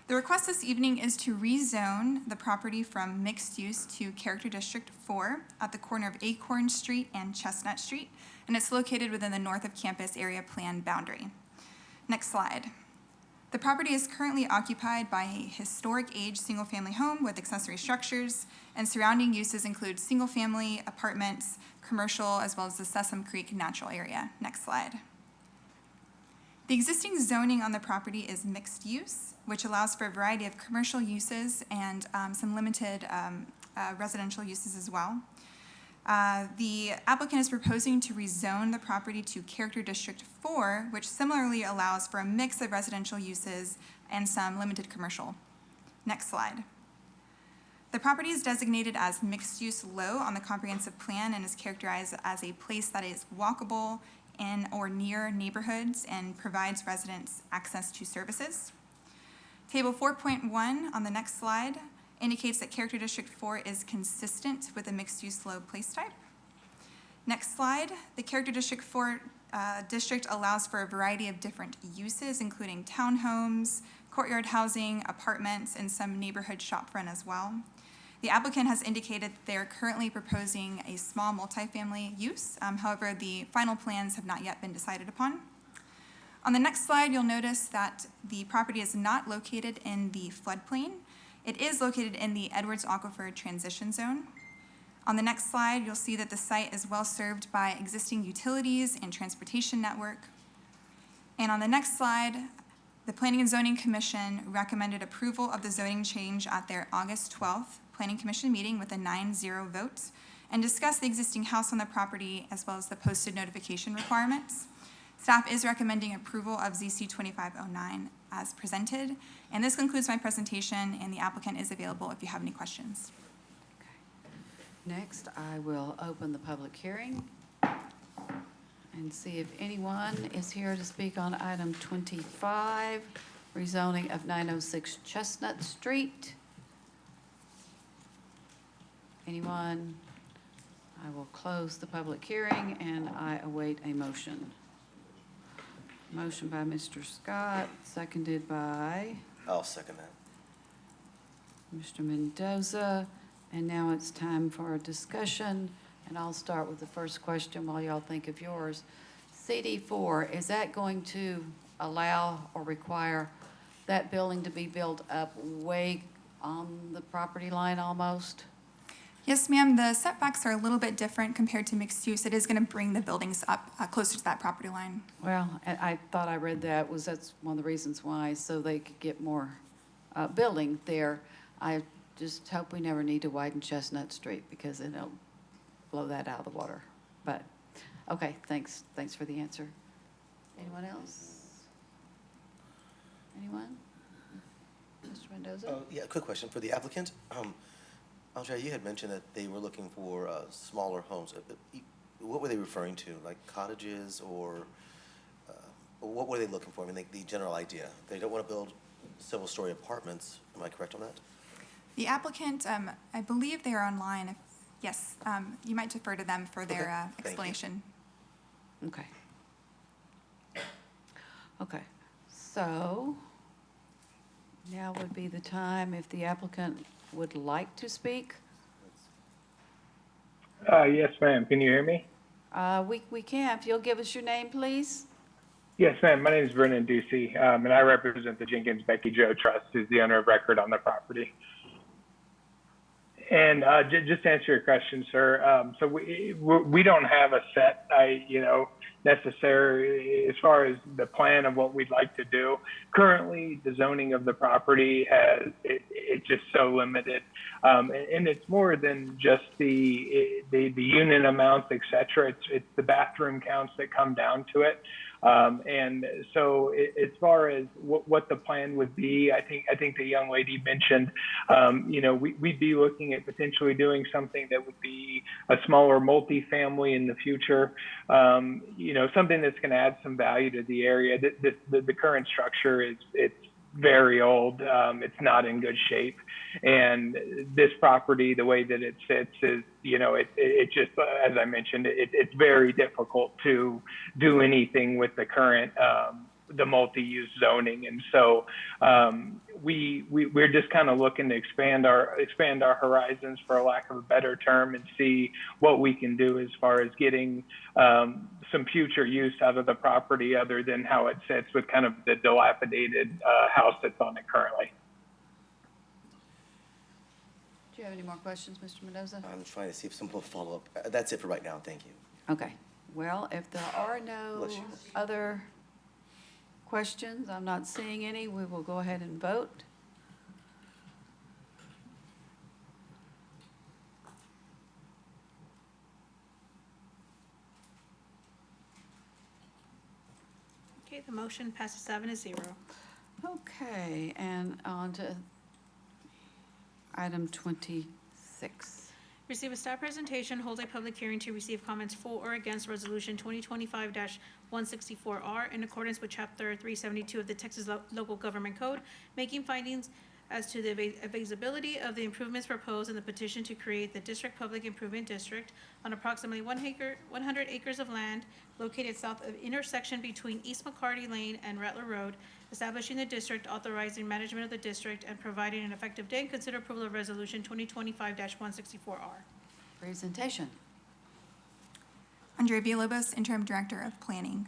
The request this evening is to rezone the property from mixed use to Character District 4 at the corner of Acorn Street and Chestnut Street, and it's located within the North of Campus Area Plan boundary. Next slide. The property is currently occupied by a historic age single-family home with accessory structures, and surrounding uses include single-family apartments, commercial, as well as the Sesame Creek natural area. Next slide. The existing zoning on the property is mixed use, which allows for a variety of commercial uses and some limited residential uses as well. The applicant is proposing to rezone the property to Character District 4, which similarly allows for a mix of residential uses and some limited commercial. Next slide. The property is designated as mixed-use low on the comprehensive plan and is characterized as a place that is walkable in or near neighborhoods and provides residents access to services. Table 4.1 on the next slide indicates that Character District 4 is consistent with the mixed-use low place type. Next slide, the Character District 4 district allows for a variety of different uses, including townhomes, courtyard housing, apartments, and some neighborhood shopfront as well. The applicant has indicated they are currently proposing a small multifamily use. However, the final plans have not yet been decided upon. On the next slide, you'll notice that the property is not located in the floodplain. It is located in the Edwards Aquifer Transition Zone. On the next slide, you'll see that the site is well served by existing utilities and transportation network. And on the next slide, the Planning and Zoning Commission recommended approval of the zoning change at their August 12th Planning Commission meeting with a 9-0 vote, and discussed the existing house on the property as well as the posted notification requirements. Staff is recommending approval of ZC 2509 as presented. And this concludes my presentation, and the applicant is available if you have any questions. Next, I will open the public hearing and see if anyone is here to speak on item 25, rezoning of 906 Chestnut Street. Anyone? I will close the public hearing and I await a motion. Motion by Mr. Scott, seconded by I'll second that. Mr. Mendoza. And now it's time for a discussion, and I'll start with the first question while y'all think of yours. CD4, is that going to allow or require that building to be built up way on the property line almost? Yes, ma'am. The setbacks are a little bit different compared to mixed use. It is going to bring the buildings up closer to that property line. Well, I thought I read that's one of the reasons why, so they could get more building there. I just hope we never need to widen Chestnut Street, because then it'll blow that out of the water. But, okay, thanks for the answer. Anyone else? Anyone? Mr. Mendoza? Yeah, quick question for the applicant. Andrea, you had mentioned that they were looking for smaller homes. What were they referring to, like cottages, or what were they looking for? I mean, the general idea. They don't want to build several-story apartments. Am I correct on that? The applicant, I believe they are online. Yes, you might defer to them for their explanation. Okay. Okay, so now would be the time if the applicant would like to speak. Yes, ma'am. Can you hear me? We can. If you'll give us your name, please. Yes, ma'am. My name is Brennan Ducey, and I represent the Jenkins Becky Joe Trust, who's the owner of record on the property. And just to answer your question, sir, so we don't have a set, necessary as far as the plan of what we'd like to do. Currently, the zoning of the property it's just so limited, and it's more than just the unit amounts, et cetera. It's the bathroom counts that come down to it. And so as far as what the plan would be, I think the young lady mentioned, we'd be looking at potentially doing something that would be a smaller multifamily in the future, something that's going to add some value to the area. The current structure it's very old. It's not in good shape. And this property, the way that it sits is, it just, as I mentioned, it's very difficult to do anything with the current, the multi-use zoning. And so we're just kind of looking to expand our horizons, for lack of a better term, and see what we can do as far as getting some future use out of the property other than how it sits with kind of the dilapidated house that's on it currently. Do you have any more questions, Mr. Mendoza? I'm trying to see if someone will follow up. That's it for right now. Thank you. Okay. Well, if there are no Bless you. other questions, I'm not seeing any, we will go ahead and vote. Okay, the motion passes 7-0. Okay, and on to item 26. Receive a staff presentation, hold a public hearing to receive comments for or against Resolution 2025-164R in accordance with Chapter 372 of the Texas Local Government Code, making findings as to the feasibility of the improvements proposed in the petition to create the District Public Improvement District on approximately 100 acres of land located south of intersection between East McCarty Lane and Rattler Road, establishing the district, authorizing management of the district, and providing an effective date, and consider approval of Resolution 2025-164R. Presentation. Andrea Villalobos, Interim Director of Planning.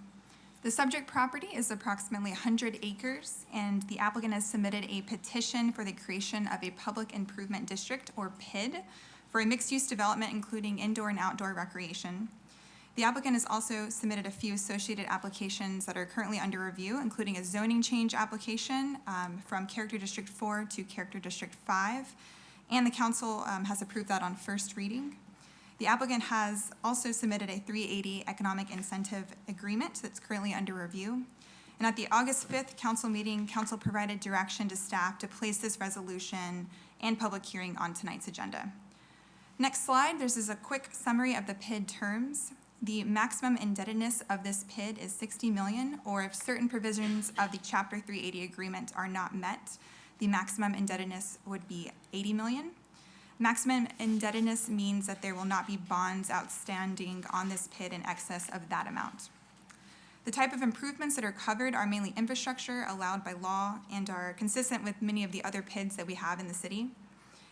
The subject property is approximately 100 acres, and the applicant has submitted a petition for the creation of a Public Improvement District, or PID, for a mixed-use development including indoor and outdoor recreation. The applicant has also submitted a few associated applications that are currently under review, including a zoning change application from Character District 4 to Character District 5, and the council has approved that on first reading. The applicant has also submitted a 380 economic incentive agreement that's currently under review. And at the August 5th council meeting, council provided direction to staff to place this resolution and public hearing on tonight's agenda. Next slide, this is a quick summary of the PID terms. The maximum indebtedness of this PID is $60 million, or if certain provisions of the Chapter 380 agreement are not met, the maximum indebtedness would be $80 million. Maximum indebtedness means that there will not be bonds outstanding on this PID in excess of that amount. The type of improvements that are covered are mainly infrastructure allowed by law and are consistent with many of the other PIDs that we have in the city.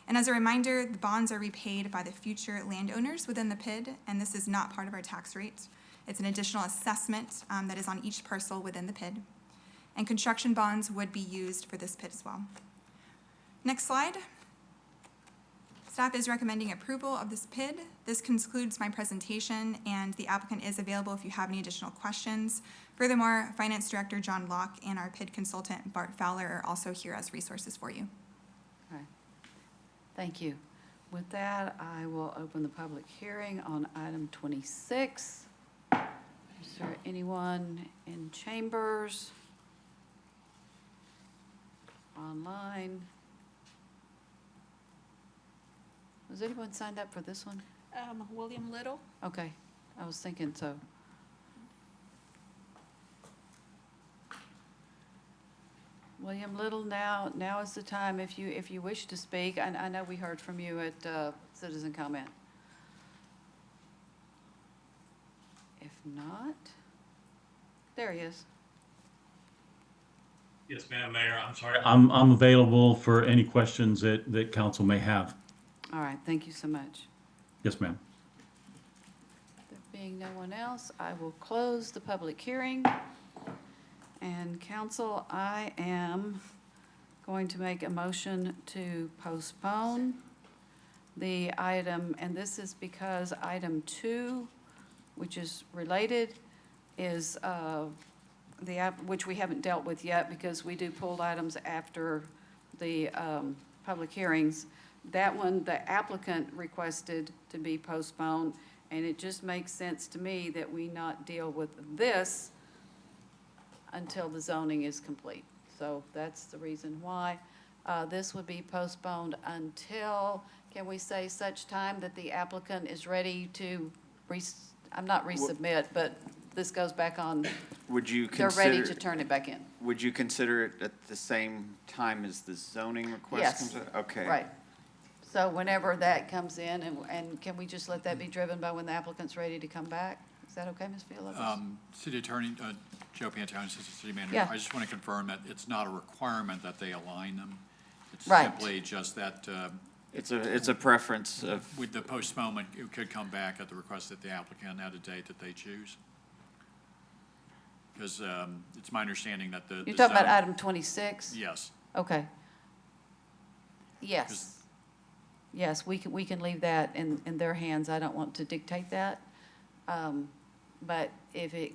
And as a reminder, the bonds are repaid by the future landowners within the PID, and this is not part of our tax rate. It's an additional assessment that is on each parcel within the PID. And construction bonds would be used for this PID as well. Next slide. Staff is recommending approval of this PID. This concludes my presentation, and the applicant is available if you have any additional questions. Furthermore, Finance Director John Locke and our PID consultant Bart Fowler are also here as resources for you. Okay. Thank you. With that, I will open the public hearing on item 26. Is there anyone in chambers? Online? Was anyone signed up for this one? William Little. Okay, I was thinking so. William Little, now is the time if you wish to speak. I know we heard from you at citizen comment. If not, there he is. Yes, ma'am, Mayor. I'm sorry. I'm available for any questions that council may have. All right, thank you so much. Yes, ma'am. Being no one else, I will close the public hearing. And council, I am going to make a motion to postpone the item, and this is because item 2, which is related, is which we haven't dealt with yet because we do pulled items after the public hearings. That one, the applicant requested to be postponed, and it just makes sense to me that we not deal with this until the zoning is complete. So that's the reason why. This would be postponed until, can we say such time that the applicant is ready to, I'm not resubmit, but this goes back on, Would you they're consider? ready to turn it back in. Would you consider it at the same time as the zoning request Yes. comes in? Okay. Right. So whenever that comes in, and can we just let that be driven by when the applicant's ready to come back? Is that okay, Ms. Villalobos? City Attorney, Joe Pantone, Assistant City Manager. Yeah. I just want to confirm that it's not a requirement that they align them. It's Right. simply just that It's a preference of, with the postponement, it could come back at the request of the applicant at a date that they choose. Because it's my understanding that the. You're talking about item 26? Yes. Okay. Yes. Yes, we can leave that in their hands. I don't want to dictate that. But if it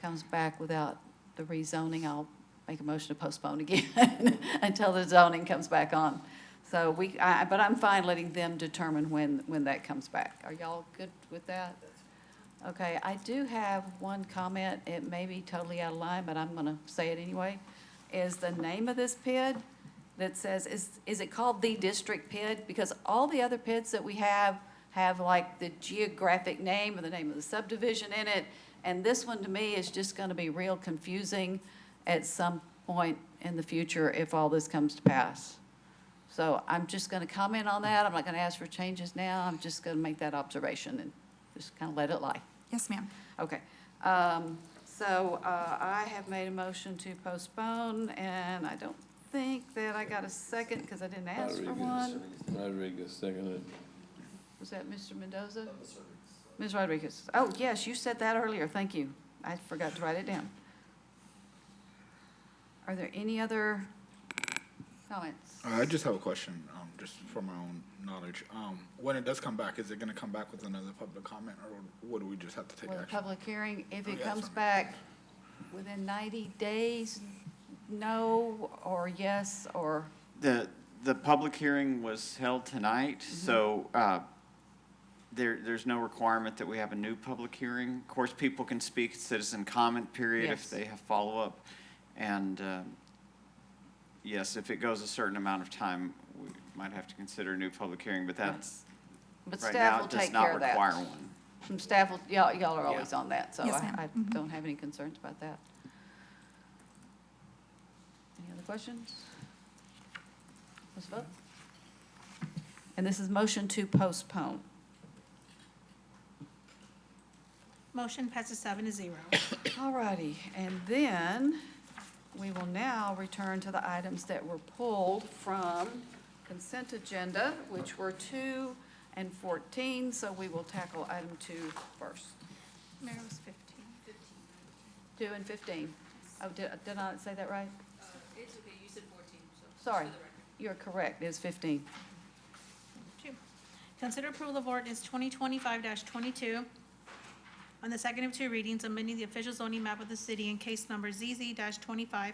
comes back without the rezoning, I'll make a motion to postpone again until the zoning comes back on. So but I'm fine letting them determine when that comes back. Are y'all good with that? Okay, I do have one comment. It may be totally out of line, but I'm gonna say it anyway. Is the name of this PID that says, is it called the district PID? Because all the other PIDs that we have like the geographic name or the name of the subdivision in it. And this one to me is just gonna be real confusing at some point in the future if all this comes to pass. So I'm just gonna comment on that. I'm not gonna ask for changes now. I'm just gonna make that observation and just kind of let it lie. Yes, ma'am. Okay. So I have made a motion to postpone, and I don't think that I got a second because I didn't ask for one. Rodriguez, seconded. Was that Mr. Mendoza? Ms. Rodriguez. Oh, yes, you said that earlier. Thank you. I forgot to write it down. Are there any other comments? I just have a question, just for my own knowledge. When it does come back, is it gonna come back with another public comment, or what do we just have to take Well, the action? public hearing, if it Yeah, comes sorry. back within 90 days, no, or yes, or, the public hearing was held tonight, so there's no requirement that we have a new public hearing. Of course, people can speak at citizen comment period if Yes. they have follow-up. And yes, if it goes a certain amount of time, we might have to consider a new public hearing, but that's, but right staff now, will it does take not care of that. require one. From staff, y'all are always Yeah. on that, so Yes, ma'am. I don't have any concerns about that. Any other questions? Let's vote. And this is motion to postpone. Motion passes 7-0. All righty, and then we will now return to the items that were pulled from consent agenda, which were 2 and 14, so we will tackle item 2 first. Mayor was 15. 2 and 15. Oh, did I not say that right? It's okay, you said 14, so. Sorry, you're correct, it's 15. Consider approval of ordinance 2025-22 on the second of two readings, amending the official zoning map of the city in case number ZZ-25-06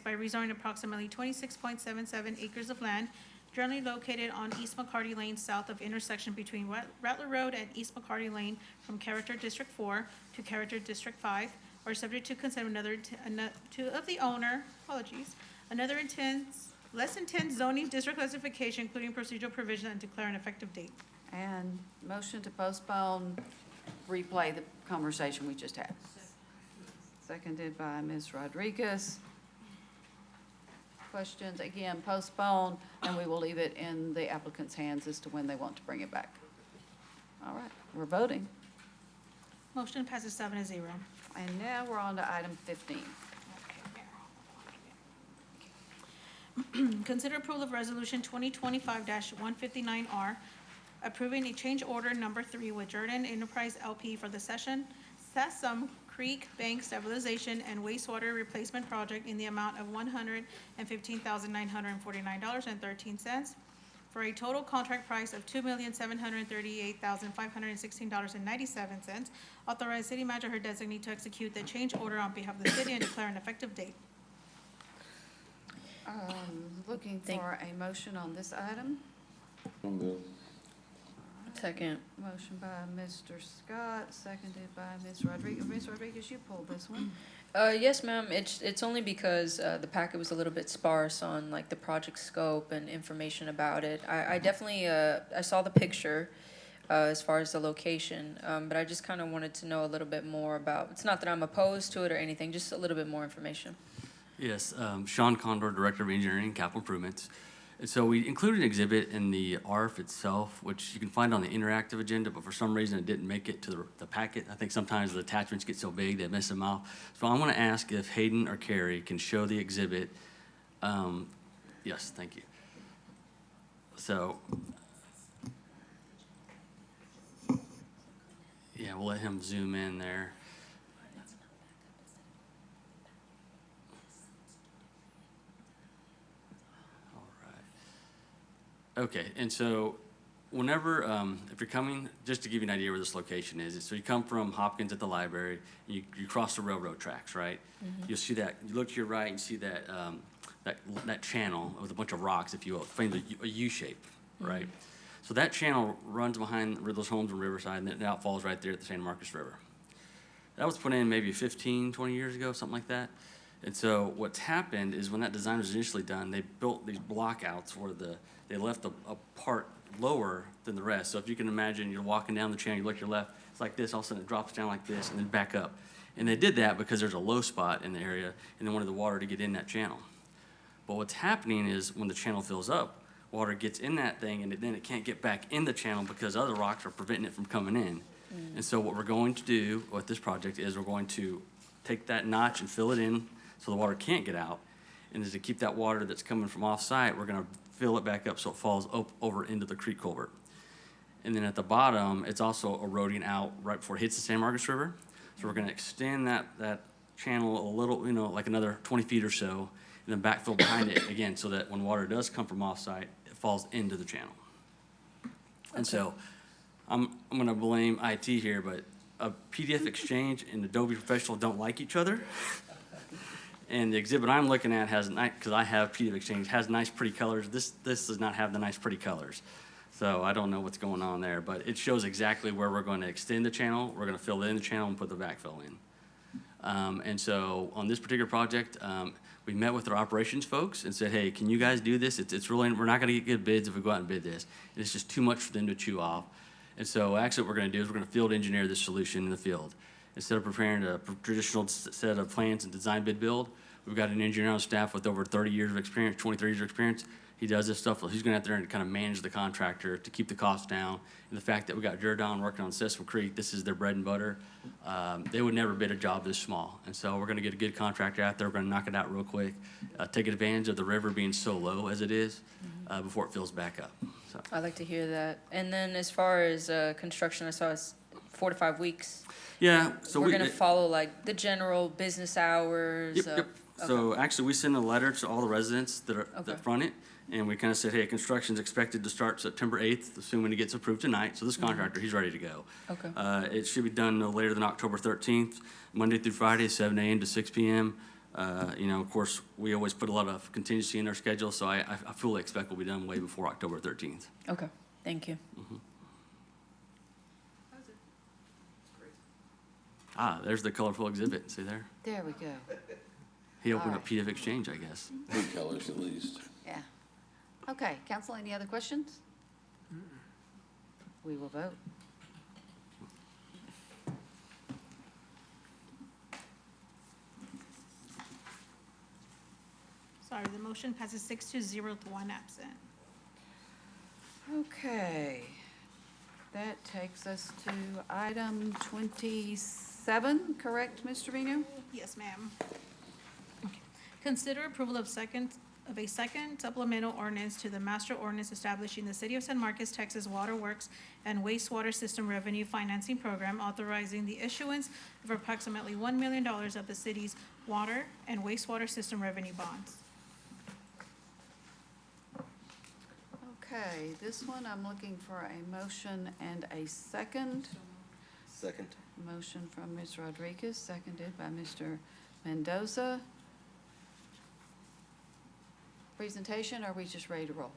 by rezoning approximately 26.77 acres of land generally located on East McCarty Lane south of intersection between Rattler Road and East McCarty Lane from Character District 4 to Character District 5, or subject to consent of the owner, another less intense zoning district classification, including procedural provision, and declare an effective date. And motion to postpone, replay the conversation we just had. Seconded by Ms. Rodriguez. Questions? Again, postpone, and we will leave it in the applicant's hands as to when they want to bring it back. All right, we're voting. Motion passes 7-0. And now we're on to item 15. Consider approval of resolution 2025-159R, approving a change order number 3 with Jordan Enterprise LP for the Sessom Creek Bank Stabilization and Wastewater Replacement Project in the amount of $115,949.13 for a total contract price of $2,738,516.97. Authorize city manager or designee to execute the change order on behalf of the city and declare an effective date. Looking for a motion on this item. Second. Motion by Mr. Scott, seconded by Ms. Rodriguez. Ms. Rodriguez, you pulled this one. Yes, ma'am. It's only because the packet was a little bit sparse on like the project scope and information about it. I definitely I saw the picture as far as the location, but I just kind of wanted to know a little bit more about. It's not that I'm opposed to it or anything, just a little bit more information. Yes, Sean Condor, Director of Engineering and Capital Improvements. And so we included an exhibit in the ARF itself, which you can find on the interactive agenda, but for some reason it didn't make it to the packet. I think sometimes the attachments get so big they miss them out. So I'm going to ask if Hayden or Carrie can show the exhibit. Yes, thank you. So, yeah, we'll let him zoom in there. Okay, and so whenever, if you're coming, just to give you an idea where this location is, so you come from Hopkins at the library, and you cross the railroad tracks, right? Mm-hmm. You'll see that, you look to your right and see that, that channel with a bunch of rocks, if you will, framed a U shape, right? So that channel runs behind those homes in Riverside, and it outfalls right there at the San Marcos River. That was put in maybe 15, 20 years ago, something like that. And so what's happened is when that design was initially done, they built these blockouts where they left a part lower than the rest. So if you can imagine, you're walking down the channel, you look to your left, it's like this, all of a sudden it drops down like this, and then back up. And they did that because there's a low spot in the area, and they wanted the water to get in that channel. But what's happening is when the channel fills up, water gets in that thing, and then it can't get back in the channel because other rocks are preventing it from coming in. And so what we're going to do with this project is we're going to take that notch and fill it in so the water can't get out. And to keep that water that's coming from off-site, we're going to fill it back up so it falls over into the creek culvert. And then at the bottom, it's also eroding out right before it hits the San Marcos River. So we're going to extend that channel a little, like another 20 feet or so, and then backfill behind it again so that when water does come from off-site, it falls into the channel. And so I'm going to blame IT here, but a PDF Exchange and Adobe Professional don't like each other. And the exhibit I'm looking at has, because I have PDF Exchange, has nice pretty colors. This does not have the nice pretty colors. So I don't know what's going on there, but it shows exactly where we're going to extend the channel. We're going to fill it in the channel and put the backfill in. And so on this particular project, we met with our operations folks and said, hey, can you guys do this? It's really, we're not going to get good bids if we go out and bid this. It's just too much for them to chew off. And so actually what we're going to do is we're going to field engineer this solution in the field. Instead of preparing a traditional set of plans and design bid build, we've got an engineer on staff with over 30 years of experience, 23 years of experience. He does this stuff. He's going out there and kind of manage the contractor to keep the costs down. And the fact that we got Jordan working on Sessom Creek, this is their bread and butter. They would never bid a job this small. And so we're going to get a good contractor out there. We're going to knock it out real quick, take advantage of the river being so low as it is before it fills back up. So. I like to hear that. And then as far as construction, I saw it's 4 to 5 weeks. Yeah. So we're going to follow like the general business hours. Yep. Okay. So actually, we send a letter to all the residents that front it, and we kind of said, hey, construction's expected to start September 8th, assuming it gets approved tonight. So this contractor, he's ready to go. Okay. It should be done no later than October 13th, Monday through Friday, 7 a.m. to 6 p.m. Of course, we always put a lot of contingency in our schedule, so I fully expect we'll be done way before October 13th. Okay, thank you. There's the colorful exhibit. See there? There we go. He opened up PDF Exchange, I guess. Good colors at least. Yeah. Okay, council, any other questions? We will vote. Sorry, the motion passes 6-0 with 1 absent. Okay. That takes us to item 27, correct, Mr. Vino? Yes, ma'am. Okay. Consider approval of second of a second supplemental ordinance to the master ordinance establishing the City of San Marcos, Texas Water Works and Wastewater System Revenue Financing Program, authorizing the issuance of approximately $1 million of the city's water and wastewater system revenue bonds. Okay, this one, I'm looking for a motion and a second. Second. Motion from Ms. Rodriguez, seconded by Mr. Mendoza. Presentation, or are we just ready to roll?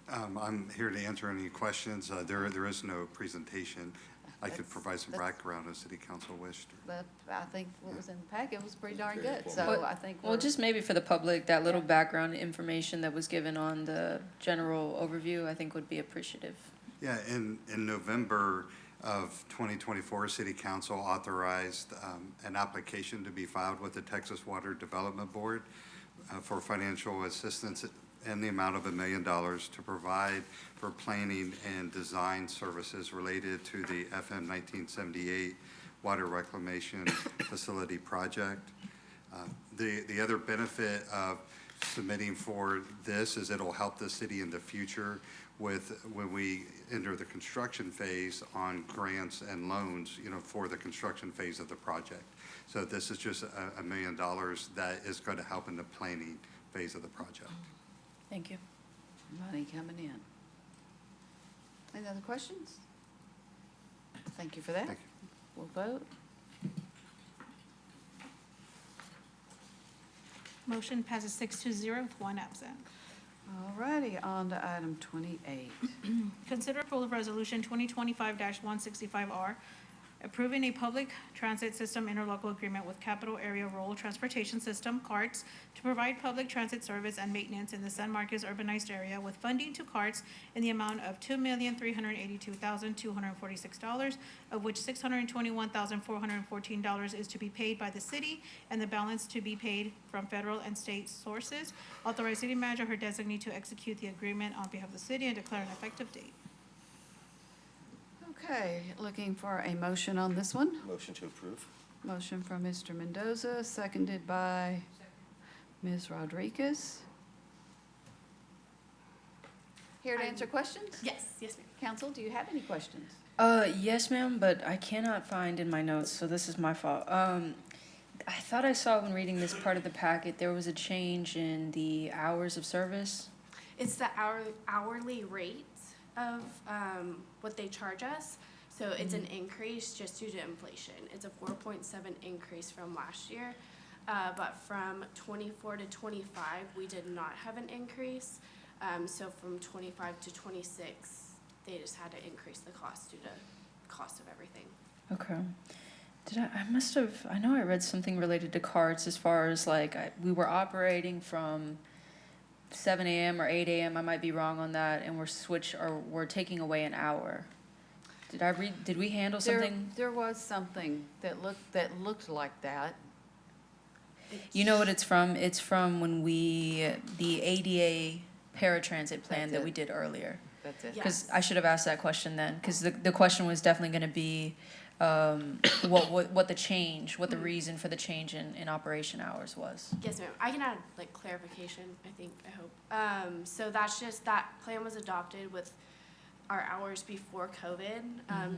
I'm here to answer any questions. There is no presentation. I could provide some background if City Council wished. But I think what was in the packet was pretty darn good, Well, so I think Well, we're, just maybe for the public, that little background information that was given on the general overview, I think would be appreciative. Yeah, in November of 2024, City Council authorized an application to be filed with the Texas Water Development Board for financial assistance in the amount of $1 million to provide for planning and design services related to the FM 1978 Water Reclamation Facility project. The other benefit of submitting for this is it'll help the city in the future with when we enter the construction phase on grants and loans, for the construction phase of the project. So this is just $1 million that is going to help in the planning phase of the project. Thank you. money coming in. Any other questions? Thank you for that. Thank We'll vote. Motion passes 6-0 with one absent. All righty, on to item 28. Consider approval of resolution 2025-165R, approving a public transit system interlocal agreement with Capital Area Rural Transportation System, CARTS, to provide public transit service and maintenance in the San Marcos urbanized area with funding to CARTS in the amount of $2,382,246, of which $621,414 is to be paid by the city and the balance to be paid from federal and state sources. Authorize city manager or her designee to execute the agreement on behalf of the city and declare an effective date. Okay, looking for a motion on this one. Motion to approve. Motion from Mr. Mendoza, seconded by Ms. Rodriguez. Here to answer questions? Yes, yes, ma'am. Council, do you have any questions? Yes, ma'am, but I cannot find in my notes, so this is my fault. I thought I saw when reading this part of the packet, there was a change in the hours of service. It's the hourly rate of what they charge us. So it's an increase just due to inflation. It's a 4.7 increase from last year. But from 24 to 25, we did not have an increase. So from 25 to 26, they just had to increase the cost due to cost of everything. Okay. I know I read something related to carts as far as we were operating from 7 a.m. or 8 a.m. I might be wrong on that, and we're taking away an hour. Did we handle something? There was something that looked like that. You know what it's from? It's from when the ADA paratransit plan that we did earlier. That's it. Because I should have asked that question then, because the question was definitely going to be what the reason for the change in operation hours was. Yes, ma'am. I can add clarification, I hope. So that's just, that plan was adopted with our hours before COVID.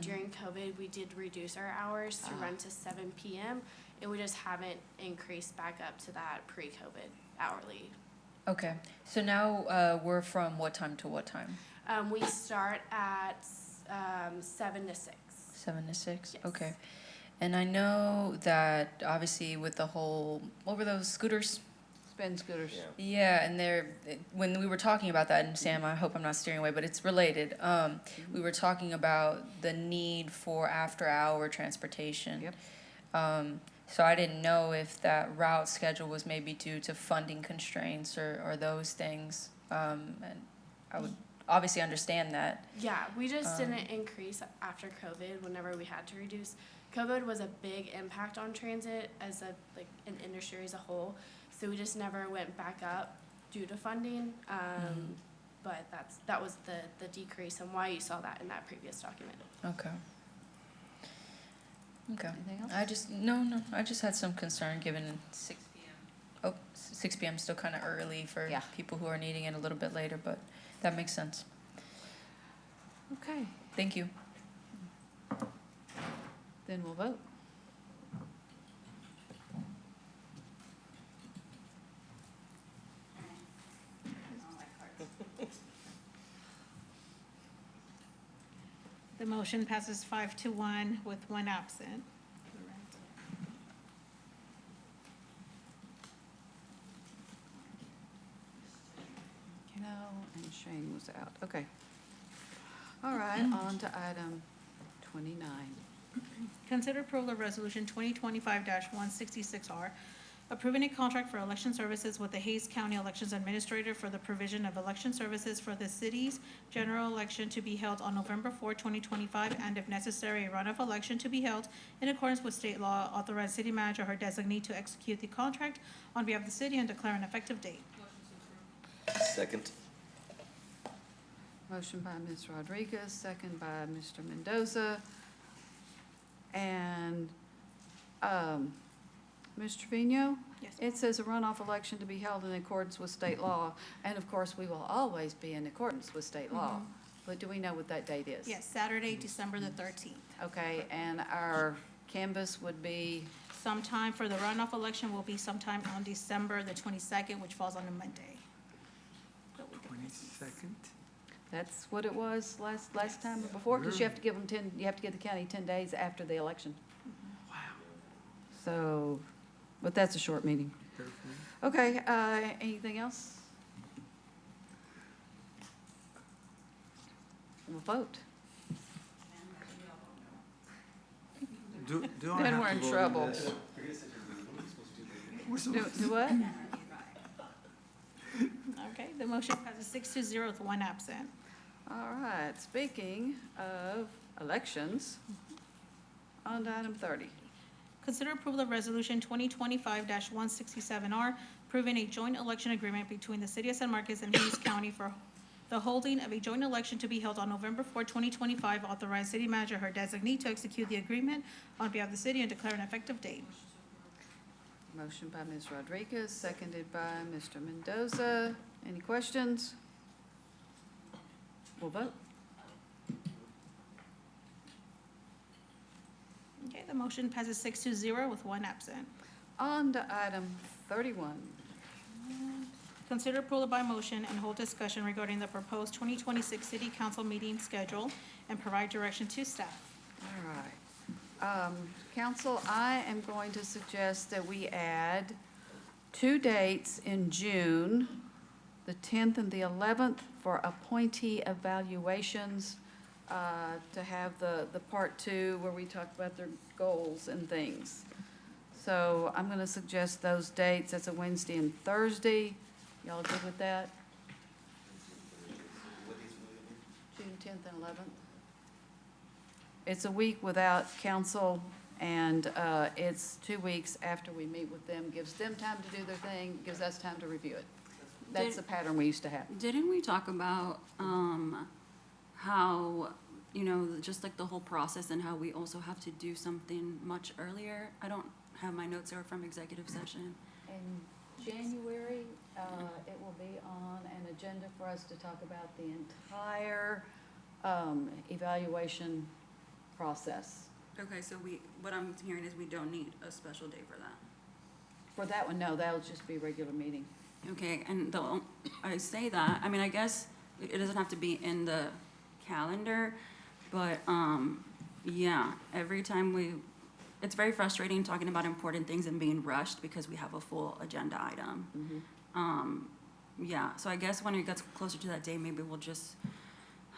During COVID, we did reduce our hours to run to 7 p.m. and we just haven't increased back up to that pre-COVID hourly. Okay, so now we're from what time to what time? We start at 7 to 6. 7 to 6? Yes. Okay. And I know that obviously with the whole, what were those scooters? Spin scooters. Yeah, and when we were talking about that, and Sam, I hope I'm not steering away, but it's related. We were talking about the need for after-hour transportation. Yep. So I didn't know if that route schedule was maybe due to funding constraints or those things. And I would obviously understand that. Yeah, we just didn't increase after COVID whenever we had to reduce. COVID was a big impact on transit as an industry as a whole. So we just never went back up due to funding. But that was the decrease and why you saw that in that previous document. Okay. Okay. Anything else? I just had some concern given 6 p.m. Oh, 6 PM is still kind of early for Yeah. people who are needing it a little bit later, but that makes sense. Okay, Thank you. then we'll vote. The motion passes 5-1 with one absent. No, and Shane was out. Okay. All right, on to item 29. Consider approval of Resolution 2025-166R, approving a contract for election services with the Hayes County Elections Administrator for the provision of election services for the city's general election to be held on November 4, 2025, and if necessary, a runoff election to be held in accordance with state law, authorize city manager or her designee to execute the contract on behalf of the city and declare an effective date. Second. Motion by Ms. Rodriguez, second by Mr. Mendoza. And, Ms. Trevino? Yes. It says a runoff election to be held in accordance with state law, and of course, we will always be in accordance with state law. But do we know what that date is? Yes, Saturday, December the 13th. Okay, and our canvas would be, Sometime for the runoff election will be sometime on December the 22nd, which falls on a Monday. 22nd? that's what it was last time or before? Because you have to give them 10, you have to give the county 10 days after the election. Wow. So, but that's a short meeting. Okay, anything else? We'll vote. Do I Then have we're to in vote on trouble. this? Do what? Okay, the motion passes 6-0 with one absent. All right, speaking of elections, on to item 30. Consider approval of Resolution 2025-167R, approving a joint election agreement between the City of San Marcos and Hayes County for the holding of a joint election to be held on November 4, 2025. Authorize city manager or her designee to execute the agreement on behalf of the city and declare an effective date. Motion by Ms. Rodriguez, seconded by Mr. Mendoza. Any questions? We'll vote. Okay, the motion passes 6-0 with one absent. On to item 31. Consider approval by motion and hold discussion regarding the proposed 2026 city council meeting schedule and provide direction to staff. All right. Council, I am going to suggest that we add 2 dates in June, the 10th and the 11th, for appointee evaluations, to have the part 2 where we talk about their goals and things. So I'm going to suggest those dates. That's a Wednesday and Thursday. Y'all good with that? June 10th and 11th. It's a week without council, and it's 2 weeks after we meet with them. Gives them time to do their thing, gives us time to review it. That's the pattern we used to have. Didn't we talk about how, you know, just like the whole process and how we also have to do something much earlier? I don't have my notes here from executive session. In January, it will be on an agenda for us to talk about the entire evaluation process. Okay, so what I'm hearing is we don't need a special day for that. For that one, no, that'll just be a regular meeting. Okay, and I say that, I mean, I guess it doesn't have to be in the calendar, but, yeah, every time it's very frustrating talking about important things and being rushed because we have a full agenda item. Yeah, so I guess when it gets closer to that day, maybe we'll just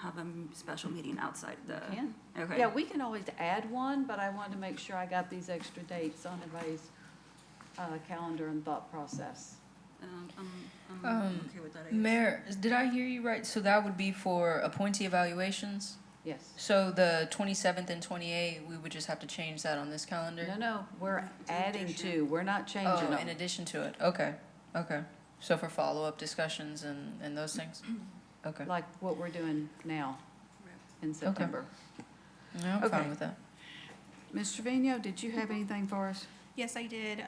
have a special meeting outside the. Can. Okay. Yeah, we can always add one, but I wanted to make sure I got these extra dates on everybody's calendar and thought process. I'm okay with that, I guess. Mayor, did I hear you right? So that would be for appointee evaluations? Yes. So the 27th and 28th, we would just have to change that on this calendar? No, we're adding to, we're not changing Oh, them. in addition to it, okay. So for follow-up discussions and those things? Okay. Like what we're doing now in September. Yeah, I'm Okay. fine with that. Ms. Trevino, did you have anything for us? Yes, I did.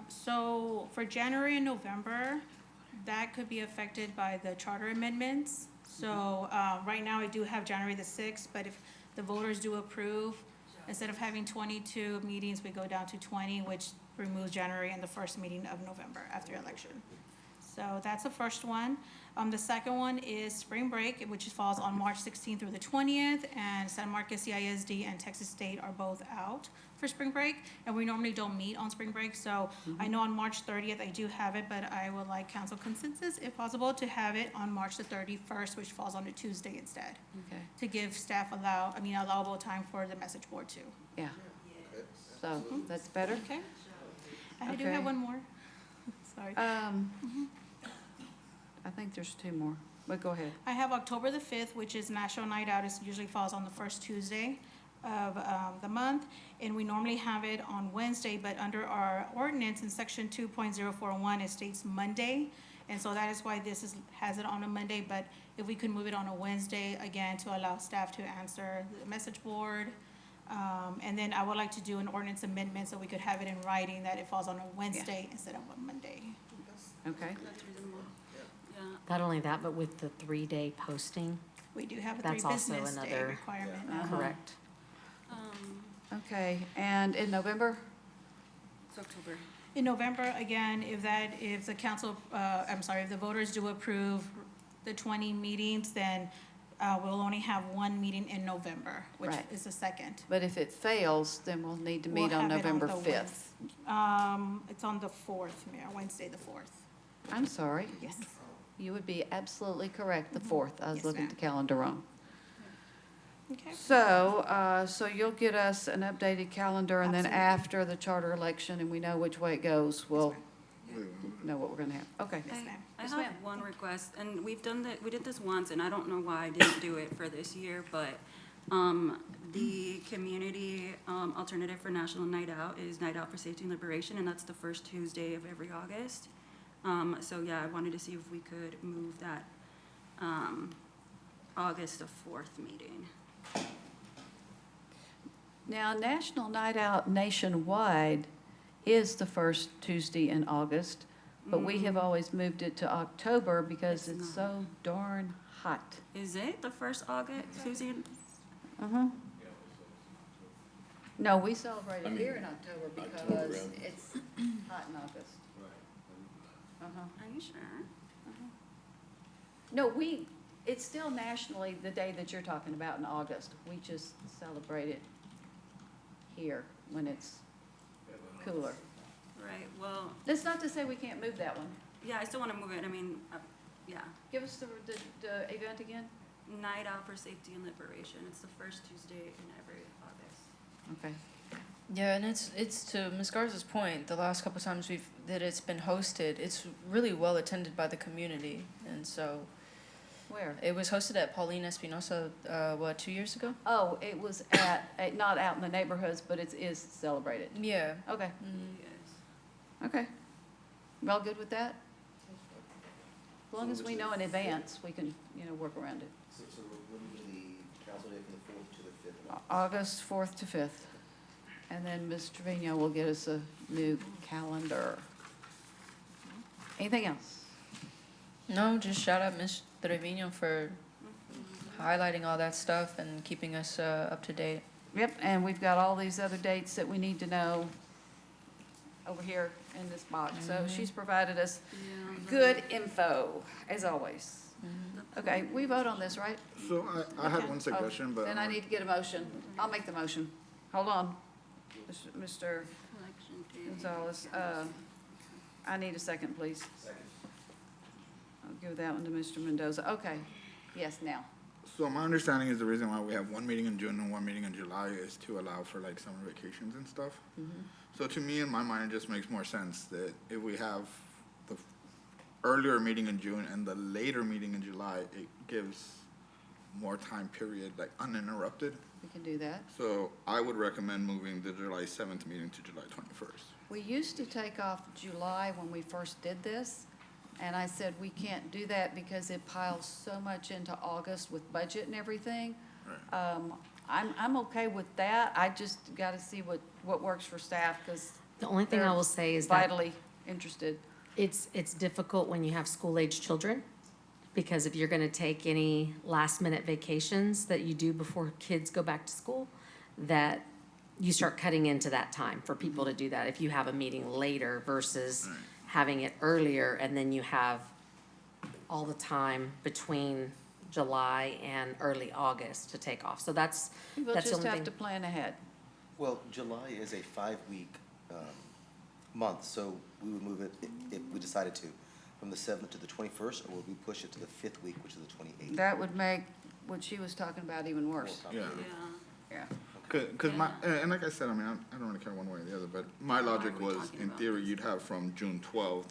So for January and November, that could be affected by the charter amendments. So right now, I do have January the 6th, but if the voters do approve, instead of having 22 meetings, we go down to 20, which removes January and the first meeting of November after election. So that's the first one. The second one is spring break, which falls on March 16th through the 20th, and San Marcos CISD and Texas State are both out for spring break, and we normally don't meet on spring break, so I know on March 30th I do have it, but I would like council consensus, if possible, to have it on March the 31st, which falls on a Tuesday instead, Okay, to give staff allowable time for the message board too. yeah. So, that's better? Okay? I do Okay. have one more. Sorry. I think there's two more, but go ahead. I have October the 5th, which is National Night Out. It usually falls on the first Tuesday of the month, and we normally have it on Wednesday, but under our ordinance in section 2.041, it states Monday, and so that is why has it on a Monday, but if we could move it on a Wednesday, again, to allow staff to answer the message board. And then I would like to do an ordinance amendment so we could have it in writing that it falls on a Wednesday instead of a Monday. Okay, Not only that, but with the 3-day posting, We do have a That's also 3 business day another- requirement. correct? okay, and in November? It's October. In November, again, if the council, if the voters do approve the 20 meetings, then we'll only have one meeting in November, which Right. is the second. But if it fails, then we'll need to We'll meet on have it November the 5th. It's on the 4th, Mayor, Wednesday, the 4th. I'm sorry. Yes. You would be absolutely correct, the 4th. I was Yes, looking at ma'am. the calendar wrong. Okay. So you'll get us an updated calendar, and then after the charter election, and we know which way it goes, we'll know what we're gonna have. Okay. Yes, ma'am. I have one request, and we did this once, and I don't know why I didn't do it for this year, but the community alternative for National Night Out is Night Out for Safety and Liberation, and that's the first Tuesday of every August. So yeah, I wanted to see if we could move that August the 4th meeting. Now, National Night Out nationwide is the first Tuesday in August, but we have always moved it to October because It's it's so darn hot. Is it the first August, Tuesday? Uh-huh. No, we celebrate it here in October because it's hot in August. Uh-huh. Are you sure? No, it's still nationally the day that you're talking about in August. We just celebrate it here when it's cooler. Right, well, That's not to say we can't move that one. yeah, I still want to move it. I mean, yeah. Give us the event again. Night Out for Safety and Liberation. It's the first Tuesday in every August. Okay. Yeah, and it's to Ms. Garza's point, the last couple times that it's been hosted, it's really well attended by the community. And so Where? it was hosted at Paulina Espinosa, 2 years ago? Oh, it was not out in the neighborhoods, but it is celebrated. Yeah. Okay, Yes. okay. We all good with that? As long as we know in advance, we can, work around it. So we'll move the council day from the 4th to the 5th. August 4th to 5th. And then Ms. Trevino will get us a new calendar. Anything else? No, just shout out Ms. Trevino for highlighting all that stuff and keeping us up to date. Yep, and we've got all these other dates that we need to know over here in this box. So she's provided us good info, as always. Okay, we vote on this, right? So I had one suggestion, but. Then I need to get a motion. I'll make the motion. Hold on. Mr. Gonzalez, I need a second, please. I'll give that one to Mr. Mendoza. Okay, yes, now. So my understanding is the reason why we have one meeting in June and one meeting in July is to allow for like summer vacations and stuff. So to me, in my mind, it just makes more sense that if we have the earlier meeting in June and the later meeting in July, it gives more time period, like uninterrupted. We can do that. So I would recommend moving the July 7th meeting to July 21st. We used to take off July when we first did this, and I said, we can't do that because it piles so much into August with budget and everything. I'm okay with that. I just got to see what works for staff, because The only thing I They're will say is that vitally interested. it's difficult when you have school-age children, because if you're gonna take any last-minute vacations that you do before kids go back to school, that you start cutting into that time for people to do that. If you have a meeting later versus having it earlier, and then you have all the time between July and early August to take off. So that's We'll the just only have thing. to plan ahead. Well, July is a 5-week month, so we would move it, if we decided to, from the 7th to the 21st, or would we push it to the 5th week, which is the 28th? That would make what she was talking about even worse. Yeah. Yeah. Because my, and like I said, I mean, I don't really care one way or the other, but my logic was, in theory, you'd have from June 12th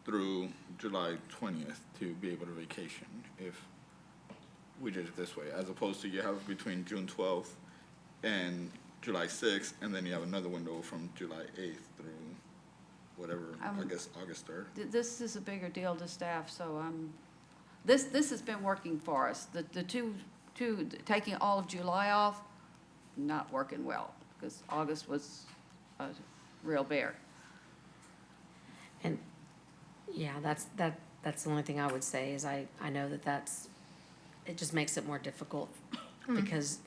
through July 20th to be able to vacation if we did it this way, as opposed to you have between June 12th and July 6th, and then you have another window from July 8th through whatever, I guess, August 3rd. This is a bigger deal to staff, so this has been working for us. The two, taking all of July off, not working well, because August was a real bear. And, yeah, that's the only thing I would say is I know it just makes it more difficult because,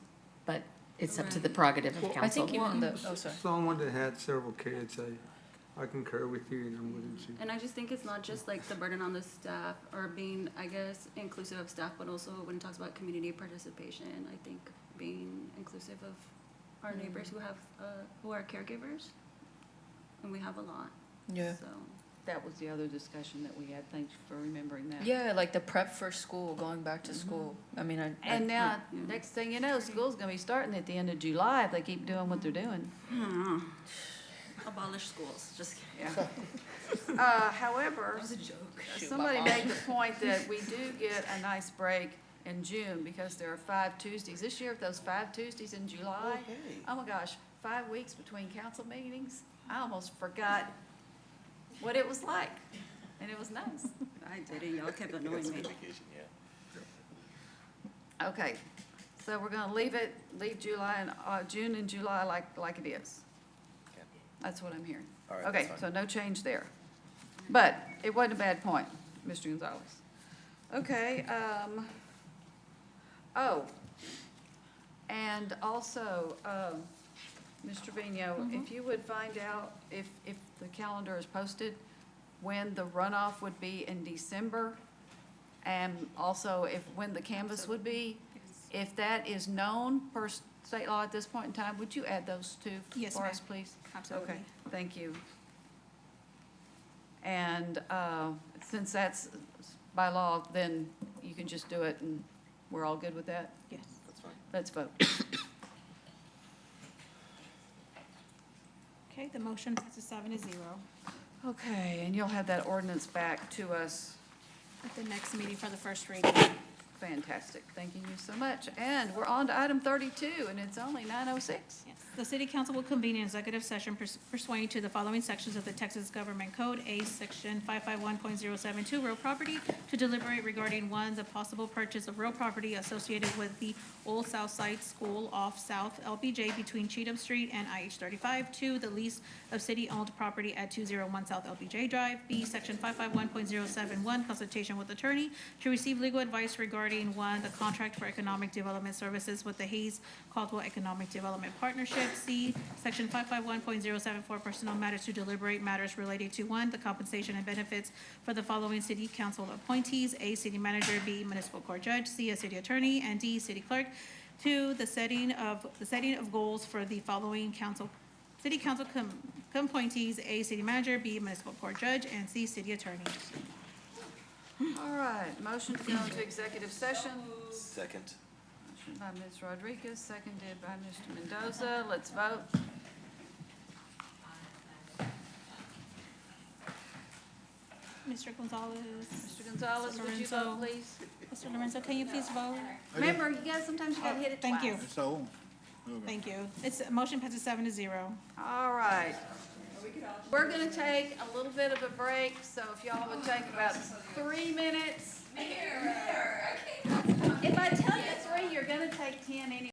but it's up to the prerogative of council. I think even the, oh, sorry. Someone that had several kids, I concur with you, and I'm willing to. And I just think it's not just like the burden on the staff or being, I guess, inclusive of staff, but also when it talks about community participation, I think being inclusive of our neighbors who are caregivers, and we have a lot. Yeah. So, That was the other discussion that we had. Thanks for remembering that. Yeah, like the prep for school, going back to school. I mean, And now, next thing you know, school's gonna be starting at the end of July if they keep doing what they're doing. abolish schools, just kidding. Yeah. However, That was a joke. somebody made the point that we do get a nice break in June because there are 5 Tuesdays. This year, those 5 Tuesdays in July, oh my gosh, 5 weeks between council meetings. I almost forgot what it was like, and it was nice. I didn't, y'all kept annoying me. Vacation, yeah. Okay, so we're gonna leave July and, June and July like it is. Okay. That's what I'm hearing. All right, Okay, that's so fine. no change there. But it wasn't a bad point, Mr. Gonzalez. Okay, and also, Mr. Trevino, if you would find out if the calendar is posted, when the runoff would be in December, and also when the canvas would be, if that is known per state law at this point in time, would you add those two Yes, for ma'am. us, please? Absolutely. Okay, thank you. And since that's by law, then you can just do it, and we're all good with that? Yes. That's fine. Let's vote. Okay, the motion passes 7-0. Okay, and you'll have that ordinance back to us. At the next meeting for the first reading. Fantastic. Thanking you so much. And we're on to item 32, and it's only 9:06. Yes. The city council will convene an executive session pursuant to the following sections of the Texas Government Code, A, Section 551.072, real property, to deliberate regarding, 1, the possible purchase of real property associated with the Old South Side School off South LBJ between Cheatham Street and IH 35. 2, the lease of city-owned property at 201 South LBJ Drive. B, Section 551.071, consultation with attorney to receive legal advice regarding, 1, the contract for economic development services with the Hayes Caldwell Economic Development Partnership. C, Section 551.074, personnel matters to deliberate matters related to, 1, the compensation and benefits for the following city council appointees: A, city manager; B, municipal court judge; C, a city attorney; and D, city clerk. 2, the setting of goals for the following city council appointees: A, city manager; B, municipal court judge; and C, city attorney. All right, motion to go into executive session. Second. Motion by Ms. Rodriguez, seconded by Mr. Mendoza. Let's vote. Mr. Gonzalez. Mr. Gonzalez, would you Lorenzo. vote, please? Mr. Lorenzo, can you please vote? Remember, sometimes you gotta hit it twice. Thank you. So, Thank you. Motion passes 7-0. All right. We're gonna take a little bit of a break, so if y'all would take about 3 minutes. If I tell you 3, you're gonna take 10 anyway.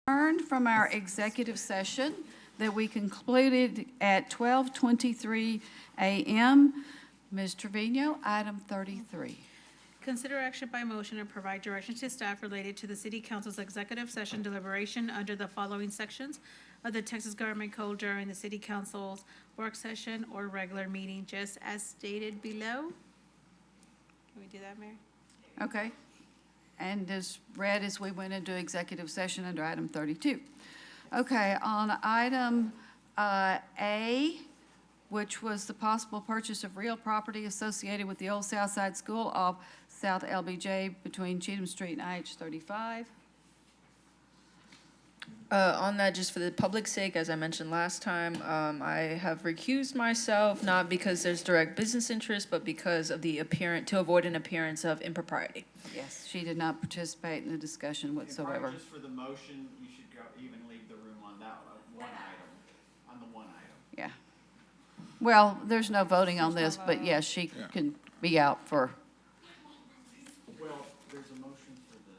Returned from our executive session. that we concluded at 12:23 a.m. Ms. Trevino, item 33. Consider action by motion and provide direction to staff related to the City Council's executive session deliberation under the following sections of the Texas Government Code during the City Council's work session or regular meeting, just as stated below. Can we do that, Mayor? Okay. And as read as we went into executive session under item 32. Okay, on item A, which was the possible purchase of real property associated with the old South Side School off South LBJ between Cheatham Street and IH-35. On that, just for the public's sake, as I mentioned last time, I have recused myself, not because there's direct business interest, but because of the to avoid an appearance of impropriety. Yes, she did not participate in the discussion whatsoever. Just for the motion, you should go, even leave the room on that one item, on the one item. Yeah. Well, there's no voting on this, but yes, she can be out for, Well, there's a motion for the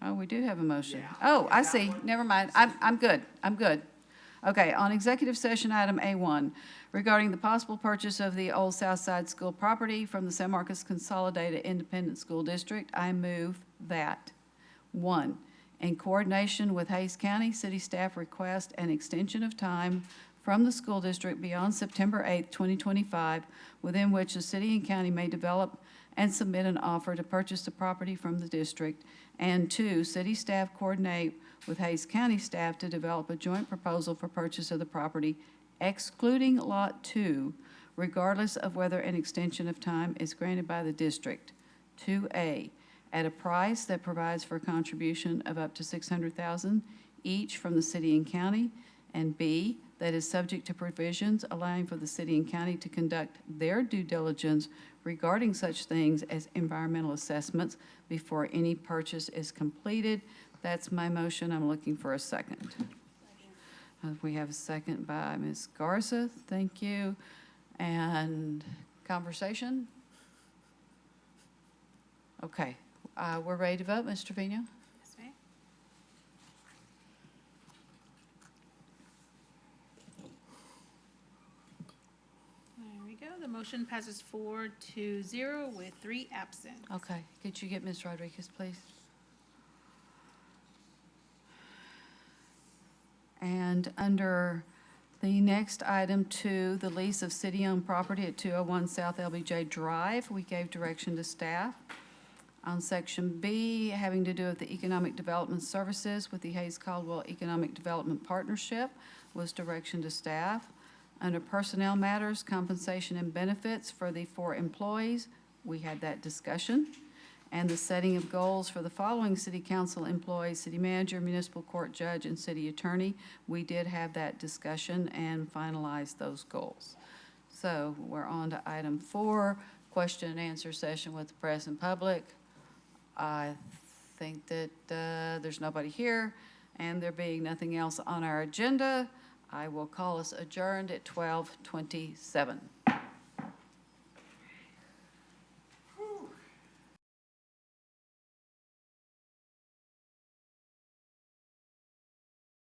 school. oh, we do have a motion. Oh, I see. Never mind. I'm good. I'm good. Okay, on executive session item A1, regarding the possible purchase of the old South Side School property from the San Marcos Consolidated Independent School District, I move that. 1, in coordination with Hays County, city staff request an extension of time from the school district beyond September 8th, 2025, within which the city and county may develop and submit an offer to purchase the property from the district. And 2, city staff coordinate with Hays County staff to develop a joint proposal for purchase of the property, excluding Lot 2, regardless of whether an extension of time is granted by the district. 2A, at a price that provides for a contribution of up to $600,000 each from the city and county, and B, that is subject to provisions allowing for the city and county to conduct their due diligence regarding such things as environmental assessments before any purchase is completed. That's my motion. I'm looking for a second. We have a second by Ms. Garza. Thank you. And conversation? Okay. We're ready to vote, Ms. Trevino? Yes, ma'am. There we go. The motion passes 4-0 with 3 absent. Okay. Could you get Ms. Rodriguez, please? And under the next item 2, the lease of city-owned property at 201 South LBJ Drive, we gave direction to staff. On section B, having to do with the economic development services with the Hayes Caldwell Economic Development Partnership, was direction to staff. Under personnel matters, compensation and benefits for the 4 employees, we had that discussion. And the setting of goals for the following city council employees, city manager, municipal court judge, and city attorney, we did have that discussion and finalized those goals. So we're on to item 4, question and answer session with the press and public. I think that there's nobody here, and there being nothing else on our agenda, I will call us adjourned at 12:27.